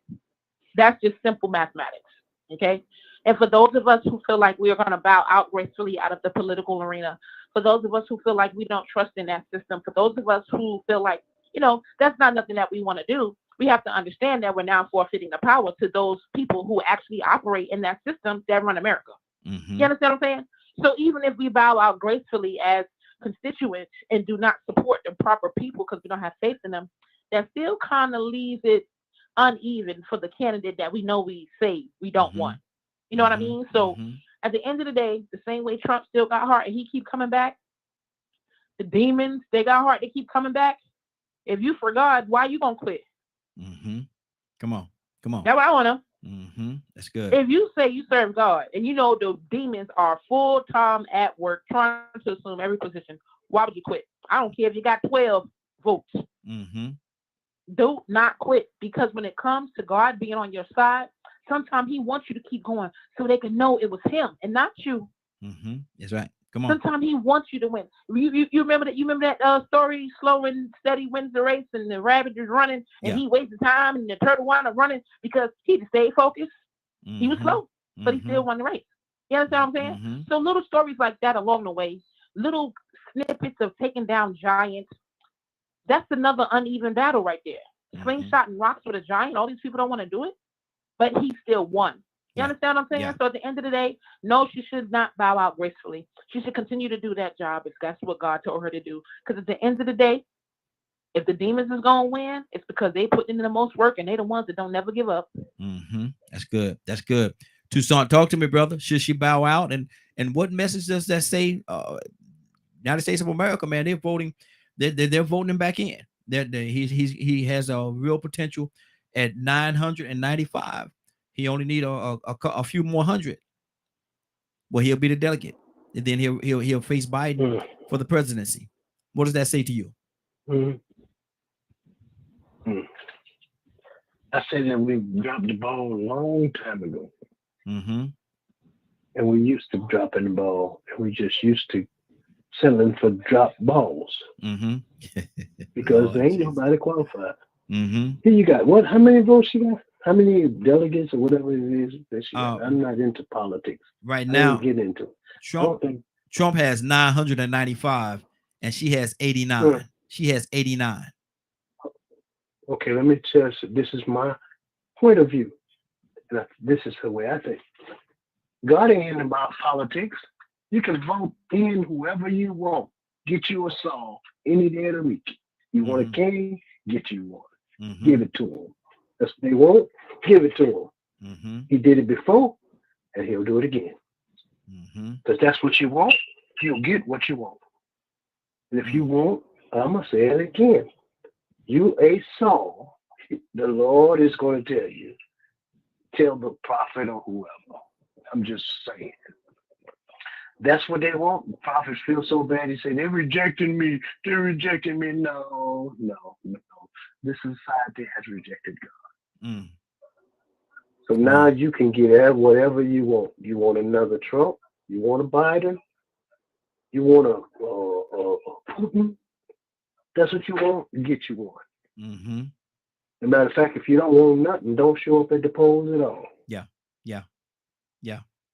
That's just simple mathematics. Okay. And for those of us who feel like we are going to bow out gracefully out of the political arena, for those of us who feel like we don't trust in that system, for those of us who feel like, you know, that's not nothing that we want to do, we have to understand that we're now forfeiting the power to those people who actually operate in that system that run America. Mm-hmm. You understand what I'm saying? So even if we bow out gracefully as constituents and do not support the proper people because we don't have faith in them, that still kind of leaves it uneven for the candidate that we know we say we don't Mm-hmm. want. You know what I mean? So at the end of the day, the same way Trump still got heart and he keep coming back, the demons, they got heart, they keep coming back. If you for God, why you gonna quit? Mm-hmm. Come on. That's what I want to know. Mm-hmm. That's good. If you say you serve God and you know the demons are full time at work trying to assume every position, why would you quit? I don't care if you got 12 votes. Mm-hmm. Do not quit, because when it comes to God being on your side, sometimes He wants you to keep going so they can know it was Him and not you. Mm-hmm. That's right. Come on. Sometimes He wants you to win. You remember that? You remember that story? Slow and steady wins the race, and the rabbit is running, and he wasted time, and the turtle wound up running because he just stayed focused. Mm-hmm. He was slow, but he still won the race. You understand what I'm saying? Mm-hmm. So little stories like that along the way, little snippets of taking down giants. That's another uneven battle right there. Slingshotting rocks with a giant. All these people don't want to do it, but he still won. You understand what I'm saying? Yeah. So at the end of the day, no, she should not bow out gracefully. She should continue to do that job if that's what God told her to do. Because at the end of the day, if the demons is going to win, it's because they put in the most work and they the ones that don't never give up. Mm-hmm. That's good. That's good. Toussaint, talk to me, brother. Should she bow out? And what message does that say? United States of America, man, they're voting. They're voting him back in. He has a real potential at 995. He only need a few more hundred. Well, he'll be the delegate, and then he'll face Biden for the presidency. What does that say to you? I say that we dropped the ball a long time ago. Mm-hmm. And we used to dropping the ball, and we just used to settling for drop balls. Mm-hmm. Because there ain't nobody qualified. Mm-hmm. Here you got what? How many votes you got? How many delegates or whatever it is that she got? I'm not into politics. Right now, I don't get into it. Trump has 995 and she has 89. She has 89. Okay, let me tell you, this is my point of view. And this is the way I think. God ain't about politics. You can vote in whoever you want. Get you a song any day of the week. You want a king? Get you one. Mm-hmm. Give it to him. That's what they want. Give it to him. Mm-hmm. He did it before, and he'll do it again. Mm-hmm. Because that's what you want. You'll get what you want. And if you want, I'm going to say it again. You a song, the Lord is going to tell you, tell the prophet or whoever. I'm just saying. That's what they want. The prophets feel so bad. He say, they're rejecting me. They're rejecting me. No. This society has rejected God. Mm. So now you can get whatever you want. You want another Trump? You want a Biden? You want a Putin? That's what you want? Get you one. Mm-hmm. As a matter of fact, if you don't want nothing, don't show up at the polls at all. Yeah.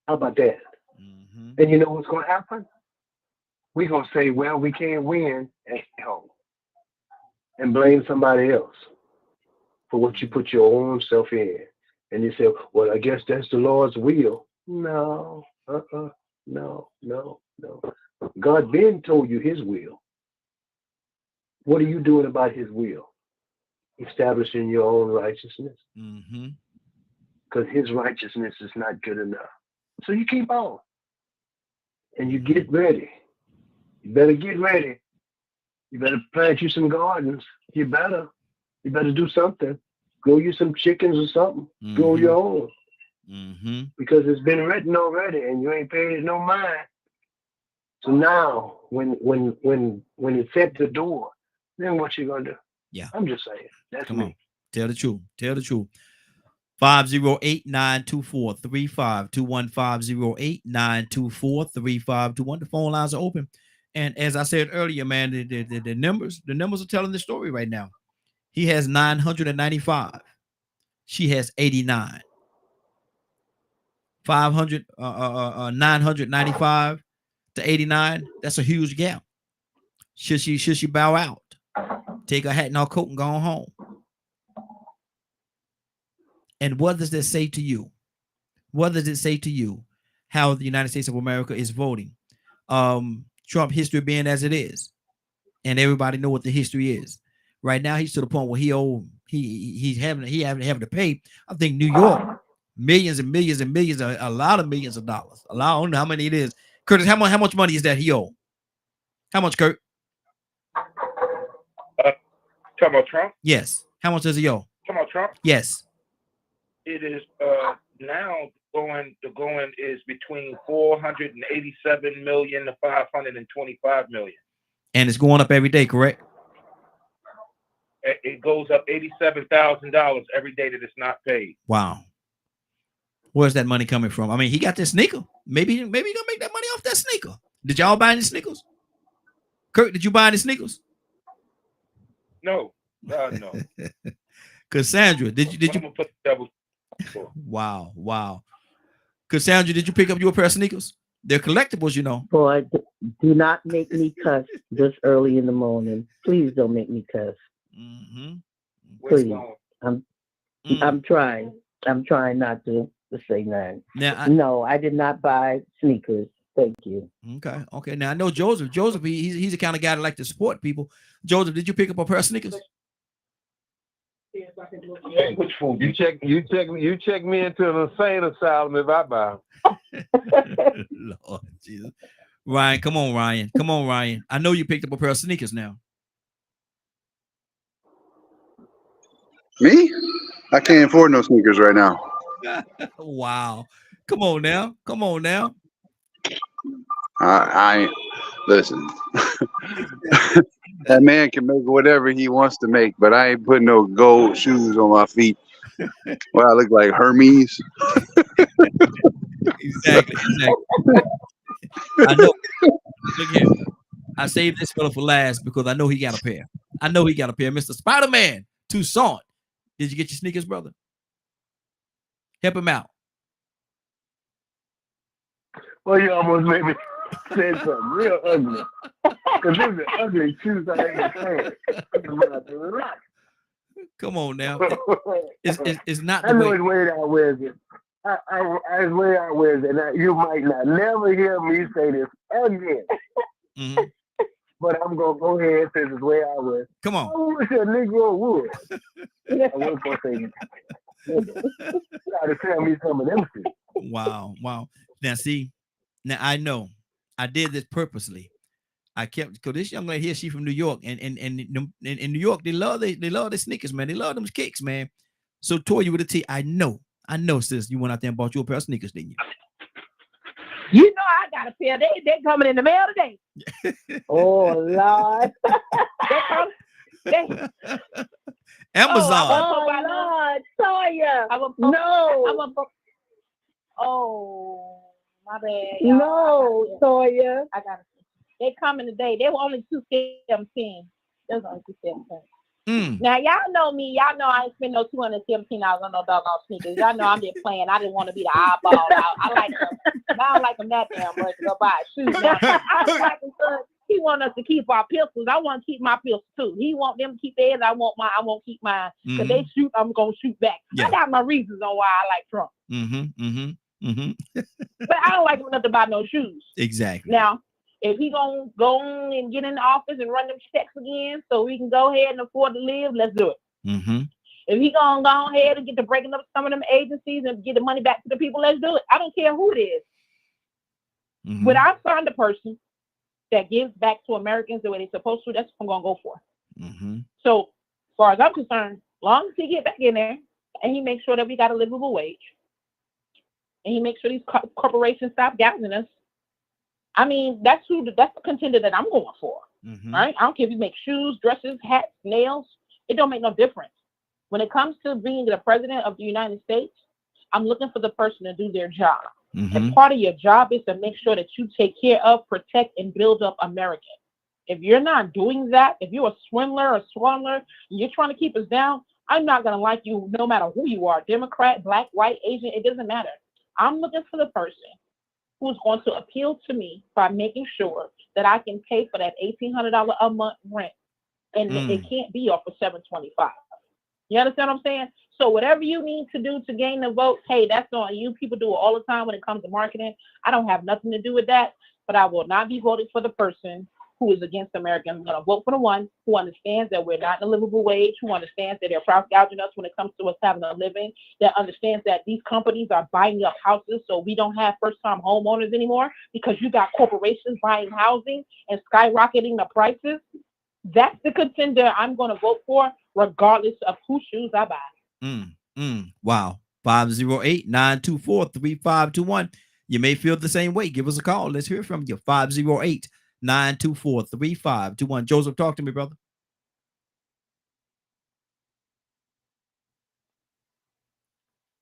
How about that? Mm-hmm. And you know what's going to happen? We're going to say, well, we can't win at home. And blame somebody else for what you put your own self in. And you say, well, I guess that's the Lord's will. No. God then told you his will. What are you doing about his will? Establishing your own righteousness. Mm-hmm. Because his righteousness is not good enough. So you keep on. And you get ready. You better get ready. You better plant you some gardens. You better do something. Grow you some chickens or something. Mm-hmm. Grow your own. Mm-hmm. Because it's been written already and you ain't paid it no mind. So now when it's at the door, then what you gonna do? Yeah. I'm just saying. That's Come me. on. Tell the truth. 508-924-3521. 508-924-3521. The phone lines are open. And as I said earlier, man, the numbers are telling the story right now. He has 995. She has 89. 995 to 89. That's a huge gap. Should she bow out? Take her hat and her coat and go home? And what does that say to you? What does it say to you how the United States of America is voting? Trump history being as it is, and everybody know what the history is. Right now, he's to the point where he's having to pay. I think New York millions and millions and millions, a lot of millions of dollars. I don't know how many it is. Curtis, how much money is that he owe? How much, Kurt? Talking about Trump? Yes. How much does he owe? Talking about Trump? Yes. It is now going is between 487 million to 525 million. And it's going up every day, correct? It goes up $87,000 every day that it's not paid. Wow. Where's that money coming from? I mean, he got this sneaker. Maybe he gonna make that money off that sneaker. Did y'all buy any sneakers? Kurt, did you buy any sneakers? No. No. Cassandra, did you? I'm gonna put the double. Wow. Cassandra, did you pick up your pair of sneakers? They're collectibles, you know. Boy, do not make me cuss this early in the morning. Please don't make me cuss. Mm-hmm. Please. I'm trying. I'm trying not to say nothing. Now, no, I did not buy sneakers. Thank you. Okay. Now I know Joseph. He's the kind of guy that like to support people. Joseph, did you pick up a pair of sneakers? Which fool? You check me into an insane asylum if I buy them. Lord Jesus. Ryan, come on, Ryan. I know you picked up a pair of sneakers now. Me? I can't afford no sneakers right now. Wow. Come on now. I listen. That man can make whatever he wants to make, but I ain't putting no gold shoes on my feet. Well, I look like Hermes. Exactly. I know. Look here. I saved this fella for last because I know he got a pair. Mr. Spider-Man, Toussaint. Did you get your sneakers, brother? Help him out. Well, you almost made me say something real ugly. Because these are ugly shoes I ain't saying. Come on now. It's not I know it's way I wears it. It's way I wears it. Now, you might not never hear me say this again. Mm-hmm. But I'm going to go ahead and say this way I wear it. Come on. I wish a Negro would. I was going to say this. You got to tell me some of them things. Wow. Now I know I did this purposely. I kept, because this young lady here, she from New York, and in New York, they love their sneakers, man. They love them kicks, man. So Toya with a T, I know I know, sis. You went out there and bought you a pair of sneakers, didn't you? You know I got a pair. They coming in the mail today. Oh Lord. They come. They, Amazon. Oh Lord, Toya. I will No. Oh, my bad. Y'all. No, Toya. I got it. They coming today. They were only 217. There's only 217. Now y'all know me. Y'all know I ain't spend no $217 on no doggone sneakers. Y'all know I'm just playing. I didn't want to be the eyeball out. I like them. I don't like them that damn much to go buy a shoe. Now I don't like them because he want us to keep our pistols. I want to keep my pistols too. He want them to keep theirs. I won't keep mine. Because they shoot, I'm gonna shoot back. Yeah. I got my reasons on why I like Trump. But I don't like him enough to buy no shoes. Exactly. Now, if he gonna go on and get in the office and run them checks again so we can go ahead and afford to live, let's do it. If he gonna go ahead and get to breaking up some of them agencies and get the money back to the people, let's do it. I don't care who it is. When I find a person that gives back to Americans the way they're supposed to, that's what I'm gonna go for. So, as far as I'm concerned, long as he get back in there and he makes sure that we got a livable wage, and he makes sure these corporations stop gouging us, I mean, that's the contender that I'm going for. Right? I don't care if you make shoes, dresses, hats, nails. It don't make no difference. When it comes to being the president of the United States, I'm looking for the person to do their job. And part of your job is to make sure that you take care of, protect, and build up America. If you're not doing that, if you're a swindler, and you're trying to keep us down, I'm not going to like you no matter who you are, Democrat, black, white, Asian, it doesn't matter. I'm looking for the person who's going to appeal to me by making sure that I can pay for that $1,800 a month rent. And it can't be off of $725. You understand what I'm saying? So whatever you need to do to gain the vote, hey, that's on you. People do it all the time when it comes to marketing. I don't have nothing to do with that, but I will not be voting for the person who is against America. I'm going to vote for the one who understands that we're not in a livable wage, who understands that they're price gouging us when it comes to us having a living, that understands that these companies are buying up houses so we don't have first-time homeowners anymore because you got corporations buying housing and skyrocketing the prices. That's the contender I'm going to vote for, regardless of whose shoes I buy. Wow. 508-924-3521. You may feel the same way. Give us a call. Let's hear from you. 508-924-3521. Joseph, talk to me, brother.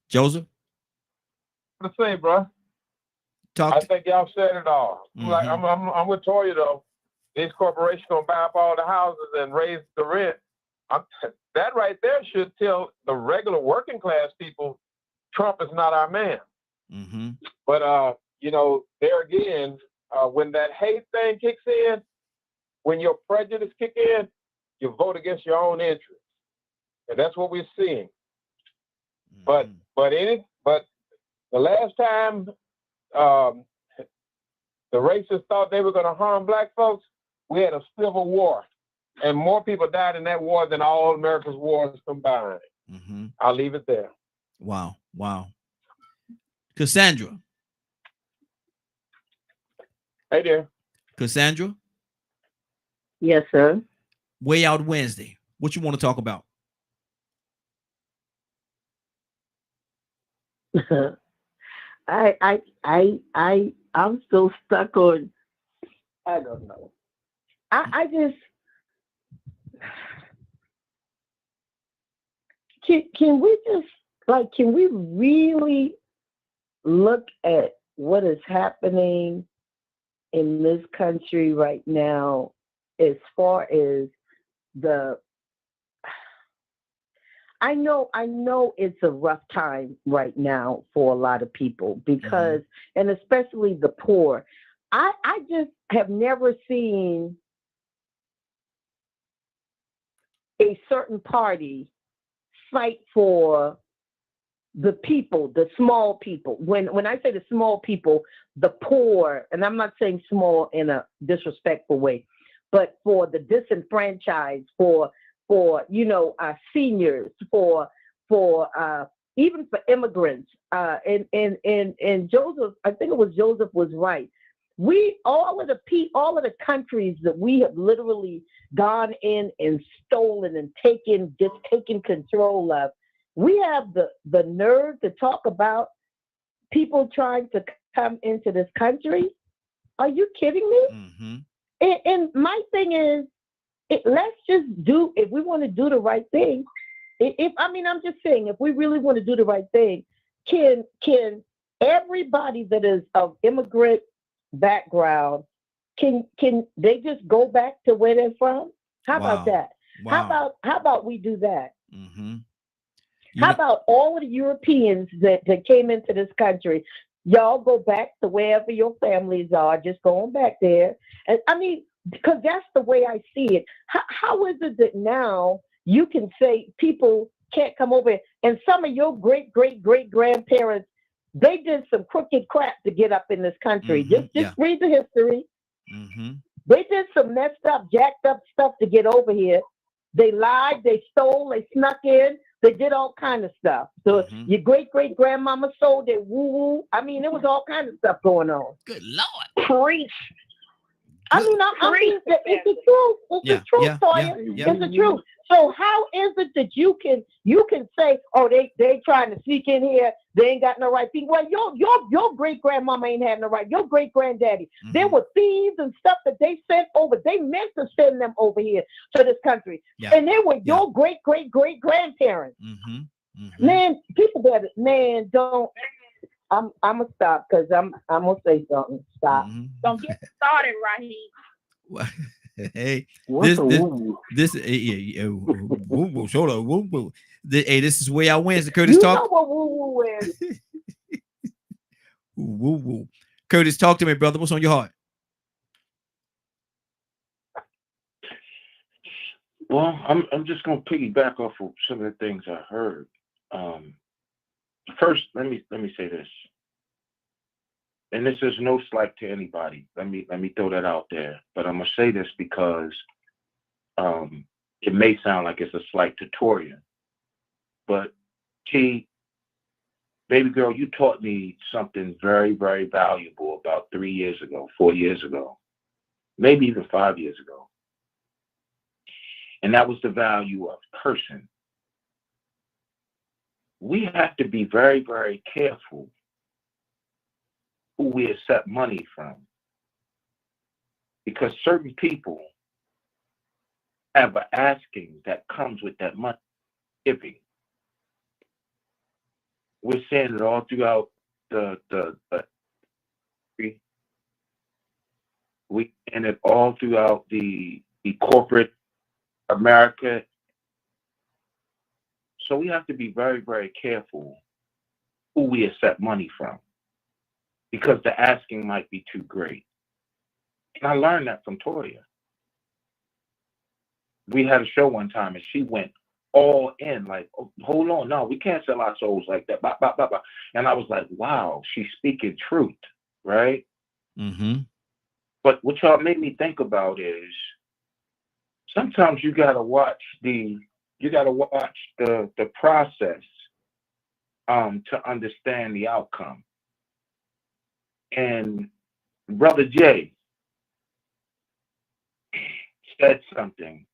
Joseph? What to say, bro? I think y'all said it all. Like I'm with Toya though. These corporations gonna buy up all the houses and raise the rent. That right there should tell the regular working class people Trump is not our man. But you know, there again, when that hate thing kicks in, when your prejudice kick in, you vote against your own interests, and that's what we're seeing. But the last time the racists thought they were going to harm black folks, we had a civil war, and more people died in that war than all America's wars combined. I'll leave it there. Wow. Cassandra. Hey there. Cassandra? Yes, sir. Way Out Wednesday. What you want to talk about? I'm still stuck on, I don't know. I just, can we really look at what is happening in this country right now as far as I know it's a rough time right now for a lot of people because, and especially the poor. I just have never seen a certain party fight for the people, the small people. When I say the small people, the poor, and I'm not saying small in a disrespectful way, but for the disenfranchised, for seniors, for even for immigrants. And Joseph, I think it was Joseph was right. All of the countries that we have literally gone in and stolen and taken control of, We have the nerve to talk about people trying to come into this country. Are you kidding me? Mm-hmm. And my thing is, let's just do, if we want to do the right thing, I'm just saying, if we really want to do the right thing, can everybody that is of immigrant background, can they just go back to where they're from? How about that? Wow. How about we do that? Mm-hmm. How about all of the Europeans that came into this country? Y'all go back to wherever your families are, just going back there. And I mean, because that's the way I see it. How is it that now you can say people can't come over, and some of your great grandparents, they did some crooked crap to get up in this country. Just read the history. Mm-hmm. They did some messed up, jacked up stuff to get over here. They lied, they stole, they snuck in, they did all kind of stuff. So your great grandmama sold their woo. I mean, there was all kinds of stuff going on. Good Lord. Preach. I mean, it's the truth. It's the truth, Toya. It's the truth. So how is it that you can say, oh, they trying to sneak in here, they ain't got no right people? Well, your great grandmama ain't had no right. Your great granddaddy, there were thieves and stuff that they sent over. They meant to send them over here to this country, and they were your great grandparents. Man, people better, man, don't. I'm gonna stop because I'm gonna say something. Stop. Don't get started, Raheem. Hey, What's this hey, this is where I wins. Curtis, you talk. know what woo is. Woo. Curtis, talk to me, brother. What's on your heart? Well, I'm just gonna piggyback off of some of the things I heard. First, let me say this, and this is no slight to anybody. Let me throw that out there. But I'm gonna say this because it may sound like it's a slight to Toria, but T, baby girl, you taught me something very, very valuable about 3 years ago, 4 years ago, maybe even 5 years ago, and that was the value of person. We have to be very, very careful who we accept money from, because certain people have an asking that comes with that money giving. We're seeing it all throughout the we and it all throughout the corporate America. So we have to be very, very careful who we accept money from, because the asking might be too great. And I learned that from Toya. We had a show one time and she went all in, like, oh, hold on, no, we can't sell our souls like that. Bah, bah, bah, bah. And I was like, wow, she's speaking truth, right? But what y'all made me think about is sometimes you gotta watch the process to understand the outcome. And Brother Jay said something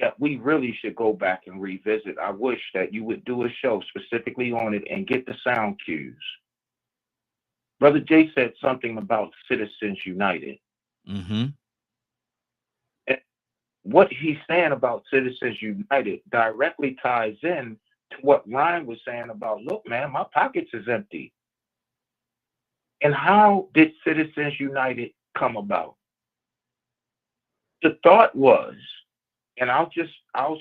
that we really should go back and revisit. I wish that you would do a show specifically on it and get the sound cues. Brother Jay said something about Citizens United. And what he's saying about Citizens United directly ties in to what Ryan was saying about, look, man, my pockets is empty. And how did Citizens United come about? The thought was, and I'll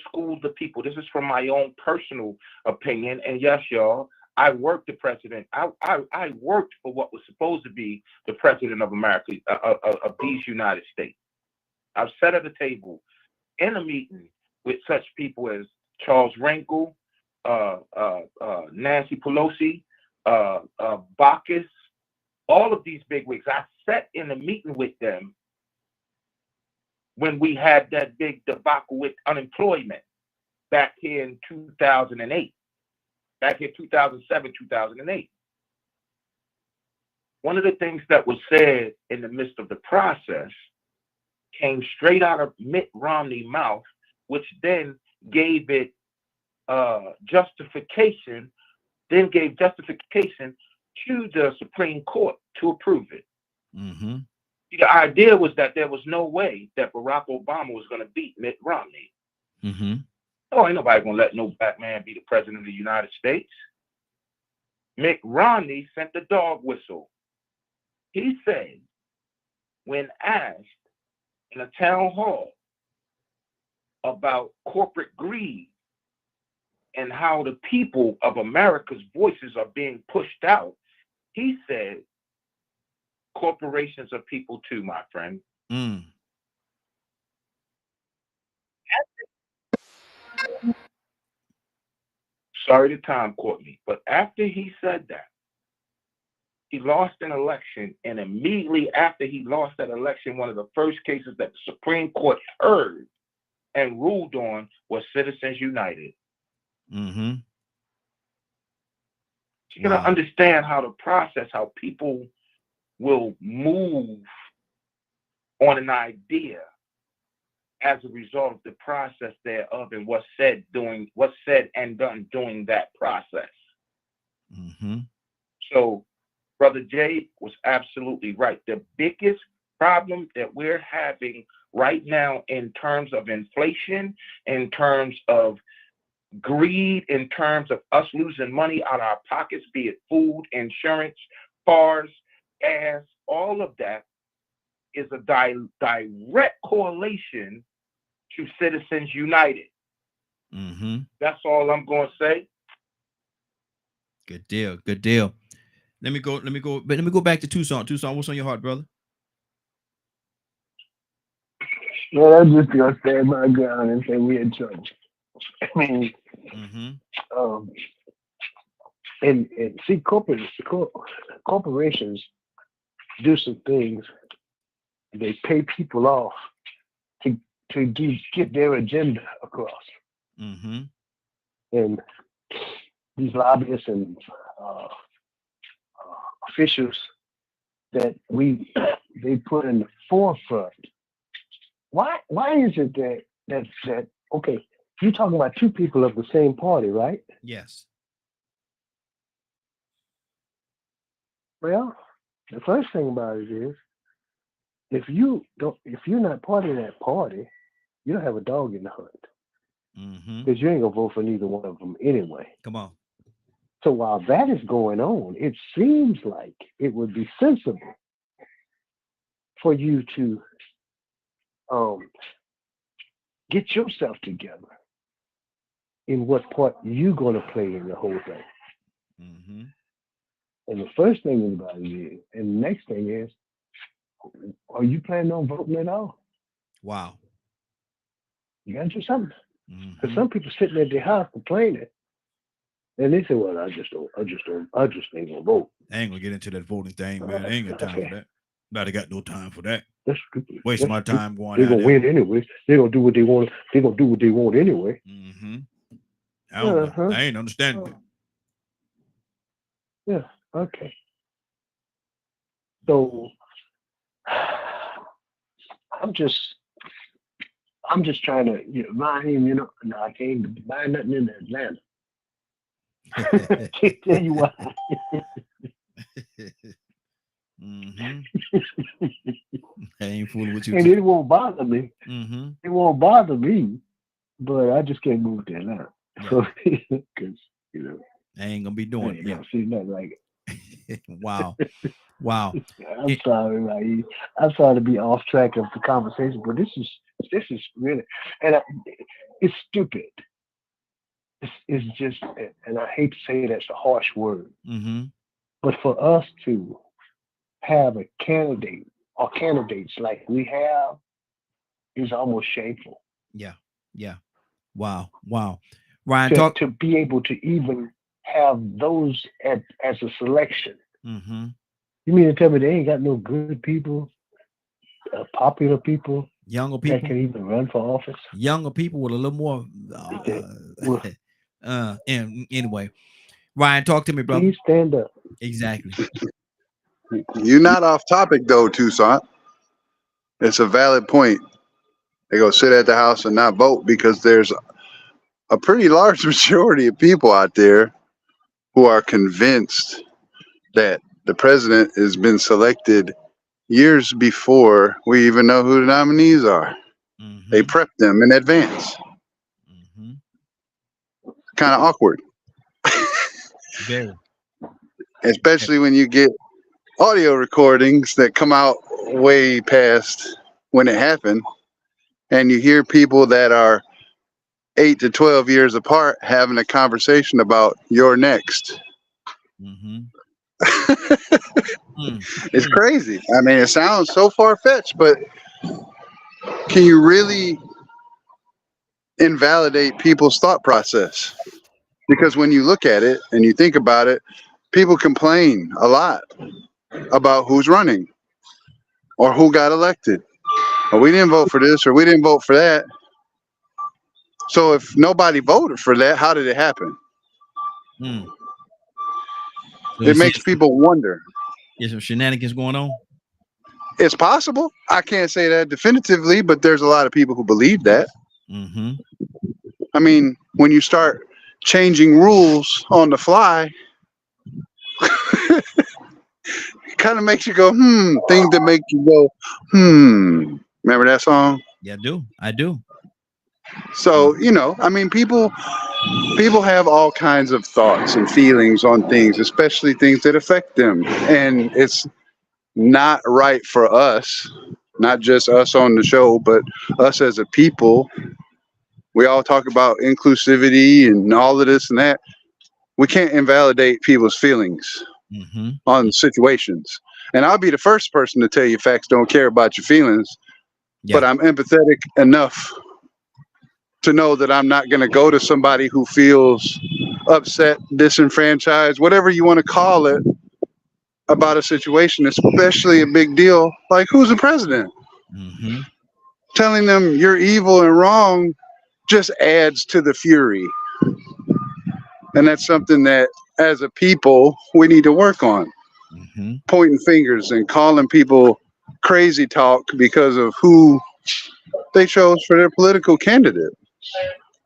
school the people. This is from my own personal opinion. And yes, y'all, I worked the president. I worked for what was supposed to be the president of America, of these United States. I've sat at a table in a meeting with such people as Charles Wrinkle, Nancy Pelosi, Baucus, all of these bigwigs. I sat in a meeting with them when we had that big debacle with unemployment back here in 2008, back in 2007, 2008. One of the things that was said in the midst of the process came straight out of Mitt Romney's mouth, which then gave it justification, then gave justification to the Supreme Court to approve it. Mm-hmm. The idea was that there was no way that Barack Obama was going to beat Mitt Romney. Mm-hmm. Oh, ain't nobody going to let no black man be the president of the United States. Mitt Romney sent the dog whistle. He said, when asked in a town hall about corporate greed and how the people of America's voices are being pushed out, he said, corporations are people too, my friend. Mm. Sorry the time caught me, but after he said that, he lost an election, and immediately after he lost that election, one of the first cases that the Supreme Court heard and ruled on was Citizens United. Mm-hmm. You gotta understand how the process, how people will move on an idea as a result of the process thereof and what's said and done during that process. Mm-hmm. So Brother Jay was absolutely right. The biggest problem that we're having right now in terms of inflation, in terms of greed, in terms of us losing money out of our pockets, be it food, insurance, cars, gas, all of that is a direct correlation to Citizens United. Mm-hmm. That's all I'm going to say. Good deal. Good deal. Let me go back to Tucson. Tucson, what's on your heart, brother? Well, I'm just gonna stand my ground and say we're in trouble. I mean, and see, corporations do some things. They pay people off to get their agenda across. Mm-hmm. And these lobbyists and officials that they put in the forefront. Why is it that okay, you're talking about two people of the same party, right? Yes. Well, the first thing about it is if you're not part of that party, you don't have a dog in the hunt. Mm-hmm. Because you ain't gonna vote for neither one of them anyway. Come on. So while that is going on, it seems like it would be sensible for you to get yourself together in what part you're going to play in the whole thing. Mm-hmm. And the first thing about it is, and the next thing is, are you planning on voting at all? Wow. You got to do something. Mm-hmm. Because some people sitting at their house complaining, and they say, "Well, I just ain't gonna vote." I ain't gonna get into that voting thing, man. I ain't got time for that. But I got no time for that. That's stupid. Wasting my time going. They're gonna win anyway. They're gonna do what they want. They're gonna do what they want anyway. Mm-hmm. I ain't understanding it. Yeah. Okay. So I'm just trying to buy him. No, I can't buy nothing in Atlanta. I can't tell you why. Mm-hmm. I ain't fooling with you. And it won't bother me. Mm-hmm. It won't bother me, but I just can't move to Atlanta. Yeah. So, because I ain't gonna be doing it. Yeah. See nothing like it. Wow. Wow. I'm sorry, Raheem. I'm sorry to be off track of the conversation, but this is really, and it's stupid. It's just, and I hate to say that's a harsh word, mm-hmm. but for us to have a candidate or candidates like we have is almost shameful. Yeah. Yeah. Wow. Wow. Ryan, to be able to even have those as a selection. Mm-hmm. You mean to tell me they ain't got no good people, popular people, younger people that can even run for office? Younger people with a little more. And anyway, Ryan, talk to me, brother. Please stand up. Exactly. You're not off topic though, Tucson. It's a valid point. They go sit at the house and not vote because there's a pretty large majority of people out there who are convinced that the president has been selected years before we even know who the nominees are. They Mm-hmm. prep them in advance. Mm-hmm. Kind of awkward, Very. especially when you get audio recordings that come out way past when it happened, and you hear people that are 8 to 12 years apart having a conversation about you're next. Mm-hmm. Mm. It's crazy. I mean, it sounds so far-fetched, but can you really invalidate people's thought process? Because when you look at it and you think about it, people complain a lot about who's running or who got elected, or we didn't vote for this or we didn't vote for that. So if nobody voted for that, how did it happen? Mm. So you It see makes people wonder. there's some shenanigans going on. It's possible. I can't say that definitively, but there's a lot of people who believe that. Mm-hmm. I mean, when you start changing rules on the fly, it kind of makes you go, things that make you go, Remember that song? Yeah, I do. So, I mean, people have all kinds of thoughts and feelings on things, especially things that affect them. And it's not right for us, not just us on the show, but us as a people. We all talk about inclusivity and all of this and that. We can't invalidate people's feelings Mm-hmm. on situations. And I'll be the first person to tell you facts don't care about your feelings, Yeah. but I'm empathetic enough to know that I'm not going to go to somebody who feels upset, disenfranchised, whatever you want to call it, about a situation, especially a big deal like who's the president. Mm-hmm. Telling them you're evil and wrong just adds to the fury. And that's something that, as a people, we need to work on. Mm-hmm. Pointing fingers and calling people crazy talk because of who they chose for their political candidate.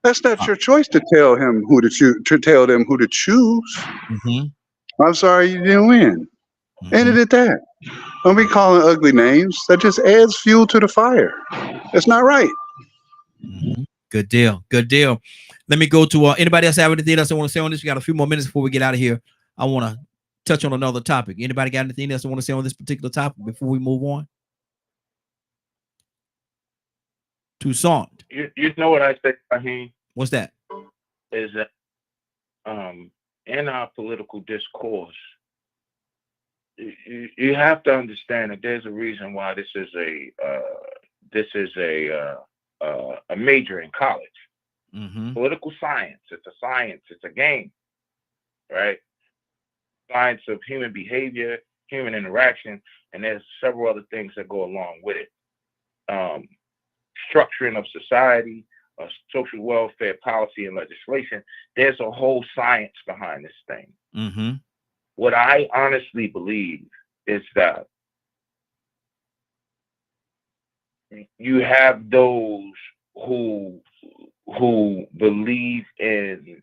That's not your choice to tell him who to choose. To tell them who to choose. Mm-hmm. I'm sorry you didn't win. Mm-hmm. End it at that. Don't be calling ugly names. That just adds fuel to the fire. That's not right. Mm-hmm. Good deal. Good deal. Let me go to anybody else have anything else I want to say on this? We got a few more minutes before we get out of here. I want to touch on another topic. Anybody got anything else I want to say on this particular topic before we move on? Toussaint. You know what I say, Raheem? What's that? Is that in our political discourse, you have to understand that there's a reason why this is a major in college. Mm-hmm. Political science. It's a science. It's a game, right? Science of human behavior, human interaction, and there's several other things that go along with it. Structuring of society, social welfare policy and legislation. There's a whole science behind this thing. Mm-hmm. What I honestly believe is that you have those who believe in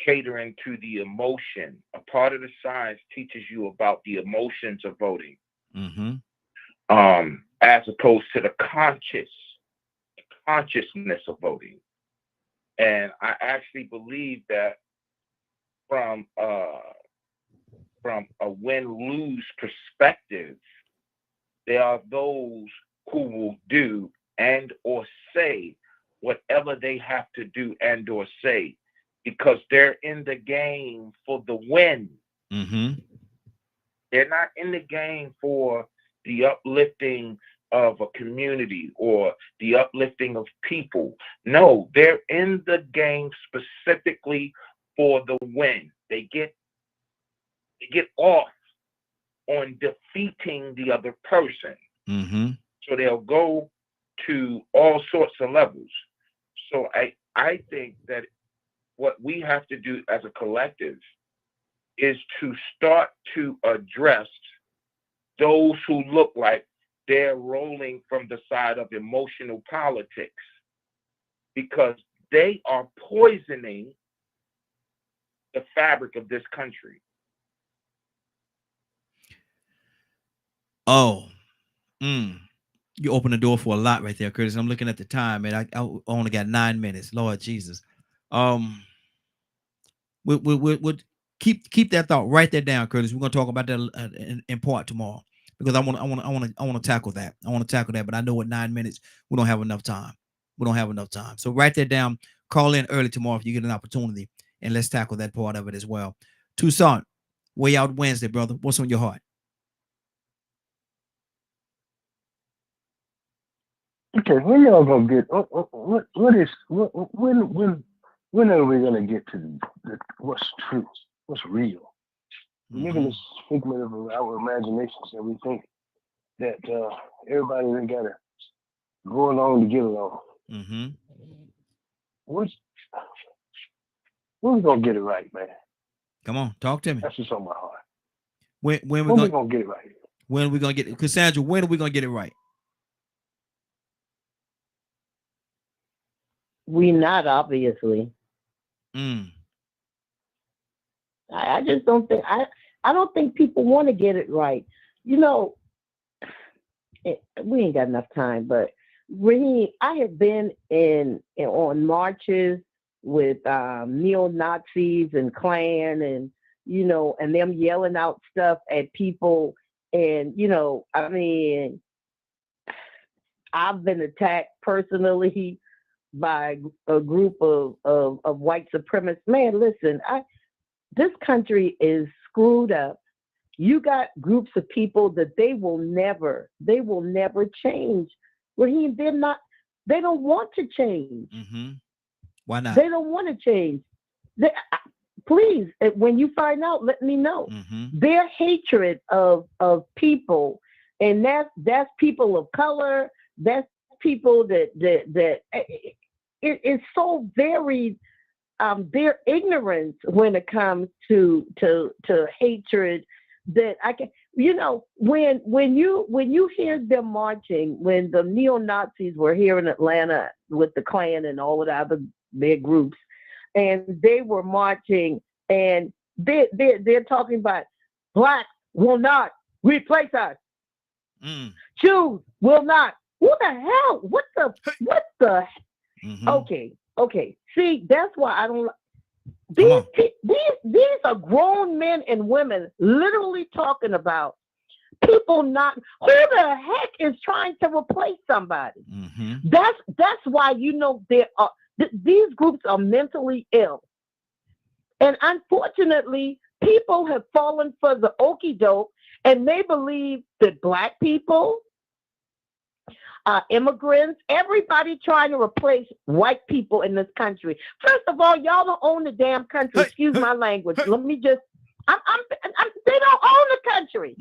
catering to the emotion. A part of the science teaches you about the emotions of voting, Mm-hmm. as opposed to the consciousness of voting. And I actually believe that from a win-lose perspective, there are those who will do and or say whatever they have to do and or say because they're in the game for the win. Mm-hmm. They're not in the game for the uplifting of a community or the uplifting of people. No, they're in the game specifically for the win. They get off on defeating the other person. Mm-hmm. So they'll go to all sorts of levels. So I think that what we have to do as a collective is to start to address those who look like they're rolling from the side of emotional politics, because they are poisoning the fabric of this country. Oh, you open the door for a lot right there, Curtis. I'm looking at the time, and I only got 9 minutes. Lord Jesus. We'll keep that thought. Write that down, Curtis. We're gonna talk about that in part tomorrow, because I want to tackle that. I want to tackle that, but I know at 9 minutes we don't have enough time. We don't have enough time. So write that down. Call in early tomorrow if you get an opportunity, and let's tackle that part of it as well. Toussaint, Way Out Wednesday, brother. What's on your heart? Okay, when y'all gonna get? When are we gonna get to what's true, what's real? We live in this figment of our imaginations, and we think that everybody they gotta go along to get along. When we gonna get it right, man? Come on, talk to me. That's what's on my heart. When we gonna get it right? When are we gonna get it? Cassandra, when are we gonna get it right? We not, obviously. I just don't think I don't think people want to get it right. You know, we ain't got enough time, but I have been on marches with neo-Nazis and Klan, and and them yelling out stuff at people, and I mean, I've been attacked personally by a group of white supremacists. Man, listen, this country is screwed up. You got groups of people that they will never change. They don't want to change. Why not? They don't want to change. Please, when you find out, let me know. Their hatred of people, and that's people of color, that's people that it's so very their ignorance when it comes to hatred, that I can, when you hear them marching, when the neo-Nazis were here in Atlanta with the Klan and all of the other big groups, and they were marching, and they're talking about blacks will not replace us. Jews will not. What the hell? What the? Okay. See, that's why I don't. These are grown men and women literally talking about people not. Who the heck is trying to replace somebody? That's why there are these groups are mentally ill, and unfortunately, people have fallen for the okie doke, and they believe that black people, immigrants, everybody trying to replace white people in this country. First of all, y'all don't own the damn country. Excuse my language. Let me just. They don't own the country.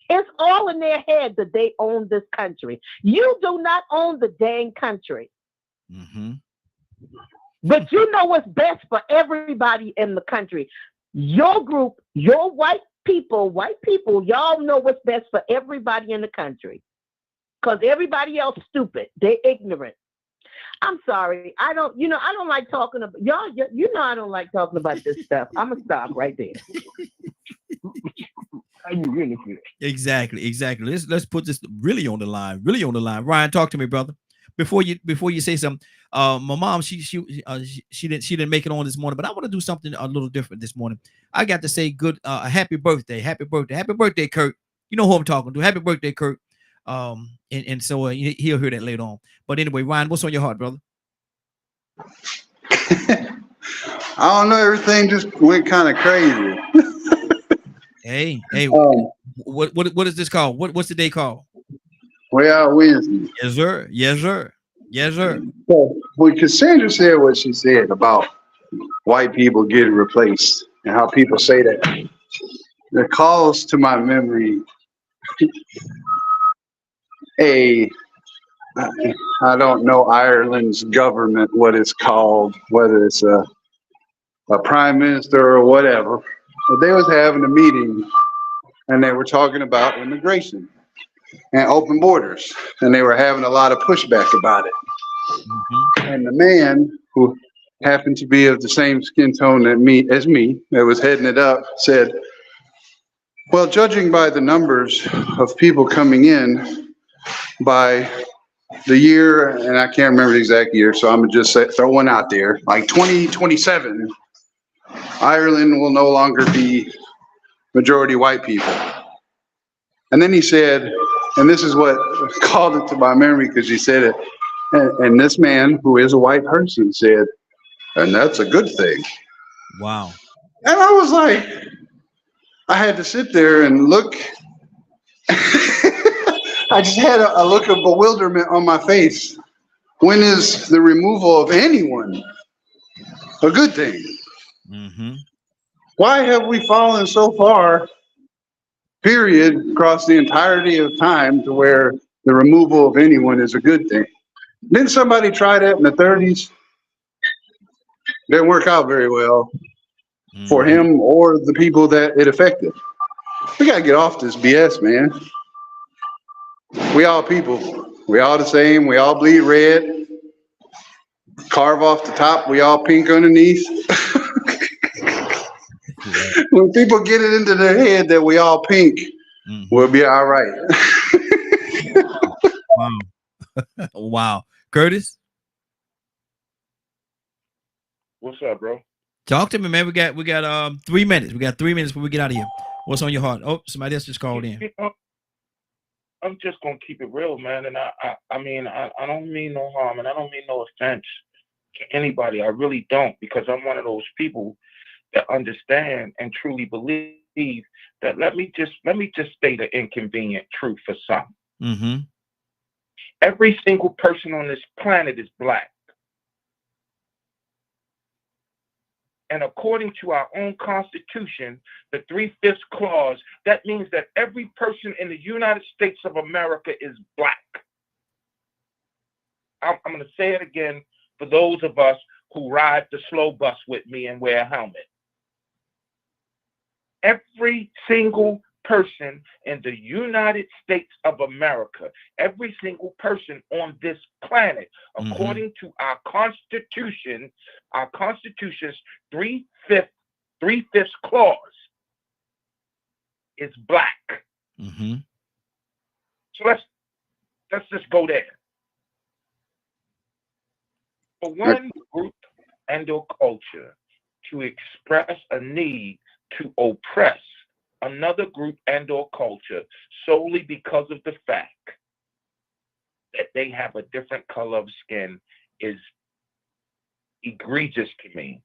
It's all in their head that they own this country. You do not own the dang country. But you know what's best for everybody in the country. Your group, your white people, y'all know what's best for everybody in the country. Because everybody else stupid. They're ignorant. I'm sorry. I don't like talking about y'all. I don't like talking about this stuff. I'm gonna stop right there. How you really feel? Exactly. Let's put this really on the line. Ryan, talk to me, brother. Before you say something, my mom she didn't make it on this morning, but I want to do something a little different this morning. I got to say good happy birthday, Kurt. You know who I'm talking to. Happy birthday, Kurt. And so he'll hear that later on. But anyway, Ryan, what's on your heart, brother? I don't know. Everything just went kind of crazy. Hey, what is this called? What's the day called? Way Out Wednesday. Yes, sir. So when Cassandra said what she said about white people getting replaced and how people say that, it calls to my memory I don't know Ireland's government, what it's called, whether it's a prime minister or whatever, but they was having a meeting and they were talking about immigration and open borders, and they were having a lot of pushback about it. And the man who happened to be of the same skin tone as me, that was heading it up, said, well, judging by the numbers of people coming in by the year, and I can't remember the exact year, so I'm gonna just throw one out there, like 2027, Ireland will no longer be majority white people. And then he said, and this is what called it to my memory because he said it, and this man who is a white person said, and that's a good thing. Wow. And I was like, I had to sit there and look. I just had a look of bewilderment on my face. When is the removal of anyone a good thing? Mm-hmm. Why have we fallen so far, period, across the entirety of time to where the removal of anyone is a good thing? Didn't somebody try that in the 30s? Didn't work out very well for him or the people that it affected. We gotta get off this BS, man. We all people. We all the same. We all bleed red. Carve off the top. We all pink underneath. When people get it into their head that we all pink, we'll be all right. Wow. Wow. Curtis? What's up, bro? Talk to me, man. We got 3 minutes. We got 3 minutes before we get out of here. What's on your heart? Oh, somebody else just called in. I'm just gonna keep it real, man. And I mean, I don't mean no harm, and I don't mean no offense to anybody. I really don't, because I'm one of those people that understand and truly believe that. Let me just state an inconvenient truth for some. Mm-hmm. Every single person on this planet is black. And according to our own Constitution, the 3/5 clause, that means that every person in the United States of America is black. I'm going to say it again for those of us who ride the slow bus with me and wear a helmet. Every single person in the United States of America, every single person on this planet, according to our Constitution's 3/5 clause, is black. Mm-hmm. So let's just go there. For one group and or culture to express a need to oppress another group and or culture solely because of the fact that they have a different color of skin is egregious to me,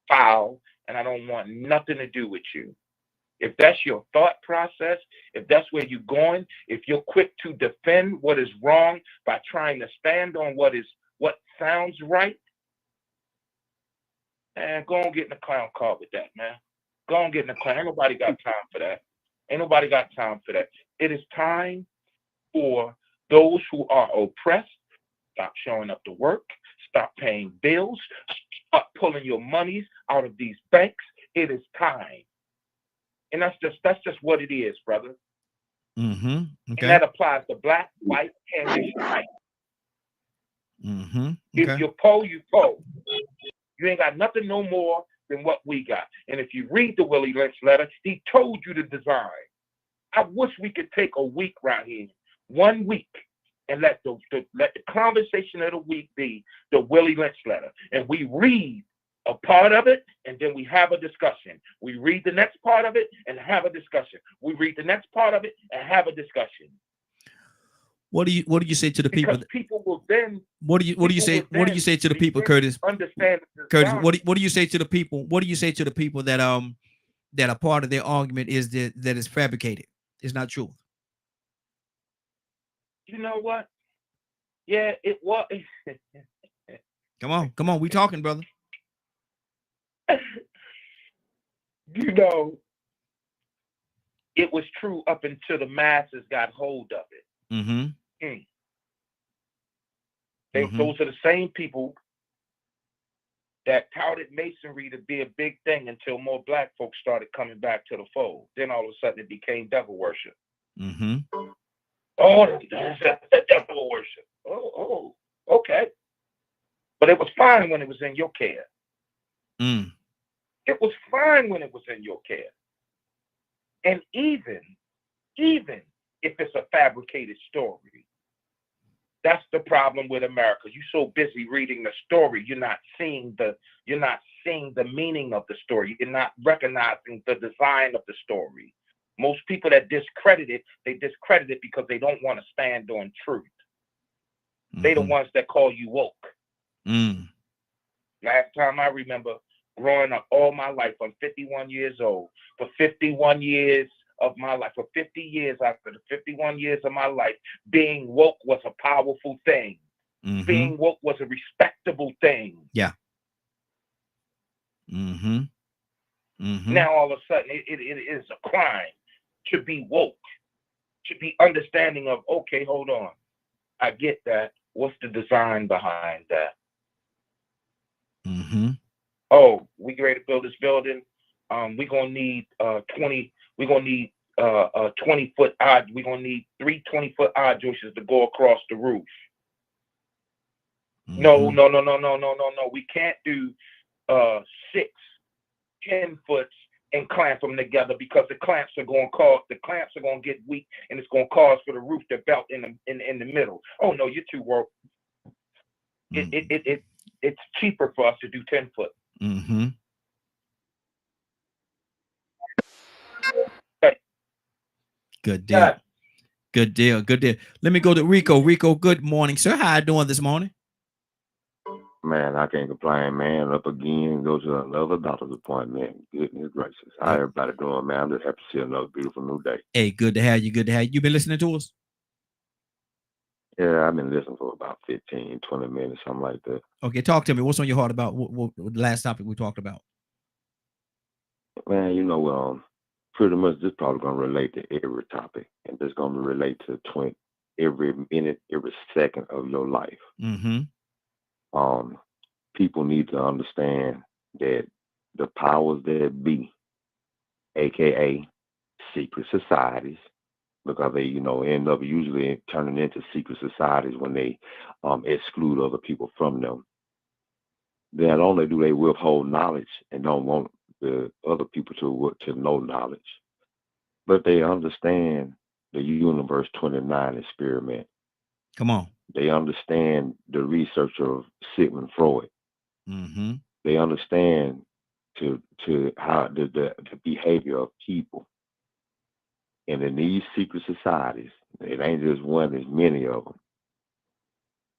foul, and I don't want nothing to do with you. If that's your thought process, if that's where you're going, if you're quick to defend what is wrong by trying to stand on what sounds right, man, go and get in the clown car with that, man. Go and get in the clown. Ain't nobody got time for that. Ain't nobody got time for that. It is time for those who are oppressed, stop showing up to work, stop paying bills, stop pulling your monies out of these banks. It is time. And that's just what it is, brother. Mm-hmm. Okay. And that applies to black, white, and white. Mm-hmm. Okay. If you poor, you poor. You ain't got nothing no more than what we got. And if you read the Willie Lynch letter, he told you the design. I wish we could take a week right here, 1 week, and let the conversation of the week be the Willie Lynch letter. And we read a part of it, and then we have a discussion. We read the next part of it and have a discussion. We read the next part of it and have a discussion. What do you say to the people? Because people will then. What do you say to the people, Curtis? Understand, Curtis. What do you say to the people? What do you say to the people that that a part of their argument is that it's fabricated? It's not true. You know what? Yeah, it was. Come on. We talking, brother. You know, it was true up until the masses got hold of it. Mm-hmm. Those are the same people that touted masonry to be a big thing until more black folks started coming back to the fold. Then all of a sudden it became devil worship. Mm-hmm. Oh, that's devil worship. Oh, okay. But it was fine when it was in your care. Mm. It was fine when it was in your care. And even if it's a fabricated story, that's the problem with America. You're so busy reading the story, you're not seeing the meaning of the story. You're not recognizing the design of the story. Most people that discredit it, they discredit it because they don't want to stand on truth. They the ones that call you woke. Mm. Last time I remember growing up all my life, I'm 51 years old. For 51 years of my life, for 50 years after the 51 years of my life, being woke was a powerful thing. Mm-hmm. Being woke was a respectable thing. Yeah. Mm-hmm. Mm-hmm. Now all of a sudden it is a crime to be woke, to be understanding of, okay, hold on. I get that. What's the design behind that? Mm-hmm. Oh, we get ready to build this building. We're gonna need 20. We're gonna need 20-foot odd. We're gonna need 3 20-foot odd joists to go across the roof. Mm-hmm. No. We can't do 6 10-foots and clamp them together because the clamps are going to get weak and it's going to cause for the roof to belt in the middle. Oh no, you're too woke. It's cheaper for us to do 10-foot. Mm-hmm. Okay. Good deal. Yeah. Good deal. Good deal. Let me go to Rico. Rico, good morning, sir. How you doing this morning? Man, I can't complain, man. Up again, go to another doctor's appointment. Goodness gracious. How everybody doing, man? I'm just happy to see another beautiful new day. Hey, good to have you. Good to have you. You been listening to us? Yeah, I've been listening for about 15, 20 minutes, something like that. Okay, talk to me. What's on your heart about what the last topic we talked about? Man, pretty much this probably going to relate to every topic. And it's going to relate to every minute, every second of your life. Mm-hmm. People need to understand that the powers that be, aka secret societies, because they, end up usually turning into secret societies when they exclude other people from them. Not only do they withhold knowledge and don't want the other people to know knowledge, but they understand the Universe 29 experiment. Come on. They understand the research of Sigmund Freud. Mm-hmm. They understand to how the behavior of people. And in these secret societies, it ain't just one, there's many of them.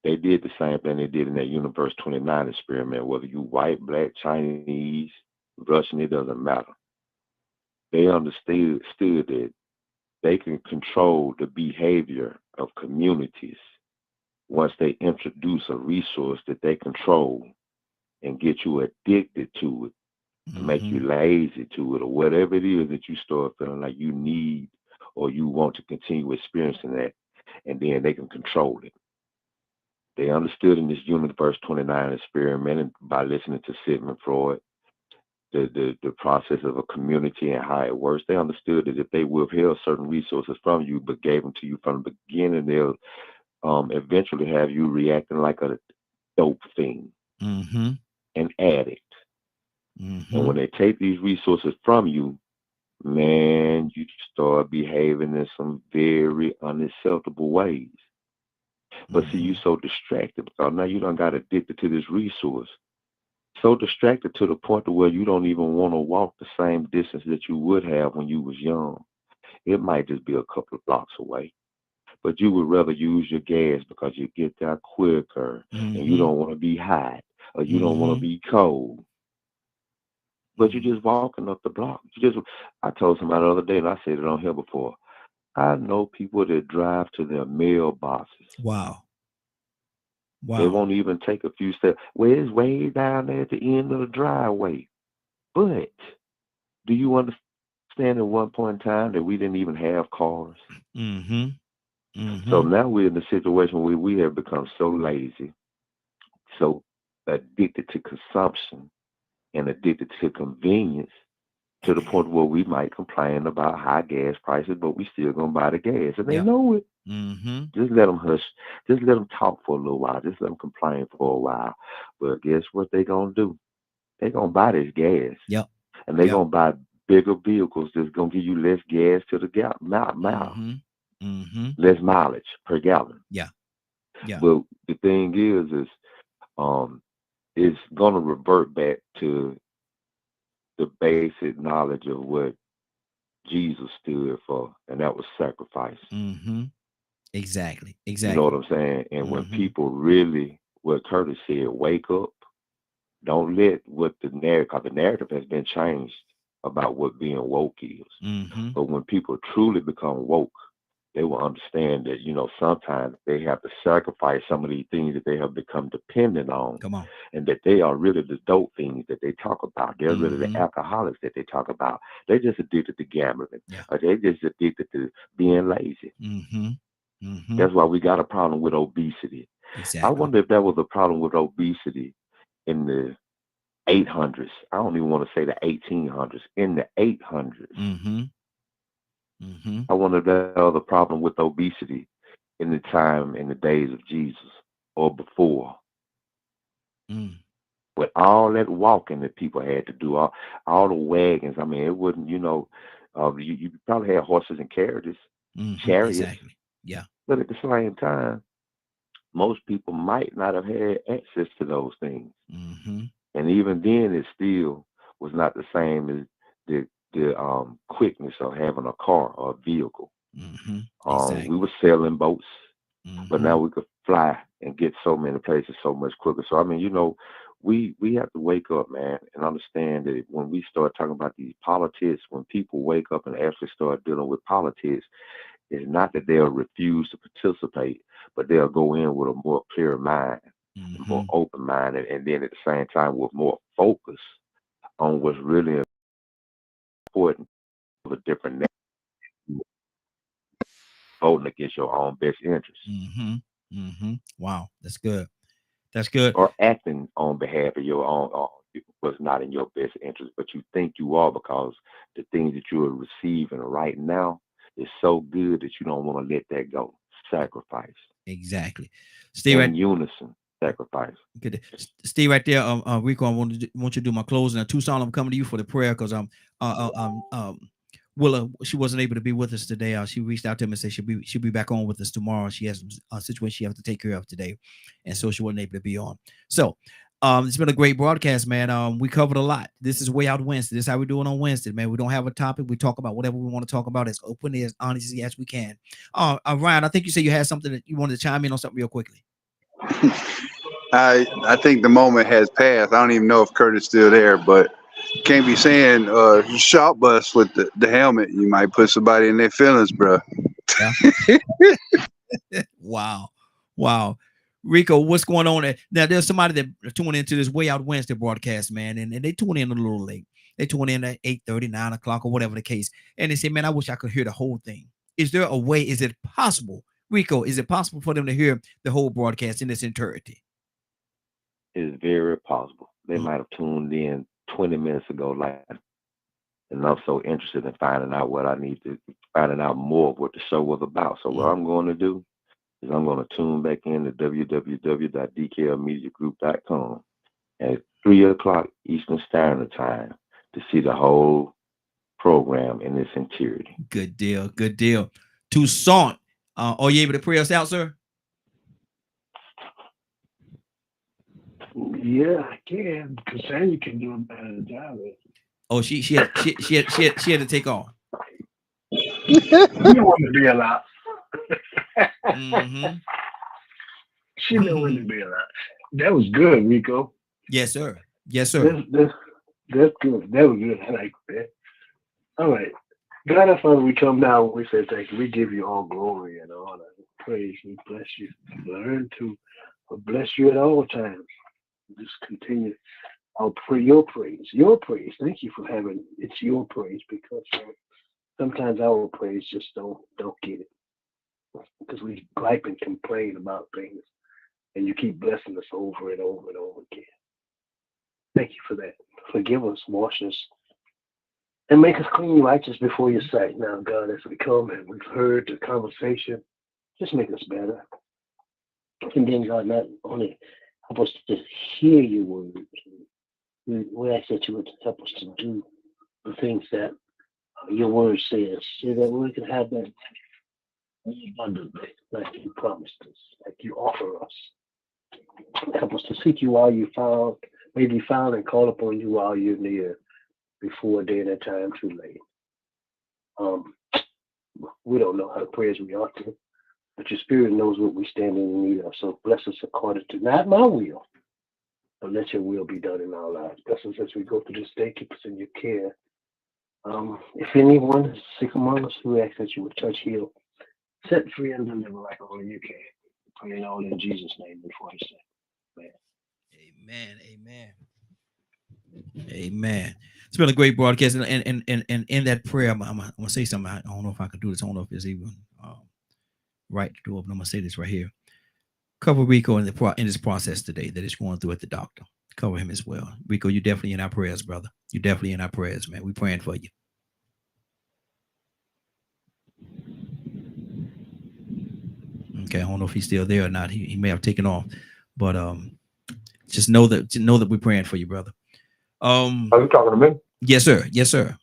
They did the same thing they did in that Universe 29 experiment, whether you white, black, Chinese, Russian, it doesn't matter. They understood that they can control the behavior of communities once they introduce a resource that they control and get you addicted to it, to make you lazy to it, or whatever it is that you start feeling like you need or you want to continue experiencing that, and then they can control it. They understood in this Universe 29 experiment, and by listening to Sigmund Freud, the process of a community and how it works. They understood that if they withheld certain resources from you but gave them to you from the beginning, they'll eventually have you reacting like a dope fiend, an addict. And when they take these resources from you, man, you start behaving in some very unacceptable ways. But see, you so distracted because now you done got addicted to this resource. So distracted to the point to where you don't even want to walk the same distance that you would have when you was young. It might just be a couple of blocks away. But you would rather use your gas because you get there quicker and you don't want to be hot or you don't want to be cold. But you're just walking up the block. I told somebody the other day, and I said it on here before, I know people that drive to their mailboxes. Wow. They won't even take a few steps. Well, it's way down there at the end of the driveway. But do you understand at one point in time that we didn't even have cars? So now we're in a situation where we have become so lazy, so addicted to consumption and addicted to convenience to the point where we might complain about high gas prices, but we still gonna buy the gas, and they Yeah. know it. Mm-hmm. Just let them hush. Just let them talk for a little while. Just let them complain for a while. But guess what they gonna do? They gonna buy this gas, Yep. and they Yep. gonna buy bigger vehicles that's gonna give you less gas to the mile, Mm-hmm. Mm-hmm. less mileage per gallon. Yeah. Yeah. But the thing is um, it's gonna revert back to the basic knowledge of what Jesus stood for, and that was sacrifice. Mm-hmm. Exactly. You know Exactly. what I'm saying? And when Mm-hmm. people really, what Curtis said, wake up, don't let what the narrative, 'cause the narrative has been changed about what being woke is. Mm-hmm. But when people truly become woke, they will understand that, sometimes they have to sacrifice some of these things that they have become dependent on, Come on. and that they are really the dope things that they talk about. They're really the Mm-hmm. alcoholics that they talk about. They're just addicted to gambling, Yeah. or they're just addicted to being lazy. Mm-hmm. Mm-hmm. That's why we got a problem with obesity. I Exactly. wonder if that was a problem with obesity in the 800s. I don't even want to say the 1800s. In the 800s, Mm-hmm. Mm-hmm. I wonder if that was a problem with obesity in the days of Jesus or before. Mm. With all that walking that people had to do, all the wagons. I mean, it wouldn't, you probably had horses and carriages, Mm-hmm. chariots, Exactly. Yeah. but at the same time, most people might not have had access to those things. Mm-hmm. And even then, it still was not the same as the quickness of having a car or a vehicle. Mm-hmm. We Exactly. were sailing boats, but Mm-hmm. now we could fly and get so many places so much quicker. So I mean, we have to wake up, man, and understand that when we start talking about these politics, when people wake up and actually start dealing with politics, it's not that they'll refuse to participate, but they'll go in with a more clear mind, a Mm-hmm. more open mind, and then at the same time with more focus on what's really important of a different nation, voting against your own best interest Mm-hmm. Mm-hmm. Wow. That's good. That's good. or acting on behalf of your own what's not in your best interest, but you think you are because the things that you are receiving right now is so good that you don't want to let that go. Sacrifice Exactly. Stay right. in unison. Sacrifice. Good. Stay right there. Rico, I want you to do my closing. Tucson, I'm coming to you for the prayer because Willa, she wasn't able to be with us today. She reached out to him and said she'll be back on with us tomorrow. She has some situation she has to take care of today, and so she wasn't able to be on. So, it's been a great broadcast, man. We covered a lot. This is Way Out Wednesday. This is how we do it on Wednesday, man. We don't have a topic. We talk about whatever we want to talk about as openly, as honestly as we can. Ryan, I think you said you had something that you wanted to chime in on something real quickly. I think the moment has passed. I don't even know if Curtis is still there, but can't be saying shot bus with the helmet. You might put somebody in their feelings, bro. Yeah. Wow. Rico, what's going on there? Now, there's somebody that tuned into this Way Out Wednesday broadcast, man, and they tune in a little late. They tune in at 8:30, 9 o'clock, or whatever the case. And they say, man, I wish I could hear the whole thing. Is there a way? Is it possible? Rico, is it possible for them to hear the whole broadcast in its entirety? It's very possible. They might have tuned in 20 minutes ago, and I'm so interested in finding out finding out more of what the show was about. So what I'm going to do is I'm going to tune back in to www.dklmediagroup.com at 3 o'clock Eastern Standard Time to see the whole program in its entirety. Good deal. Good deal. Tucson, are you able to pray us out, sir? Yeah, I can. Cassandra can do a better job of it. Oh, she had to take off. You know when to be allowed. Mm-hmm. She know when to be allowed. That was good, Rico. Yes, sir. Yes, sir. That's good. That was good. I like that. All right. God, our Father, we come now and we say thank you. We give you all glory and honor and praise. We bless you. Learn to bless you at all times. Just continue. I'll pray your praise. Your praise. Thank you for having it's your praise, because sometimes our praise just don't get it. Because we gripe and complain about things, and you keep blessing us over and over and over again. Thank you for that. Forgive us, wash us, and make us clean, righteous before your sight. Now, God, as we come and we've heard the conversation, just make us better. And then, God, not only help us to hear your words, we ask that you would help us to do the things that your word says, so that we can have that abundantly, like you promised us, like you offer us. Help us to seek you while you found, may be found, and call upon you while you're near, before a day and a time too late. We don't know how to pray as we ought to, but your spirit knows what we stand in need of. So bless us according to not my will, but let your will be done in our lives. Bless us as we go through this day. Keep us in your care. If anyone is sick among us, we ask that you would touch, heal, set free, and deliver like only you can. Pray it all in Jesus' name before His name. Amen. Amen. It's been a great broadcast, and in that prayer, I'm gonna say something. I don't know if I can do this. I don't know if it's even right to do it, but I'm gonna say this right here. Cover Rico in this process today that he's going through at the doctor. Cover him as well. Rico, you're definitely in our prayers, brother. You're definitely in our prayers, man. We're praying for you. Okay, I don't know if he's still there or not. He may have taken off, but just know that we're praying for you, brother. Are you talking to me? Yes, sir. Yes, sir.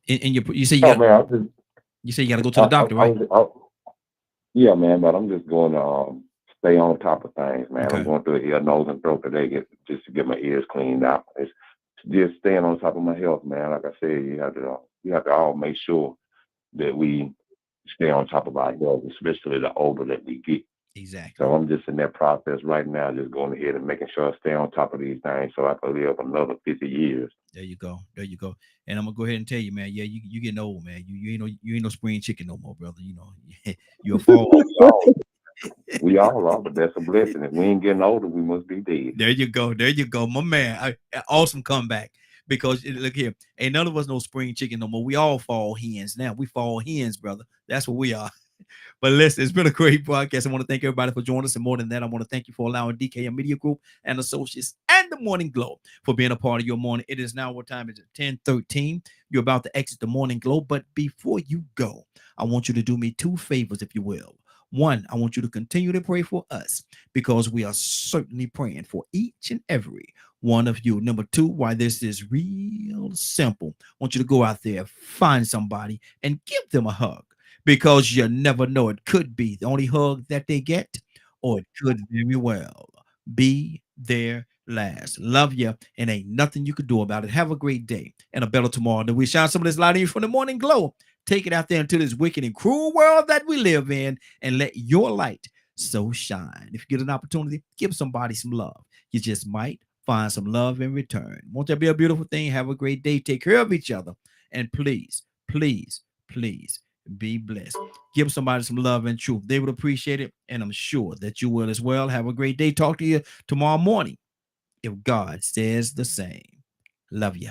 You say you say you got to go to the doctor, right? Yeah, man, but I'm just going to stay on top of things, man. Okay. I'm going through ear, nose, and throat today just to get my ears cleaned out. It's just staying on top of my health, man. Like I said, you have to all make sure that we stay on top of our health, especially the older that we get. Exactly. So I'm just in that process right now, just going ahead and making sure I stay on top of these things so I can live another 50 years. There you go. And I'm gonna go ahead and tell you, man. Yeah, you getting old, man. You ain't no spring chicken no more, brother. You know, you're a fall. We all are, but that's a blessing. If we ain't getting older, we must be dead. There you go, my man. Awesome comeback. Because look here, ain't none of us no spring chicken no more. We all fall hens now. We fall hens, brother. That's what we are. But listen, it's been a great broadcast. I want to thank everybody for joining us. And more than that, I want to thank you for allowing DKM Media Group and Associates and the Morning Glow for being a part of your morning. It is now, what time is it? 10:13. You're about to exit the Morning Glow. But before you go, I want you to do me two favors, if you will. One, I want you to continue to pray for us, because we are certainly praying for each and every one of you. Number two, why this is real simple. I want you to go out there, find somebody, and give them a hug. Because you never know, it could be the only hug that they get, or it could very well be their last. Love you, and ain't nothing you could do about it. Have a great day and a better tomorrow. Then we shine some of this light in you from the Morning Glow. Take it out there into this wicked and cruel world that we live in, and let your light so shine. If you get an opportunity, give somebody some love. You just might find some love in return. Won't that be a beautiful thing? Have a great day. Take care of each other, and please, please, please, be blessed. Give somebody some love and truth. They would appreciate it, and I'm sure that you will as well. Have a great day. Talk to you tomorrow morning, if God says the same. Love you.